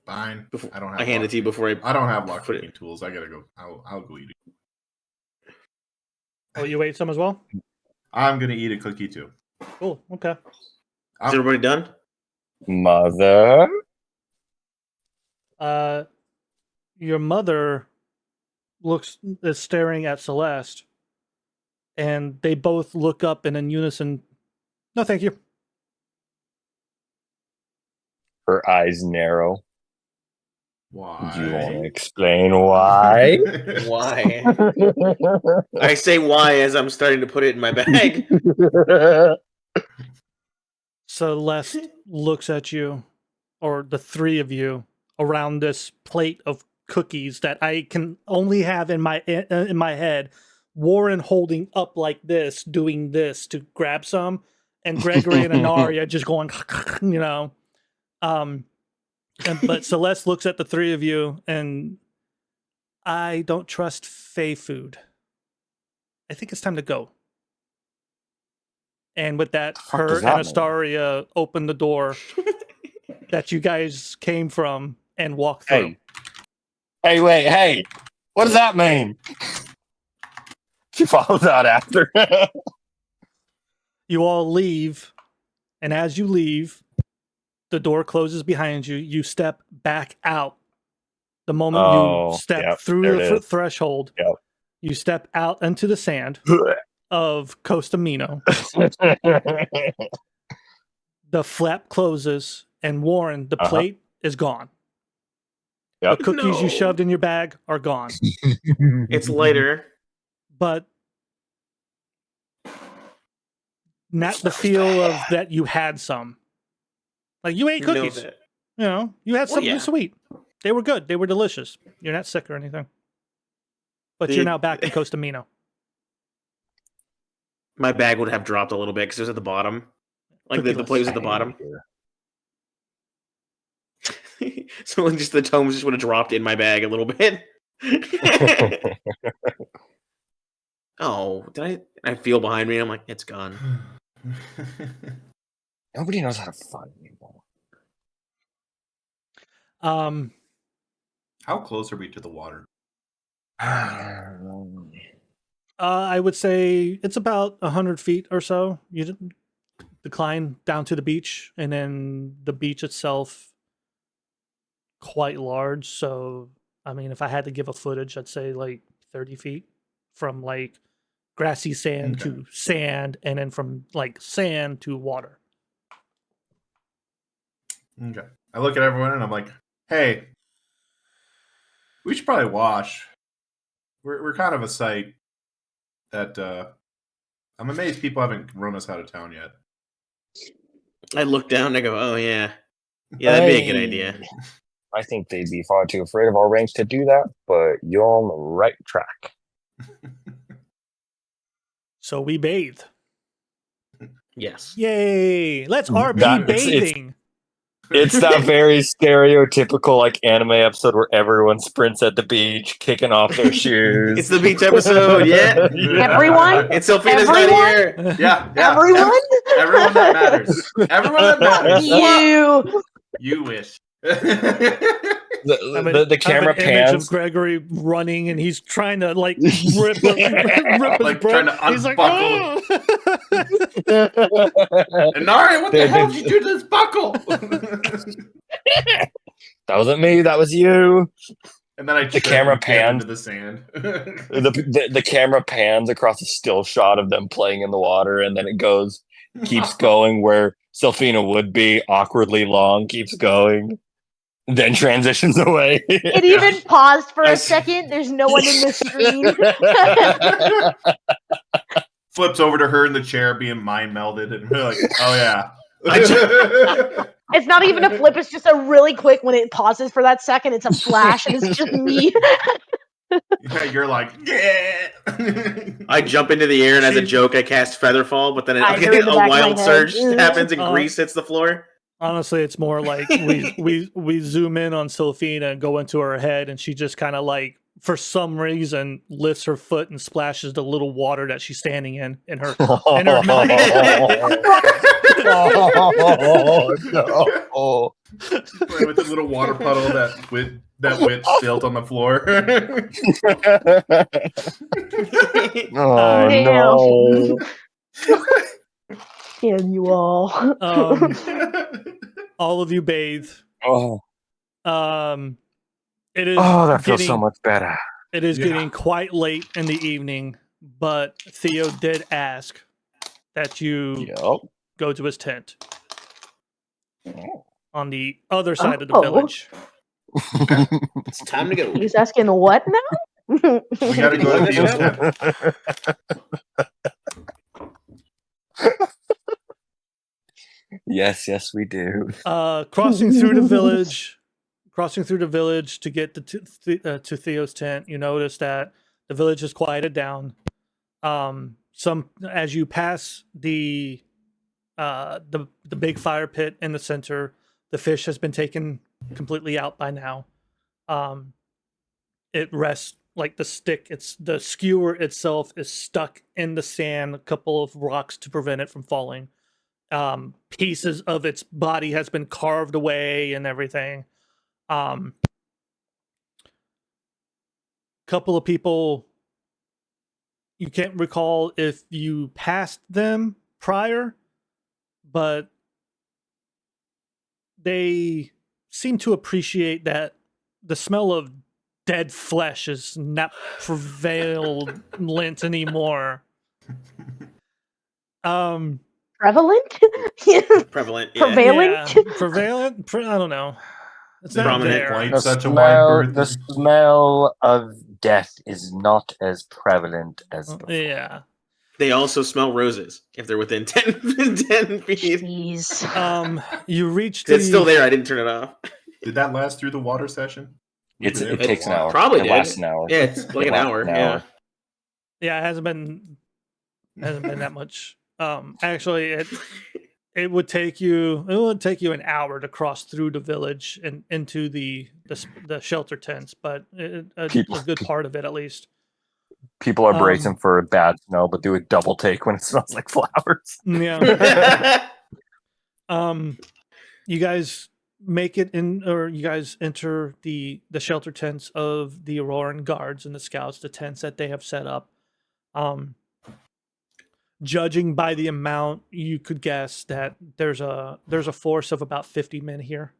Fine. I don't have. I hand it to you before I don't have lock picking tools. I gotta go. I'll go eat it. Oh, you ate some as well? I'm gonna eat a cookie too. Cool. Okay. Is everybody done? Mother. Your mother is staring at Celeste, and they both look up and in unison. No, thank you. Her eyes narrow. Why? Do you want to explain why? Why? I say why as I'm starting to put it in my bag. Celeste looks at you, or the three of you, around this plate of cookies that I can only have in my head. Warren holding up like this, doing this to grab some, and Gregory and Anaria just going, you know. But Celeste looks at the three of you, and I don't trust Fae food. I think it's time to go. And with that, her and Astaria open the door that you guys came from and walk through. Hey, what does that mean? She follows out after. You all leave, and as you leave, the door closes behind you. You step back out. The moment you step through the threshold, you step out into the sand of Costa Mino. The flap closes, and Warren, the plate is gone. The cookies you shoved in your bag are gone. It's lighter. But not the feel of that you had some. Like, you ate cookies. You know, you had something sweet. They were good. They were delicious. You're not sick or anything. But you're now back in Costa Mino. My bag would have dropped a little bit because it was at the bottom. Like, the plate was at the bottom. So just the tomes just would have dropped in my bag a little bit. Oh, I feel behind me. I'm like, it's gone. Nobody knows how to find anymore. How close are we to the water? I would say it's about 100 feet or so. You decline down to the beach, and then the beach itself quite large. So, I mean, if I had to give a footage, I'd say like 30 feet from like grassy sand to sand, and then from like sand to water. Okay. I look at everyone and I'm like, hey, we should probably wash. We're kind of a sight that I'm amazed people haven't run us out of town yet. I look down and I go, oh yeah. Yeah, that'd be a good idea. I think they'd be far too afraid of our ranks to do that, but you're on the right track. So we bathe. Yes. Yay! Let's RP bathing. It's that very stereotypical like anime episode where everyone sprints at the beach, kicking off their shoes. It's the beach episode, yeah. Everyone? It's Sylfina's not here. Yeah. Everyone? Everyone that matters. Everyone that matters. You. You wish. The camera an image of pans. Gregory running, and he's trying to like rip his Like, breath. trying to He's like, unbuckle. "Oh!" And Nari, what the hell did you do to this buckle? That wasn't me. That was you. And then I The camera pans into the sand. the camera pans across a still shot of them playing in the water, and then it keeps going where Sylfina would be, awkwardly long, keeps going, then transitions away. It even paused for I a s- second. There's no one in the screen. Flips over to her in the chair, being mind melded, and we're like, "Oh yeah." It's not even a flip. It's just a really quick. When it pauses for that second, it's a flash, and it's just me. Yeah, you're like, yeah. I jump into the air, and as a joke, I cast Featherfall, but then You're in the a back of my wild head. surge happens, and grease hits the floor. Honestly, it's more like we zoom in on Sylfina and go into her head, and she just kind of like, for some reason, lifts her foot and splashes the little water that she's standing in her mouth. Oh no! Play with the little water puddle that Wit spilled on the floor. Oh no! Damn you all. All of you bathe. Oh, It is. that feels so much better. It is getting quite late in the evening, but Theo did ask that you go to his tent on the other side of the village. It's time to go. He's asking what now? We gotta go to Theo's tent. Yes, we do. Crossing through the village to get to Theo's tent, you notice that the village has quieted down. As you pass the big fire pit in the center, the fish has been taken completely out by now. It rests like the stick. The skewer itself is stuck in the sand, a couple of rocks to prevent it from falling. Pieces of its body has been carved away and everything. Couple of people, you can't recall if you passed them prior, but they seem to appreciate that the smell of dead flesh is not prevalent anymore. Prevalent? Prevalent, yeah. Prevalent? Yeah, prevalent? I don't know. It's not Prominent. there. Quite The such a wide berth. the smell of death is not as prevalent as before. Yeah. They also smell roses if they're within 10 feet. Jeez. You reach It's still there. I didn't turn it off. Did that last through the water session? It takes an hour. Probably it did. lasts an hour. Yeah, it's like an hour. Yeah. Yeah, it hasn't been that much. Actually, it would take you an hour to cross through the village and into the shelter tents, but a good part of it at least. People are bracing for a bad smell, but do a double take when it smells like flowers. Yeah. You guys make it in, or you guys enter the shelter tents of the Auroran guards and the scouts, the tents that they have set up. Judging by the amount, you could guess that there's a force of about 50 men here,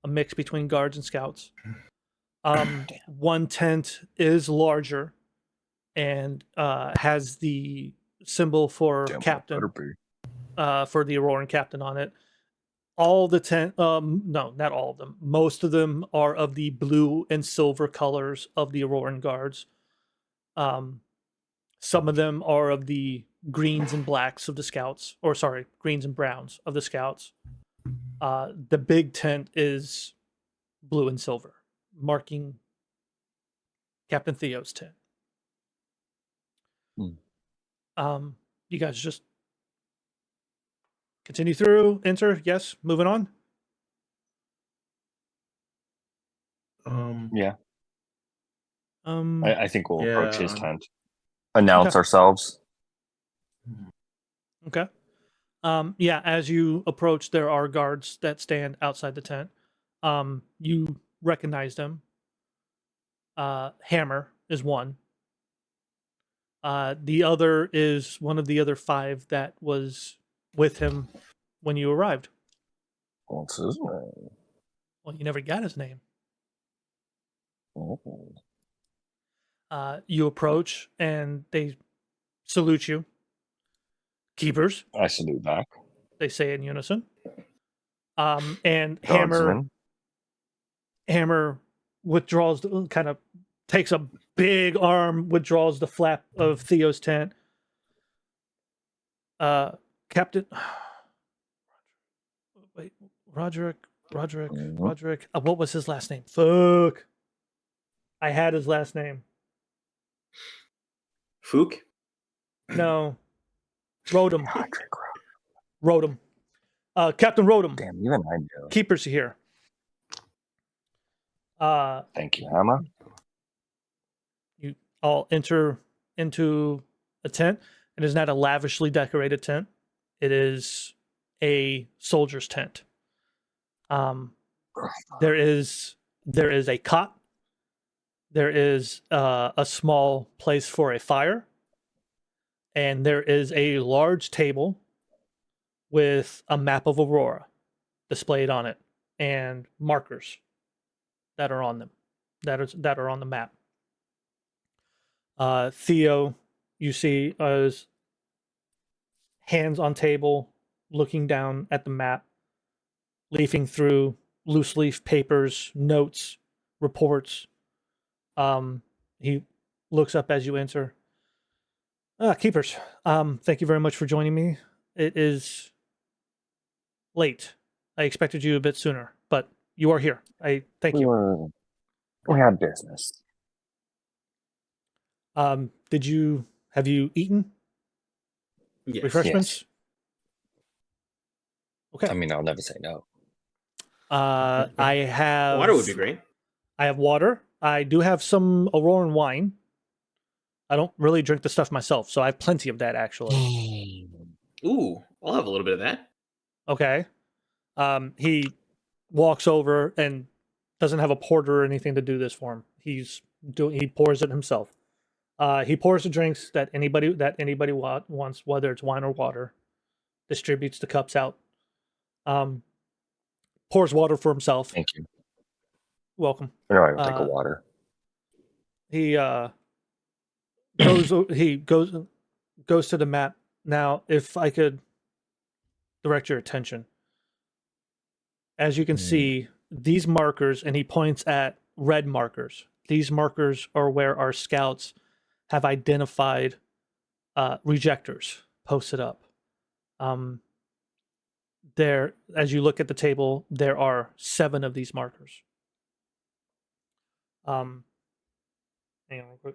a mix between guards and scouts. One tent is larger and has the symbol for captain, for the Auroran captain on it. All the no, not all of them. Most of them are of the blue and silver colors of the Auroran guards. Some of them are of the greens and blacks of the scouts, or sorry, greens and browns of the scouts. The big tent is blue and silver, marking Captain Theo's tent. You guys just continue through, enter, yes, moving on. Yeah. I think we'll approach his tent. Announce ourselves. Okay. Yeah, as you approach, there are guards that stand outside the tent. You recognize them. Hammer is one. The other is one of the other 5 that was with him when you arrived. What's his name? Well, you never got his name. Oh. You approach and they salute you. Keepers, I salute back. they say in unison. And Guardsman. Hammer withdraws, kind of takes a big arm, withdraws the flap of Theo's tent. Captain, wait, Roderick. What was his last name? Fuck. I had his last name. Fook? No. Rodham. Roderick. Rodham. Captain Rodham. Damn, even I know. Keepers here. Thank you, Hammer. You all enter into a tent. It is not a lavishly decorated tent. It is a soldier's tent. There is a cot. There is a small place for a fire. And there is a large table with a map of Aurora displayed on it and markers that are on them, that are on the map. Theo, you see, is hands on table, looking down at the map, leafing through loose leaf papers, notes, reports. He looks up as you enter. Keepers, thank you very much for joining me. It is late. I expected you a bit sooner, but you are here. I thank you. We had business. Have you eaten? Yes. Refreshments? Yes. Okay. I mean, I'll never say no. I have Water would be great. I have water. I do have some Auroran wine. I don't really drink the stuff myself, so I have plenty of that actually. Ooh, I'll have a little bit of that. Okay. He walks over and doesn't have a porter or anything to do this for him. He pours it himself. He pours the drinks that anybody wants, whether it's wine or water. Distributes the cups out. Pours water for himself. Thank you. Welcome. I know I would take a water. He goes to the map. Now, if I could direct your attention. As you can see, these markers, and he points at red markers. These markers are where our scouts have identified rejectors posted up. There, as you look at the table, there are 7 of these markers. Hang on real quick.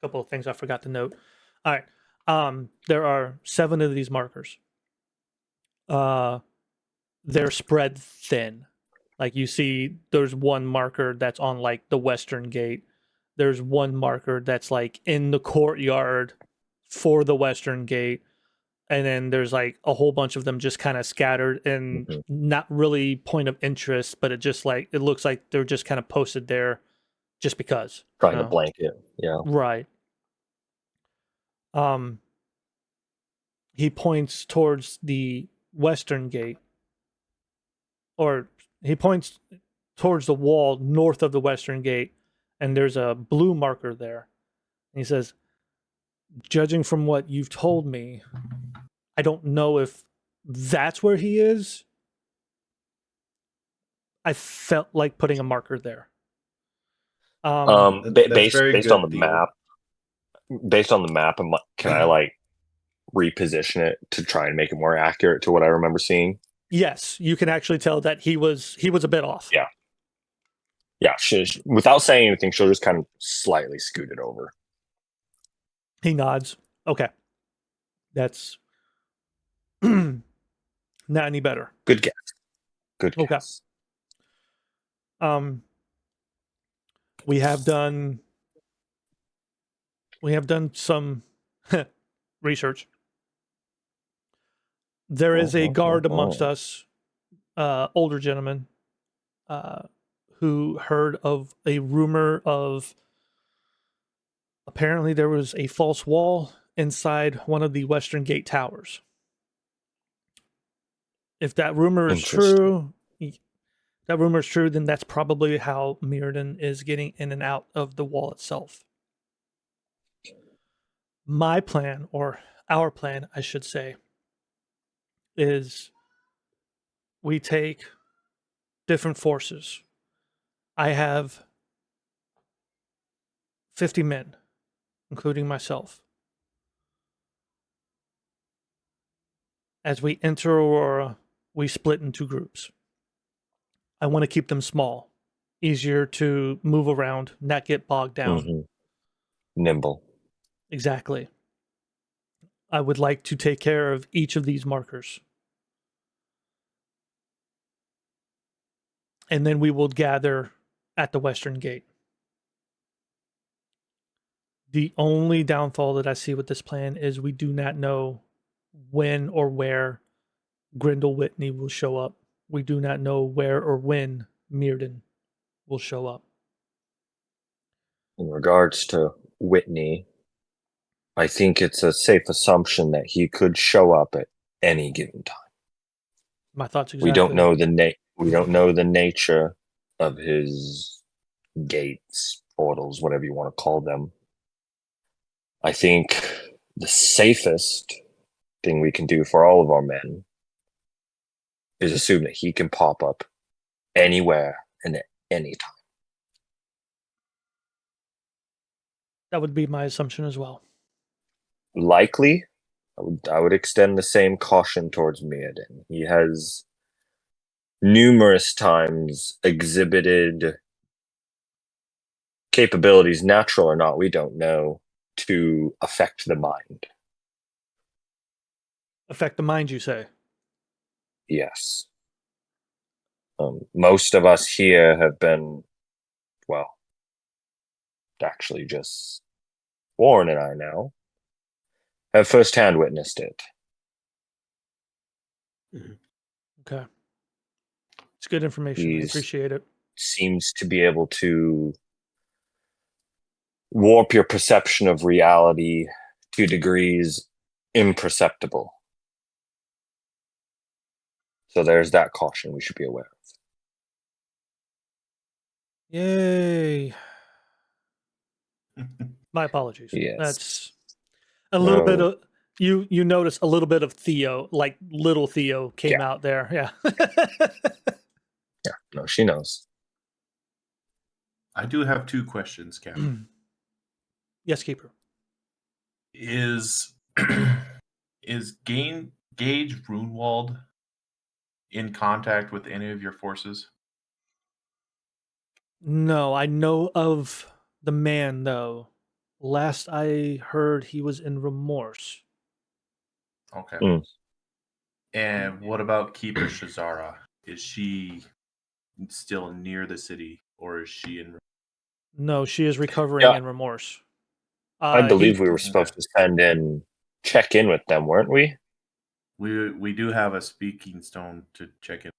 A couple of things I forgot to note. All right. There are 7 of these markers. They're spread thin. Like you see, there's one marker that's on like the western gate. There's one marker that's like in the courtyard for the western gate. And then there's like a whole bunch of them just kind of scattered and not really point of interest, but it looks like they're just kind of posted there just because. Trying to blanket. Yeah. Right. He points towards the western gate, or he points towards the wall north of the western gate, and there's a blue marker there. And he says, judging from what you've told me, I don't know if that's where he is. I felt like putting a marker there. Based on the map. Based on the map, can I like reposition it to try and make it more accurate to what I remember seeing? Yes, you can actually tell that he was a bit off. Yeah. Yeah, without saying anything, she'll just kind of slightly scoot it over. He nods. Okay. That's not any better. Good guess. Good guess. Okay. We have done some research. There is a guard Oh. amongst us, older gentleman, who heard of a rumor of apparently there was a false wall inside one of the Western Gate towers. If that rumor is true, then that's probably how Meirdan is getting in and out of the wall itself. My plan, or our plan, I should say, is we take different forces. I have 50 men, including myself. As we enter Aurora, we split into groups. I want to keep them small, easier to move around, not get bogged down. Mm-hmm. Nimble. Exactly. I would like to take care of each of these markers. And then we will gather at the Western Gate. The only downfall that I see with this plan is we do not know when or where Grindel Whitney will show up. We do not know where or when Meirdan will show up. In regards to Whitney, I think it's a safe assumption that he could show up at any given time. My thoughts exactly. We don't know the nature of his gates, portals, whatever you want to call them. I think the safest thing we can do for all of our men is assume that he can pop up anywhere and at any time. That would be my assumption as well. Likely, I would extend the same caution towards Meirdan. He has numerous times exhibited capabilities, natural or not, we don't know, to affect the mind. Affect the mind, you say? Yes. Most of us here have been, well, actually just Warren and I now have firsthand witnessed it. Okay. It's good information. I appreciate it. Seems to be able to warp your perception of reality to degrees imperceptible. So there's that caution we should be aware of. Yay. My apologies. Yes. That's a little bit of you notice a little bit of Theo, like little Theo came out there. Yeah. Yeah, no, she knows. I do have two questions, Captain. Yes, Keeper. Is Gage Runewald in contact with any of your forces? No, I know of the man though. Last I heard, he was in Remorse. Okay. And what about Keeper Shazara? Is she still near the city, or is she in? No, she is recovering in Remorse. I believe we were supposed to check in with them, weren't we? We do have a speaking stone to check in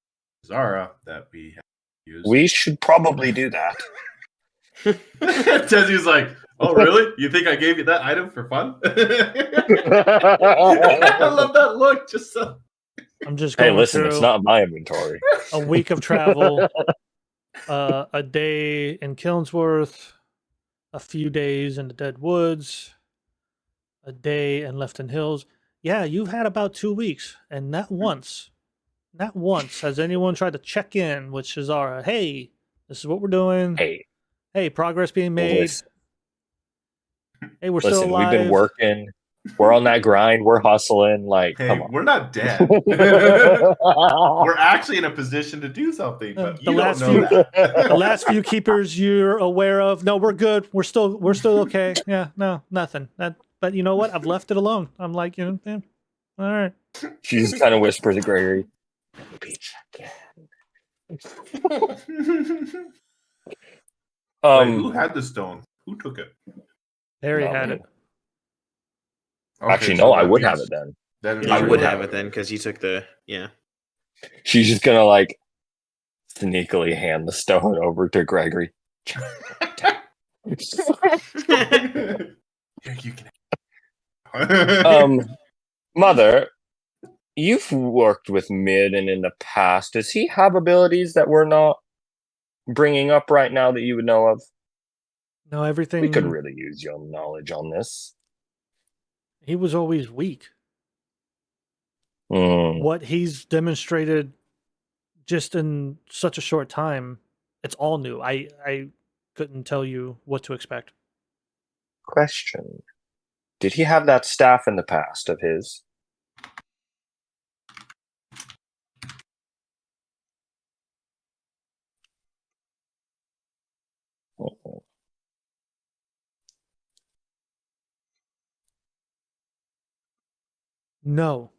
with Shazara that we have used. We should probably do that. Tezzy's like, oh, really? You think I gave you that item for fun? I love that look. I'm just going through it's not my inventory. A week of travel, a day in Kilnsworth, a few days in the Dead Woods, a day in Lefton Hills. Yeah, you've had about 2 weeks, and not once has anyone tried to check in with Shazara. Hey, this is what we're doing. Hey, progress being made. Hey, we're still alive. We've been working. We're on that grind. We're hustling. Like, hey, come on. We're not dead. We're actually in a position to do something, but you don't know that. The last few keepers you're aware of. No, we're good. We're still okay. Yeah, no, nothing. But you know what? I've left it alone. I'm like, all right. She just kind of whispers to Gregory. Wait, who had the stone? Who took it? Harry had it. Okay, actually, no, I would have it then. Then I I Yeah, would sure. have it then because you took the She's just gonna like sneakily hand the stone over to Gregory. Here, you can. Mother, you've worked with Meirdan in the past. Does he have abilities that we're not bringing up right now that you would know of? No, everything. We could really use your knowledge on this. He was always weak. Hmm. What he's demonstrated just in such a short time, it's all new. I couldn't tell you what to expect. Question. Did he have that staff in the past of his? Uh-oh. No.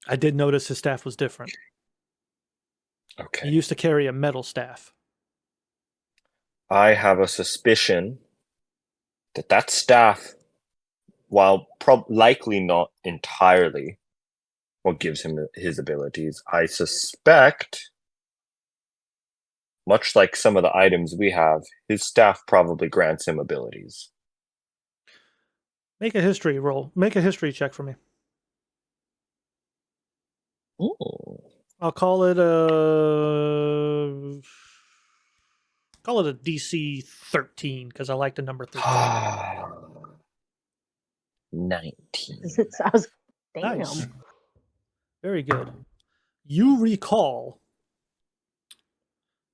I did notice his staff was different. He Okay. used to carry a metal staff. I have a suspicion that that staff, while likely not entirely what gives him his abilities, I suspect, much like some of the items we have, his staff probably grants him abilities. Make a history roll. Make a history check for me. Ooh. I'll call it a DC 13 because I like the number 13. 19. I was, damn. Nice. Very good. You recall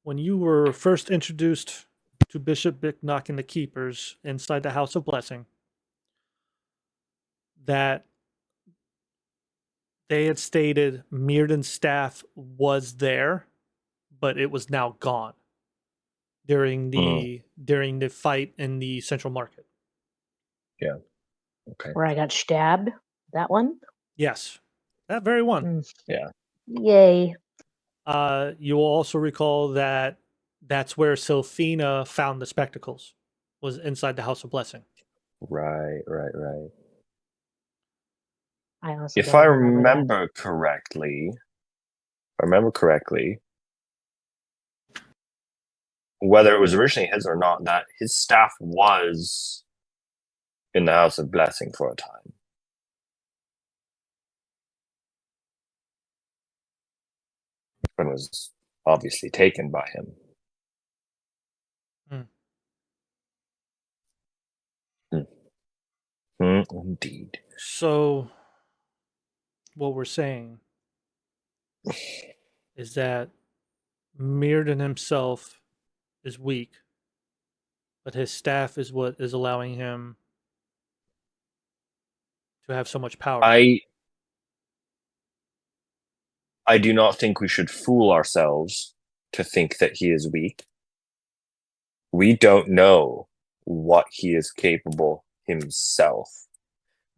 when you were first introduced to Bishop Bicknock and the Keepers inside the House of Blessing that they had stated Meirdan's staff was there, but it was now gone during the fight in the Central Market. Yeah. Okay. Where I got stabbed. That one? Yes, that very one. Yeah. Yay. You will also recall that that's where Sylfina found the spectacles, was inside the House of Blessing. Right. I honestly If don't I remember remember correctly, whether it was originally his or not, that his staff was in the House of Blessing for a time. And was obviously taken by him. Indeed. So, what we're saying is that Meirdan himself is weak, but his staff is what is allowing him to have so much power. I do not think we should fool ourselves to think that he is weak. We don't know what he is capable himself.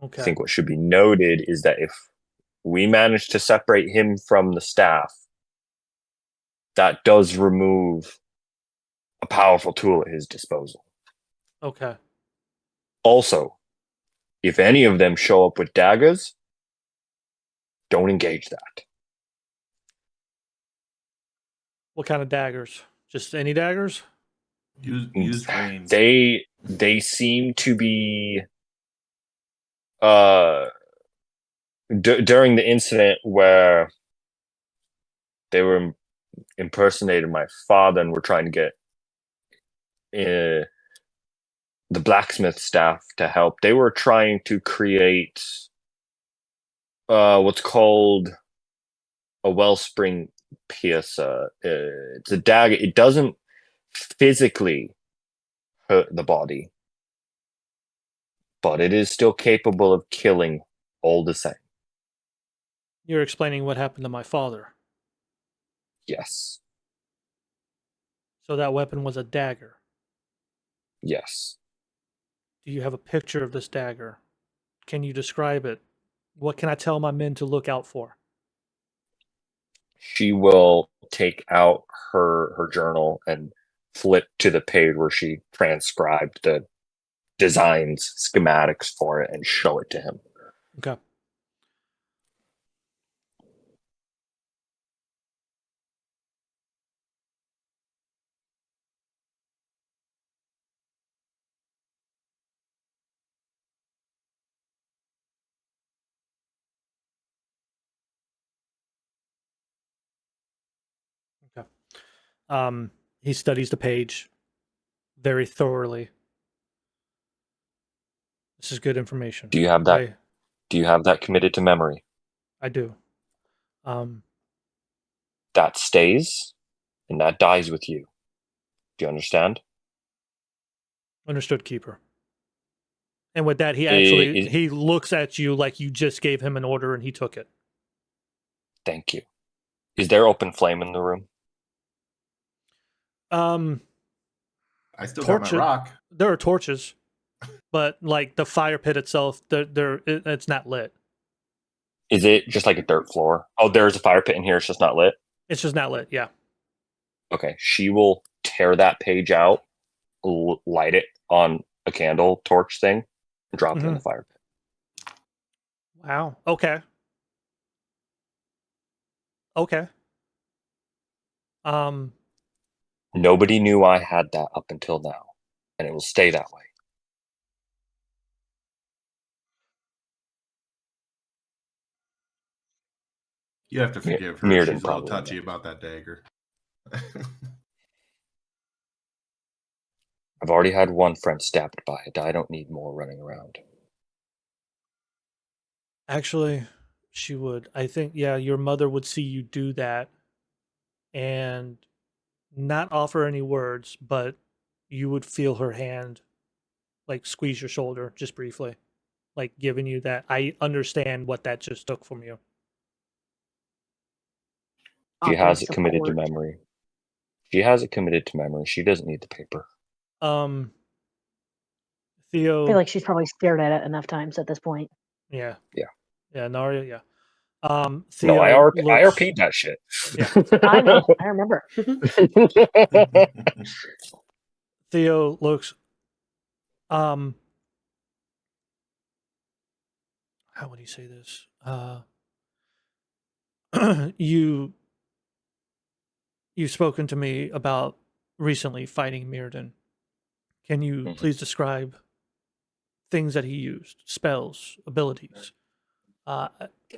Okay. I think what should be noted is that if we manage to separate him from the staff, that does remove a powerful tool at his disposal. Okay. Also, if any of them show up with daggers, don't engage that. What kind of daggers? Just any daggers? Use range. They seem to be during the incident where they were impersonating my father and were trying to get the blacksmith staff to help. They were trying to create what's called a Wellspring piercer. It's a dagger. It doesn't physically hurt the body, but it is still capable of killing all the same. You're explaining what happened to my father. Yes. So that weapon was a dagger. Yes. Do you have a picture of this dagger? Can you describe it? What can I tell my men to look out for? She will take out her journal and flip to the page where she transcribed the designs, schematics for it, and show it to him. Okay. He studies the page very thoroughly. This is good information. Do you have that? Do you have that committed to memory? I do. That stays, and that dies with you. Do you understand? Understood, Keeper. And with that, he looks at you like you just gave him an order and he took it. Thank you. Is there open flame in the room? I still got my rock. There are torches, but like the fire pit itself, it's not lit. Is it just like a dirt floor? Oh, there's a fire pit in here. It's just not lit. It's just not lit. Yeah. Okay. She will tear that page out, light it on a candle torch thing, and drop it in the fire pit. Wow. Okay. Okay. Nobody knew I had that up until now, and it will stay that way. You have to forgive her. Meirdan She's a little touchy about that dagger. I've already had one friend stabbed by it. I don't need more running around. Actually, she would. I think, yeah, your mother would see you do that and not offer any words, but you would feel her hand like squeeze your shoulder just briefly, like giving you that. I understand what that just took from you. She has it committed to memory. She has it committed to memory. She doesn't need the paper. Theo, I feel like she's probably stared at it enough times at this point. Yeah. Yeah. Yeah, Narya, yeah. Theo, no, I RP'd that shit. Yeah. I know. I remember. Theo looks how would he say this? You've spoken to me about recently fighting Meirdan. Can you please describe things that he used, spells, abilities?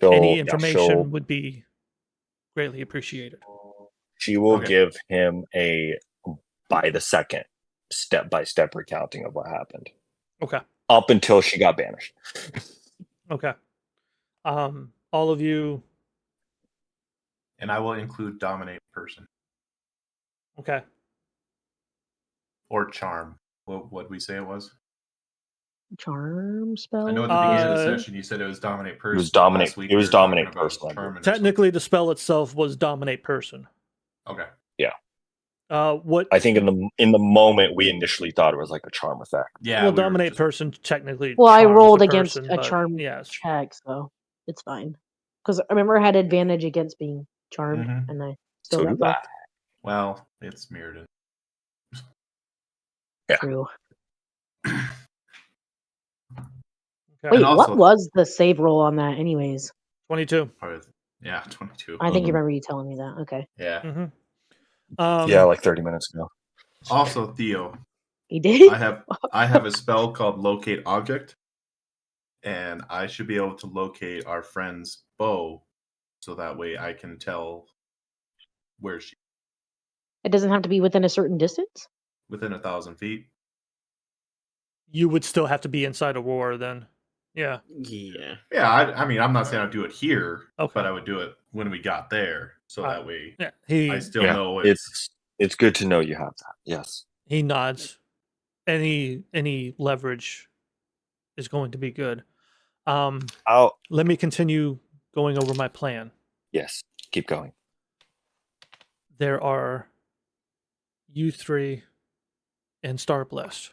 Any information would be greatly appreciated. She will give him a by the second, step-by-step recounting of what happened. Okay. Up until she got banished. Okay. All of you. And I will include dominate person. Okay. Or charm. What we say it was? Charm spell? I know at the beginning of the session you said it was dominate person. It was dominate. Last week it was dominate person. Technically, the spell itself was dominate person. Okay. Yeah. What I think in the moment we initially thought it was like a charm effect. Yeah. Well, dominate person technically. Well, I rolled against person, a charm check, so it's fine. Because I remember I had advantage against being charmed, and I still got buffed. Well, it's Meirdan. Yeah. True. Okay. Wait, what was the save roll on that, anyways? 22. Yeah, 22. I think you remember you telling me that. Okay. Yeah. Yeah, like 30 minutes ago. Also, Theo. He did? I have a spell called Locate Object, and I should be able to locate our friend's bow, so that way I can tell where she. It doesn't have to be within a certain distance? Within 1,000 feet. You would still have to be inside Aurora then. Yeah. Yeah. Yeah, I mean, I'm not saying I'd do it here, but I would do it when we got there, so that way I still know it's good to know you have that. Yes. He nods. Any leverage is going to be good. Let me continue going over my plan. Yes, keep going. There are you three and Starblessed.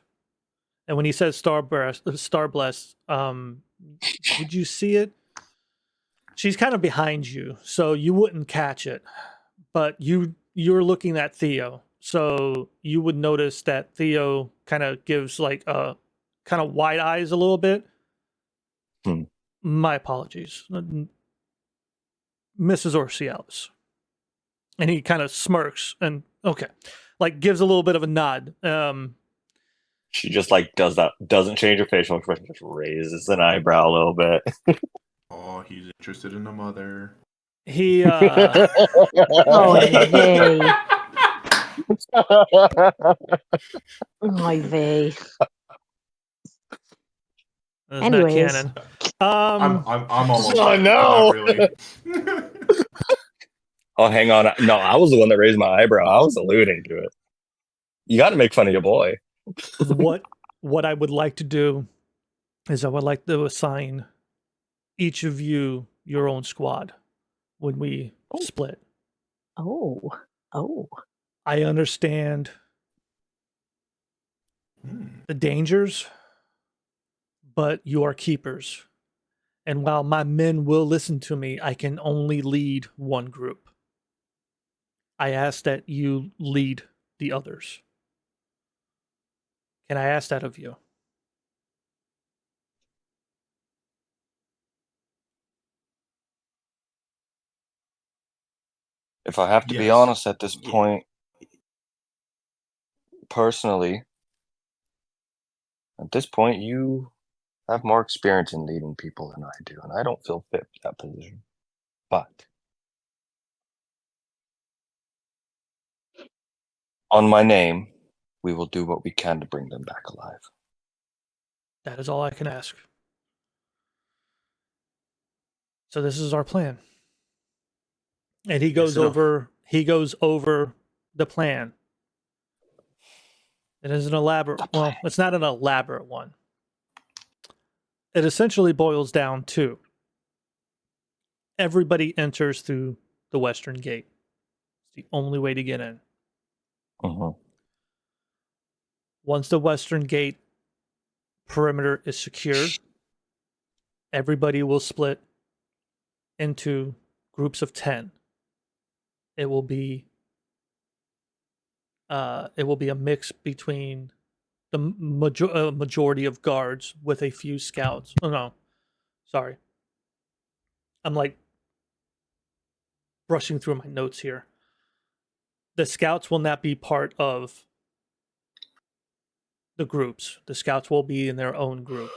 And when he says Starblessed, would you see it? She's kind of behind you, so you wouldn't catch it. But you're looking at Theo, so you would notice that Theo kind of gives like a kind of wide eyes a little bit. My apologies, Mrs. Orcialis. And he kind of smirks and like gives a little bit of a nod. She just like does that, doesn't change her facial expression, just raises an eyebrow a little bit. Oh, he's interested in the mother. He Oy vey. Oy vey. That's not Anyways. canon. I'm almost. Oh, there, but no. not really. Oh, hang on. No, I was the one that raised my eyebrow. I was alluding to it. You got to make fun of your boy. what I would like to do is I would like to assign each of you your own squad when we split. Oh. I understand the dangers, but you are keepers. And while my men will listen to me, I can only lead one group. I ask that you lead the others. Can I ask that of you? If I have to be Yes. honest at this Yeah. point, personally, at this point, you have more experience in leading people than I do, and I don't feel fit for that position. But on my name, we will do what we can to bring them back alive. That is all I can ask. So this is our plan. And he goes over the plan. It is an elaborate, well, it's not an elaborate one. It essentially boils down to everybody enters through the western gate. It's the only way to get in. Mm-hmm. Once the western gate perimeter is secured, everybody will split into groups of 10. It will be a mix between the majority of guards with a few scouts. Oh no, sorry. I'm like brushing through my notes here. The scouts will not be part of the groups. The scouts will be in their own group.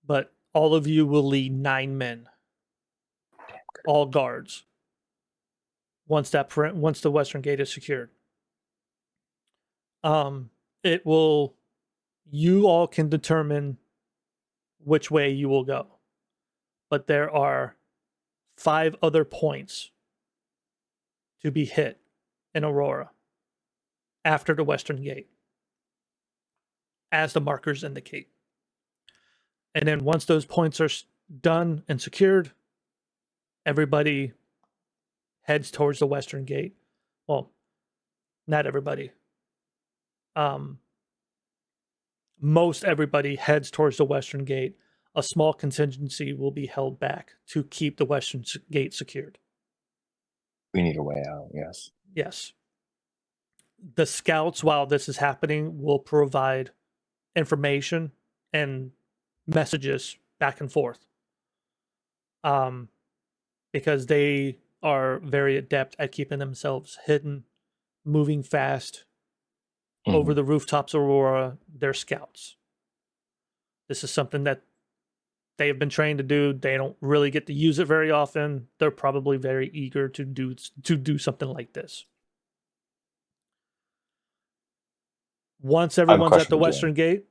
But all of you will lead 9 men. All guards. Once the western gate is secured. It will, you all can determine which way you will go. But there are 5 other points to be hit in Aurora after the western gate, as the markers indicate. And then once those points are done and secured, everybody heads towards the western gate. Well, not everybody. Most everybody heads towards the western gate. A small contingency will be held back to keep the western gate secured. We need a way out, yes. Yes. The scouts, while this is happening, will provide information and messages back and forth. Because they are very adept at keeping themselves hidden, moving fast over the rooftops of Aurora. They're scouts. This is something that they have been trained to do. They don't really get to use it very often. They're probably very eager to do something like this. Once everyone's at the western gate,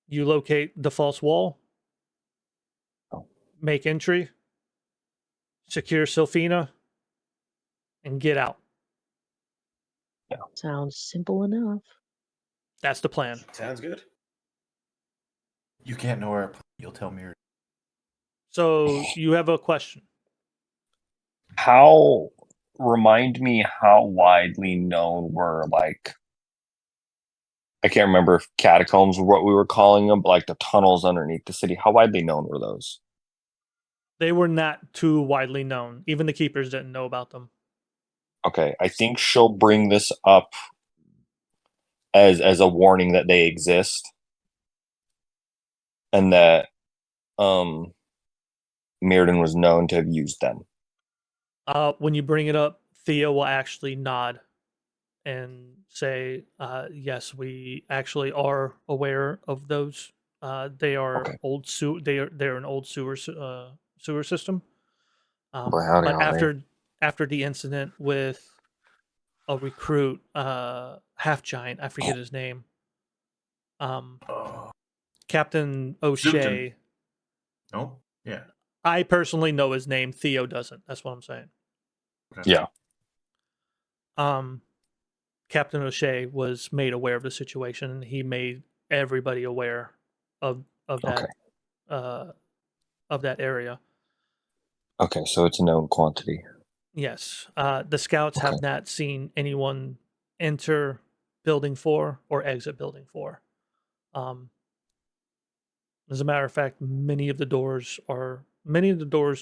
you locate the false wall, make entry, secure Sylfina, and get out. Yeah. Sounds simple enough. That's the plan. Sounds good. You can't know our plan. You'll tell me. So you have a question. Remind me how widely known were, like, I can't remember if catacombs were what we were calling them, but like the tunnels underneath the city. How widely known were those? They were not too widely known. Even the keepers didn't know about them. Okay, I think she'll bring this up as a warning that they exist, and that Meirdan was known to have used them. When you bring it up, Thea will actually nod and say, "Yes, we actually are aware of those. They are Okay. old sewer. They're an old sewer sewer system. Boy, howdy, But howdy. after the incident with a recruit, half giant, I forget his name. Captain O'Shea. No? Yeah. I personally know his name. Theo doesn't. That's what I'm saying. Okay. Yeah. Captain O'Shea was made aware of the situation, and he made everybody aware of that of that area. Okay, so it's a known quantity. Yes, the scouts Okay. have not seen anyone enter Building 4 or exit Building 4. As a matter of fact, many of the doors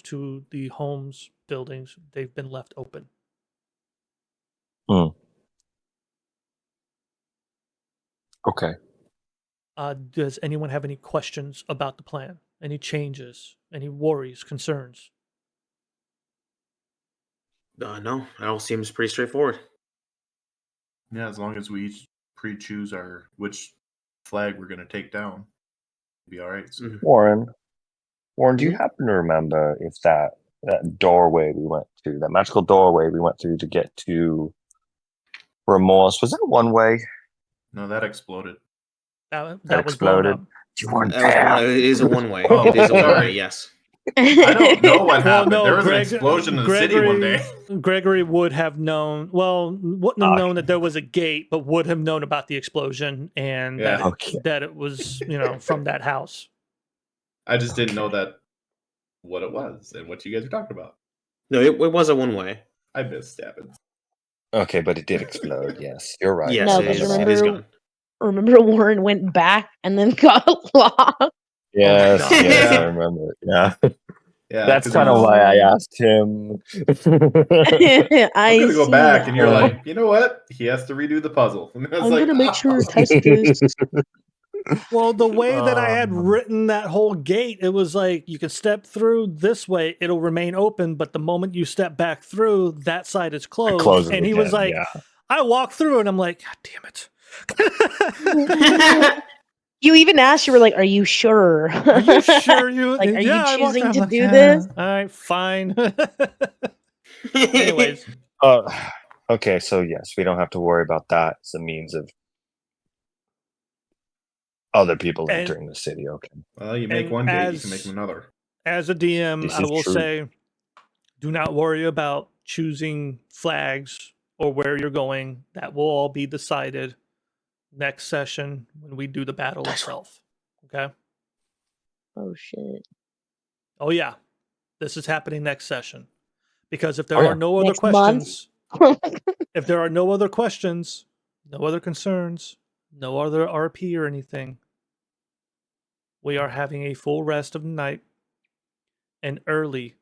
to the homes buildings, they've been left open. Okay. Does anyone have any questions about the plan? Any changes? Any worries? Concerns? No, it all seems pretty straightforward. Yeah, as long as we each pre-choose which flag we're going to take down, it'll be all right. So. Warren, do you Mhm. happen to remember if that doorway we went to, that magical doorway we went through to get to Remorse, was that one way? No, that exploded. That That was blown exploded? up. You weren't That was there. one. It is a one-way. Oh, It is a sorry. one-way. Yes. I don't know what Well, happened. no, There was an explosion in the city one day. Gregory would have known. Well, wouldn't have known that there was a gate, but would have known about the explosion and Yeah. that it was, from that house. I just didn't know what it was and what you guys were talking about. No, it was a one-way. I missed Evans. Okay, but it did explode. Yes, you're right. Yes, No, it 'cause is. remember- It is gone. Remember Warren went back and then got locked? Yes, God. yes, Yeah. I remember. Yeah, Yeah, that's 'cause kind of he was- why I asked him. I'm I'm gonna go back, and you're that. like, you know what? He has to redo the puzzle. And I was I'm like, gonna make sure to "Ah." test this. Well, the way that I had Um, written that whole gate, it was like you can step through this way, it'll remain open, but the moment you step back through, that side is closed. Closes And he was again, like, yeah. I walked through and I'm like, God damn it. You even asked, you were like, are you sure? Are you sure you? Like, are you I walked choosing around, to like, do "Yeah, this?" All right, fine. Anyways, Okay, so yes, we don't have to worry about that as a means of other people And- entering the city. Okay. well, you make And one gate, you as- can make another. as a DM, This I is will true. say, do not worry about choosing flags or where you're going. That will all be decided next session when we do the battle That's itself. Okay? Oh shit. Oh yeah, this is happening next session. Because if there Oh, yeah. are no other Next month? questions, if there are no other questions, no other concerns, no other RP or anything, we are having a full rest of the night, and early,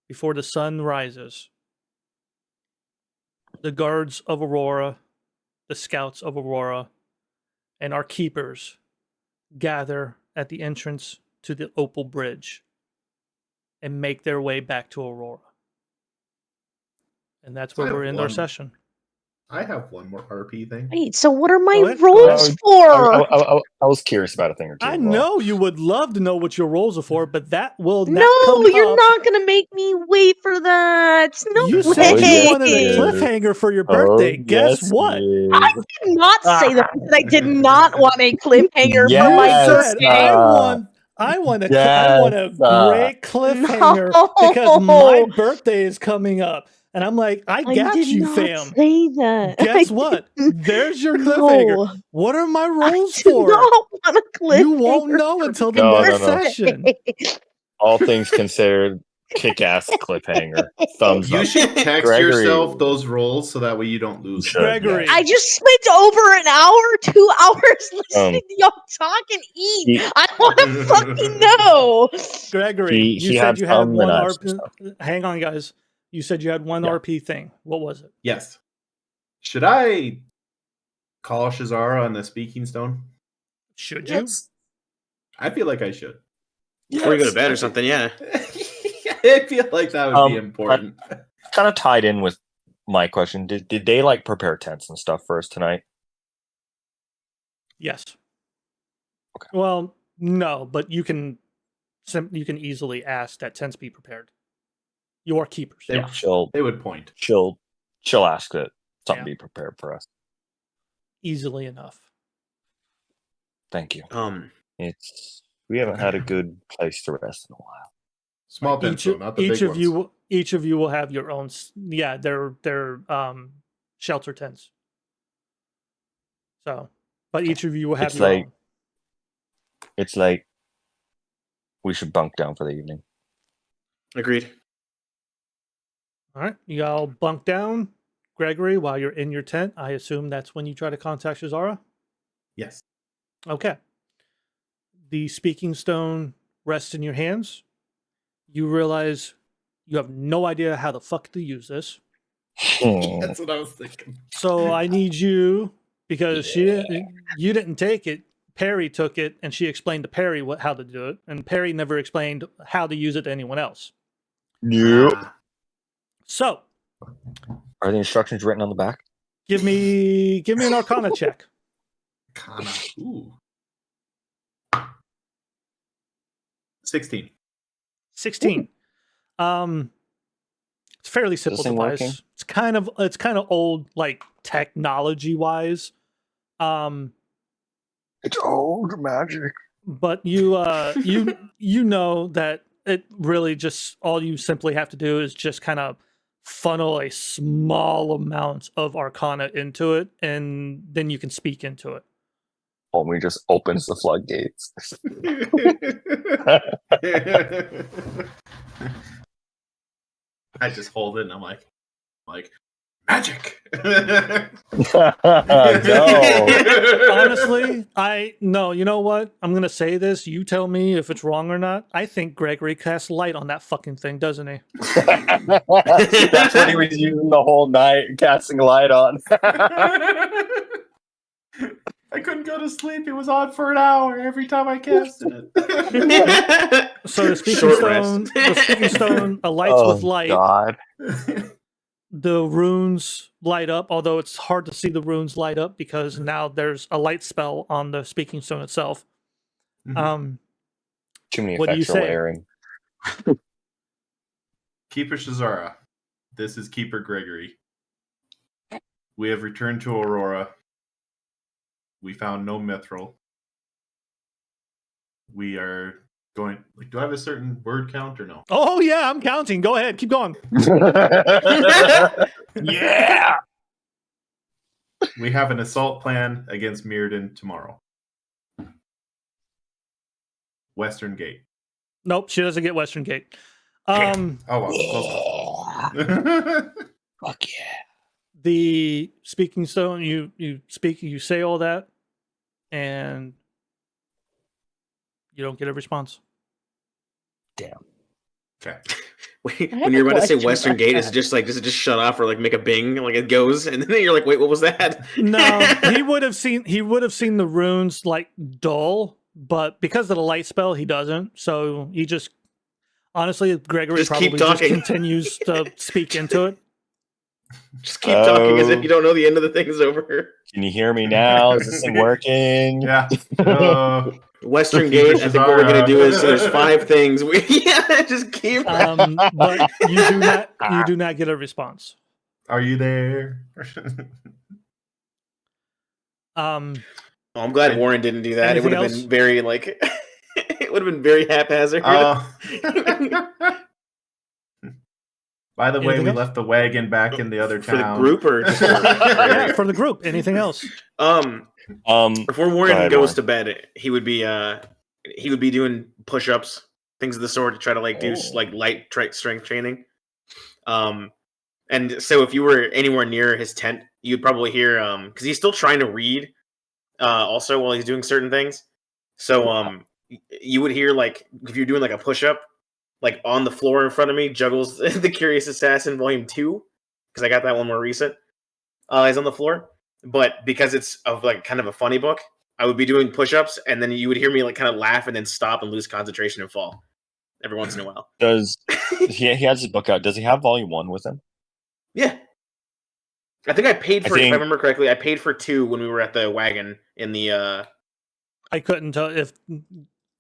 before the sun rises, the guards of Aurora, the scouts of Aurora, and our keepers gather at the entrance to the Opal Bridge and make their way back to Aurora. And that's where I we're have in our one. session. I have one more RP thing. Wait, so what are my Go ahead. rolls for? I was curious about a thing or two. I as well. know you would love to know what your rolls are for, but that will No, not come you're up. not gonna make me wait for that. No You way. said you yes, wanted a yes. cliffhanger for your Oh, birthday. Guess yes, what? I did not say that. I did not want a cliffhanger for my Yes, You said birthday. I want a yes, great cliffhanger because my birthday is coming up, and I'm like, I got did you, not fam. say that. Guess I what? didn't- There's your No. cliffhanger. What are my I rolls do for? not want a cliffhanger. You won't know until the No, next no, no. session. All things considered, kick-ass cliffhanger. Thumbs You up. should text Gregory. yourself those rolls so that way you don't lose You them. should, Gregory. yes. I just spent over an hour, 2 hours listening to y'all talk and eat. He- I want to fucking know. Gregory, He you said had you had some, one and I had some RP. stuff. Hang on, guys. You said you had one Yeah. RP thing. What was it? Yes. Should I call Shazara on the speaking stone? Should you? Yes. I feel like I should. Before you go to Yes. bed or something, yeah. I feel like that would be important. Kind of tied in with my question. Did they like prepare tents and stuff for us tonight? Yes. Okay. Well, no, but you can you can easily ask that tents be prepared. Your keepers. They, they would point. She'll ask that something Yeah. be prepared for us. Easily enough. Thank you. We Okay. haven't had a good place to rest in a while. Small tents, though, not the big ones. Each of you will have your own. Yeah, they're shelter tents. So, but each of you will have your own. It's like we should bunk down for the evening. Agreed. All right, you all bunk down. Gregory, while you're in your tent, I assume that's when you try to contact Shazara? Yes. Okay. The speaking stone rests in your hands. You realize you have no idea how the fuck to use this. That's what I was thinking. So I need you, because you didn't take it. Perry took it, and she explained to Perry how to do it, and Perry never explained how to use it to anyone else. Yep. So, Are the instructions written on the back? give me an Arcana check. Arcana. Ooh. 16. 16. It's fairly simple thing device. working? It's kind of old, like technology wise. It's old magic. But you know that it really just, all you simply have to do is just kind of funnel a small amount of Arcana into it, and then you can speak into it. Homie just opens the floodgates. I just hold it and I'm like magic. No. Honestly, you know what? I'm gonna say this. You tell me if it's wrong or not. I think Gregory casts light on that fucking thing, doesn't he? That's what he was using the whole night, casting light on. I couldn't go to sleep. It was on for an hour every time I casted it. So the speaking Short stone alights with light. God. The runes light up, although it's hard to see the runes light up because now there's a light spell on the speaking stone itself. Mm-hmm. Too many What do you effects are say? layering. Keeper Shazara, this is Keeper Gregory. We have returned to Aurora. We found no mithril. We are going. Do I have a certain word count or no? Oh yeah, I'm counting. Go ahead, keep going. Yeah. We have an assault plan against Meirdan tomorrow. Western Gate. Nope, she doesn't get Western Gate. Oh well, close enough. Fuck yeah. The speaking stone, you say all that, and you don't get a response. Damn. Okay. Wait, I have when a you're about to say question Western about Gate, that. does it just shut off or like make a bing, like it goes, and then you're like, wait, what was that? No, he would have seen the runes like dull, but because of the light spell, he doesn't. So he just honestly, Gregory Just keep probably just talking. continues to speak into it. Just keep talking as if you don't know the end of the thing is over. Can you hear me now? Is this thing working? Yeah. Western Gate, I think what we're gonna do is there's 5 things. Just keep. But you do not get a response. Are you there? I'm glad Warren didn't do that. It would Anything have else? been very like it would have been very haphazard. By the way, Anything we else? left the wagon back in the other for the town. group or just Yeah, for the group. Anything else? Before Warren ahead, goes Warren. to bed, he would be doing push-ups, things of the sort, to try to like do like light strength training. And so if you were anywhere near his tent, you'd probably hear because he's still trying to read also while he's doing certain things. So you would hear like if you're doing like a push-up, like on the floor in front of me, Juggles the Curious Assassin Volume 2, because I got that one more recent. Is on the floor. But because it's of like kind of a funny book, I would be doing push-ups, and then you would hear me like kind of laugh and then stop and lose concentration and fall every once in a while. He has his book out? Does he have Volume 1 with him? Yeah, I think I paid for. If I remember correctly, I paid for 2 when we were at the wagon in the. I couldn't tell if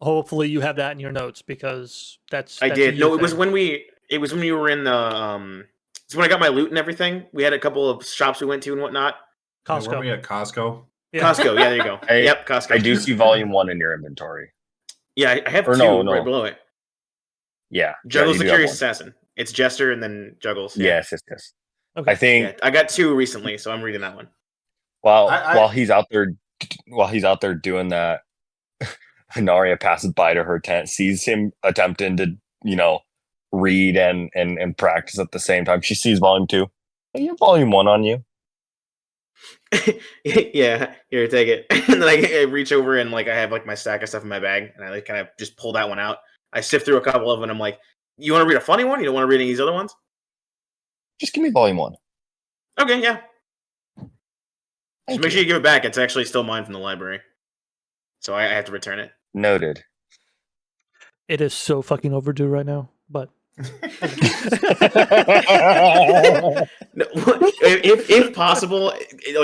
hopefully you have that in your notes because that's I a did. you No, it was thing. when we were in the it's when I got my loot and everything. We had a couple of shops we went to and whatnot. Weren't Costco. we at Costco? Yeah. Costco, yeah, there you go. Yep, Costco. I do see volume 1 in your inventory. Yeah, I have Or two no. right below it. Yeah. Juggles you the do have Curious one. Assassin. It's Jester and then Juggles. Yeah. Yes. Okay. I think Yeah, I got two recently, so I'm reading that one. while he's out there doing that, Hanaria passes by to her tent, sees him attempting to, read and practice at the same time. She sees volume 2. Hey, you have volume 1 on you. Yeah, here, take it. And then I reach over and I have my stack of stuff in my bag, and I kind of just pull that one out. I sift through a couple of them, and I'm like, "You want to read a funny one? You don't want to read any of these other ones?" Just give me volume 1. Okay, yeah. Just make sure you give it back. It's actually still mine from the library, so I have to return it. Noted. It is so fucking overdue right now, but No, if possible,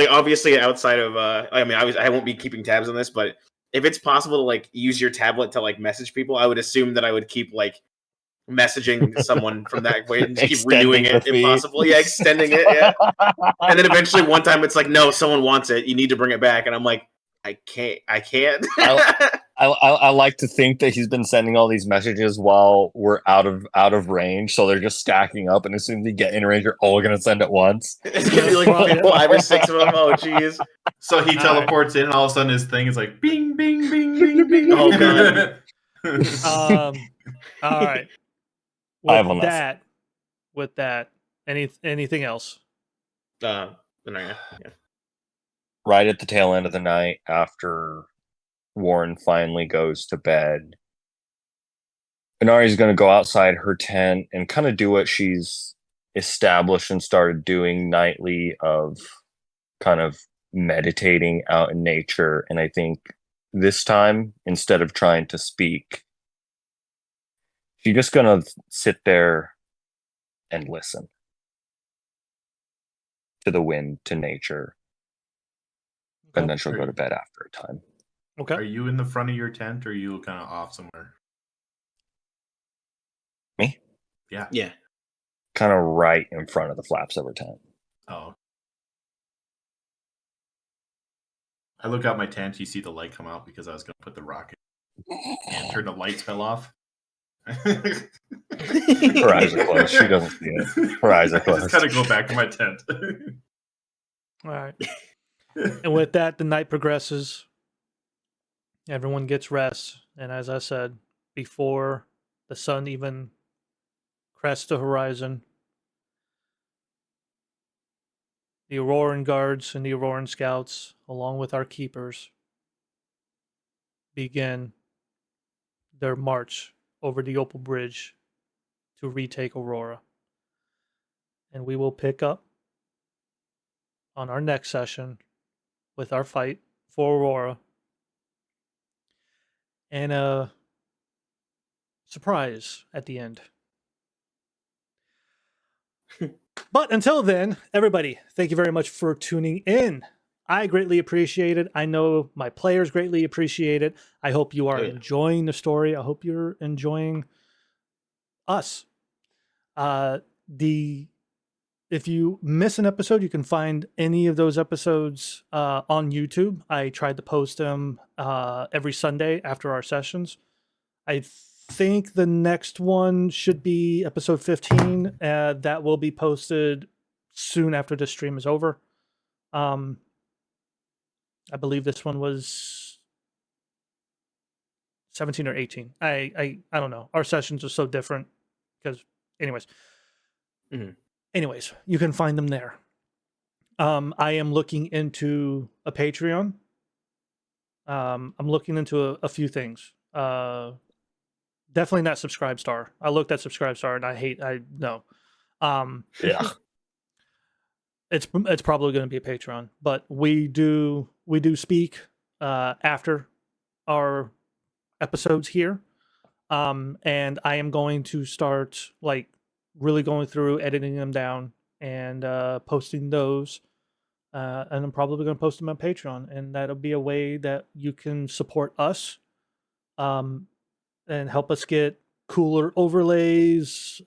obviously outside of I won't be keeping tabs on this, but if it's possible to use your tablet to message people, I would assume that I would keep messaging someone from that way and just keep renewing it if possible. Yeah, extending it. Yeah, and then eventually one time it's no, someone wants it. You need to bring it back, and I'm like, I can't. I like to think that he's been sending all these messages while we're out of range, so they're just stacking up, and as soon as we get in range, you're all gonna send at once. It's gonna be 5 or 6 of them. Oh, jeez. So he teleports in, and all of a sudden his thing is bing, bing, bing, bing, bing. Oh, God. all right. I have one last. With that, anything else? No, yeah. Right at the tail end of the night, after Warren finally goes to bed, Inari's going to go outside her tent and kind of do what she's established and started doing nightly of kind of meditating out in nature. And I think this time, instead of trying to speak, she's just going to sit there and listen to the wind, to nature. Okay. And then she'll go to bed after a time. Okay. Are you in the front of your tent, or are you kind of off somewhere? Me? Yeah. Yeah. Kind of right in front of the flaps of her tent. Oh. I look out my tent, you see the light come out because I was going to put the rocket and turn the light spell off. Her eyes are closed. She doesn't see it. Her eyes are I closed. just gotta go back to my tent. All right. And with that, the night progresses. Everyone gets rest. And as I said, before the sun even crests the horizon, the Auroran guards and the Auroran scouts, along with our keepers, begin their march over the Opal Bridge to retake Aurora. And we will pick up on our next session with our fight for Aurora and a surprise at the end. But until then, everybody, thank you very much for tuning in. I greatly appreciate it. I know my players greatly appreciate it. I hope you are enjoying the story. I hope you're enjoying us. If you miss an episode, you can find any of those episodes on YouTube. I tried to post them every Sunday after our sessions. I think the next one should be episode 15. That will be posted soon after the stream is over. I believe this one was 17 or 18. I don't know. Our sessions are so different because, anyways. Mm-hmm. Anyways, you can find them there. I am looking into a Patreon. I'm looking into a few things. Definitely not Subscribestar. I looked at Subscribestar and no. Yeah. It's probably going to be a Patreon, but we do speak after our episodes here. And I am going to start really going through, editing them down, and posting those. And I'm probably going to post them on Patreon, and that'll be a way that you can support us and help us get cooler overlays,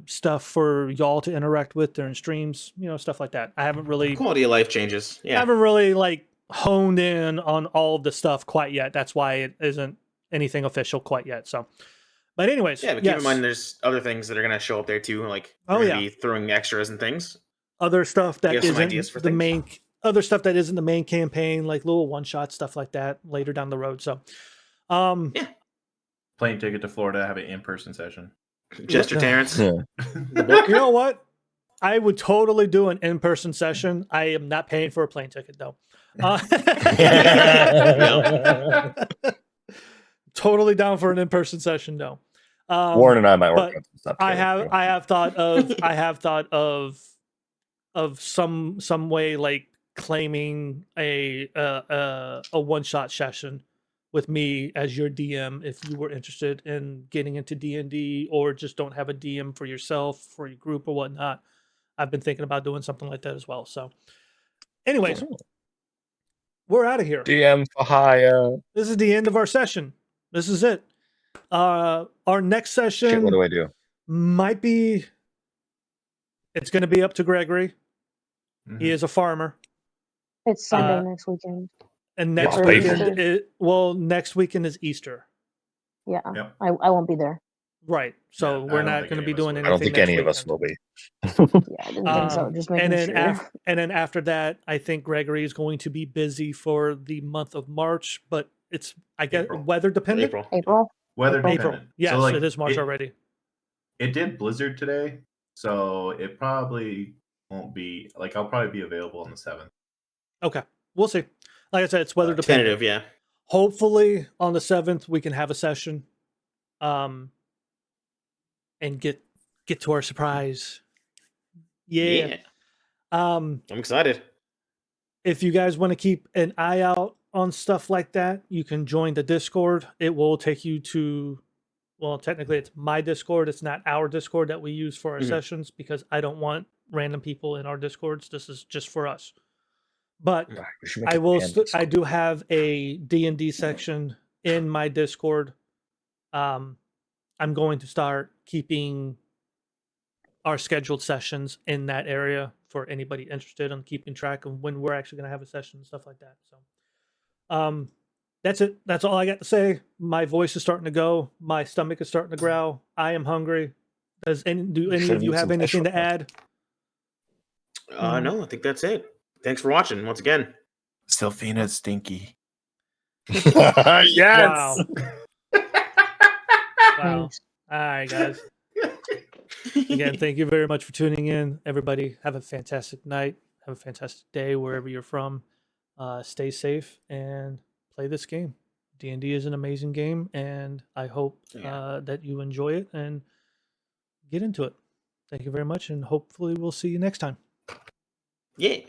stuff for y'all to interact with during streams, stuff like that. I haven't really Quality of life changes. I Yeah. haven't really like honed in on all of the stuff quite yet. That's why it isn't anything official quite yet. So, but anyways, Yeah, but keep in mind there's other things that are going to show up there too. Like, be throwing extras and things. Other stuff that You have some isn't ideas for the things? main, other stuff that isn't the main campaign, like little one shot stuff like that later down the road. So, Yeah. Plane ticket to Florida, have an in-person session. Jester Terrence. Yeah. The book. you know what? I would totally do an in-person session. I am not paying for a plane ticket though. Totally down for an in-person session though. Warren and I might work but on some stuff. I together. have thought of some way like claiming a one-shot session with me as your DM if you were interested in getting into D&D or just don't have a DM for yourself, for your group or whatnot. I've been thinking about doing something like that as well. So anyways, we're out of here. DM for hire. This is the end of our session. This is it. Our next session Shit, what do I do? might be, it's going to be up to Gregory. He is a farmer. It's Sunday next weekend. And next Yeah. weekend, next weekend is Easter. Yeah, Yep. I won't be there. Right. So Yeah, I we're don't not think going to any be of us doing will. anything. I don't think next any of us weekend. will be. Yeah, I didn't think so. Just making and then sure. after that, I think Gregory is going to be busy for the month of March, but it's, I guess, April. weather dependent. April. Weather April. dependent. Yes, So, like, it is March already. It did blizzard today, so it probably won't be like I'll probably be available on the 7th. Okay, we'll see. Like I said, it's weather dependent. Tentative, yeah. Hopefully on the 7th we can have a session, and get to our surprise. Yeah. I'm excited. If you guys want to keep an eye out on stuff like that, you can join the Discord. It will take you to, well, technically it's my Discord. It's not our Discord that we use for our sessions because I don't want random people in our Discords. This is just for us. But I do have a D&D section in my Discord. I'm going to start keeping our scheduled sessions in that area for anybody interested in keeping track of when we're actually going to have a session and stuff like that. So, that's it. That's all I got to say. My voice is starting to go. My stomach is starting to growl. I am hungry. Do any of you have anything to add? No, I think that's it. Thanks for watching once again. Sylfina's stinky. Yes. Wow. Wow. All right, guys. Again, thank you very much for tuning in. Everybody, have a fantastic night. Have a fantastic day wherever you're from. Stay safe and play this game. D&D is an amazing game, and I hope that you enjoy it and get into it. Thank you very much, and hopefully we'll see you next time. Yeah.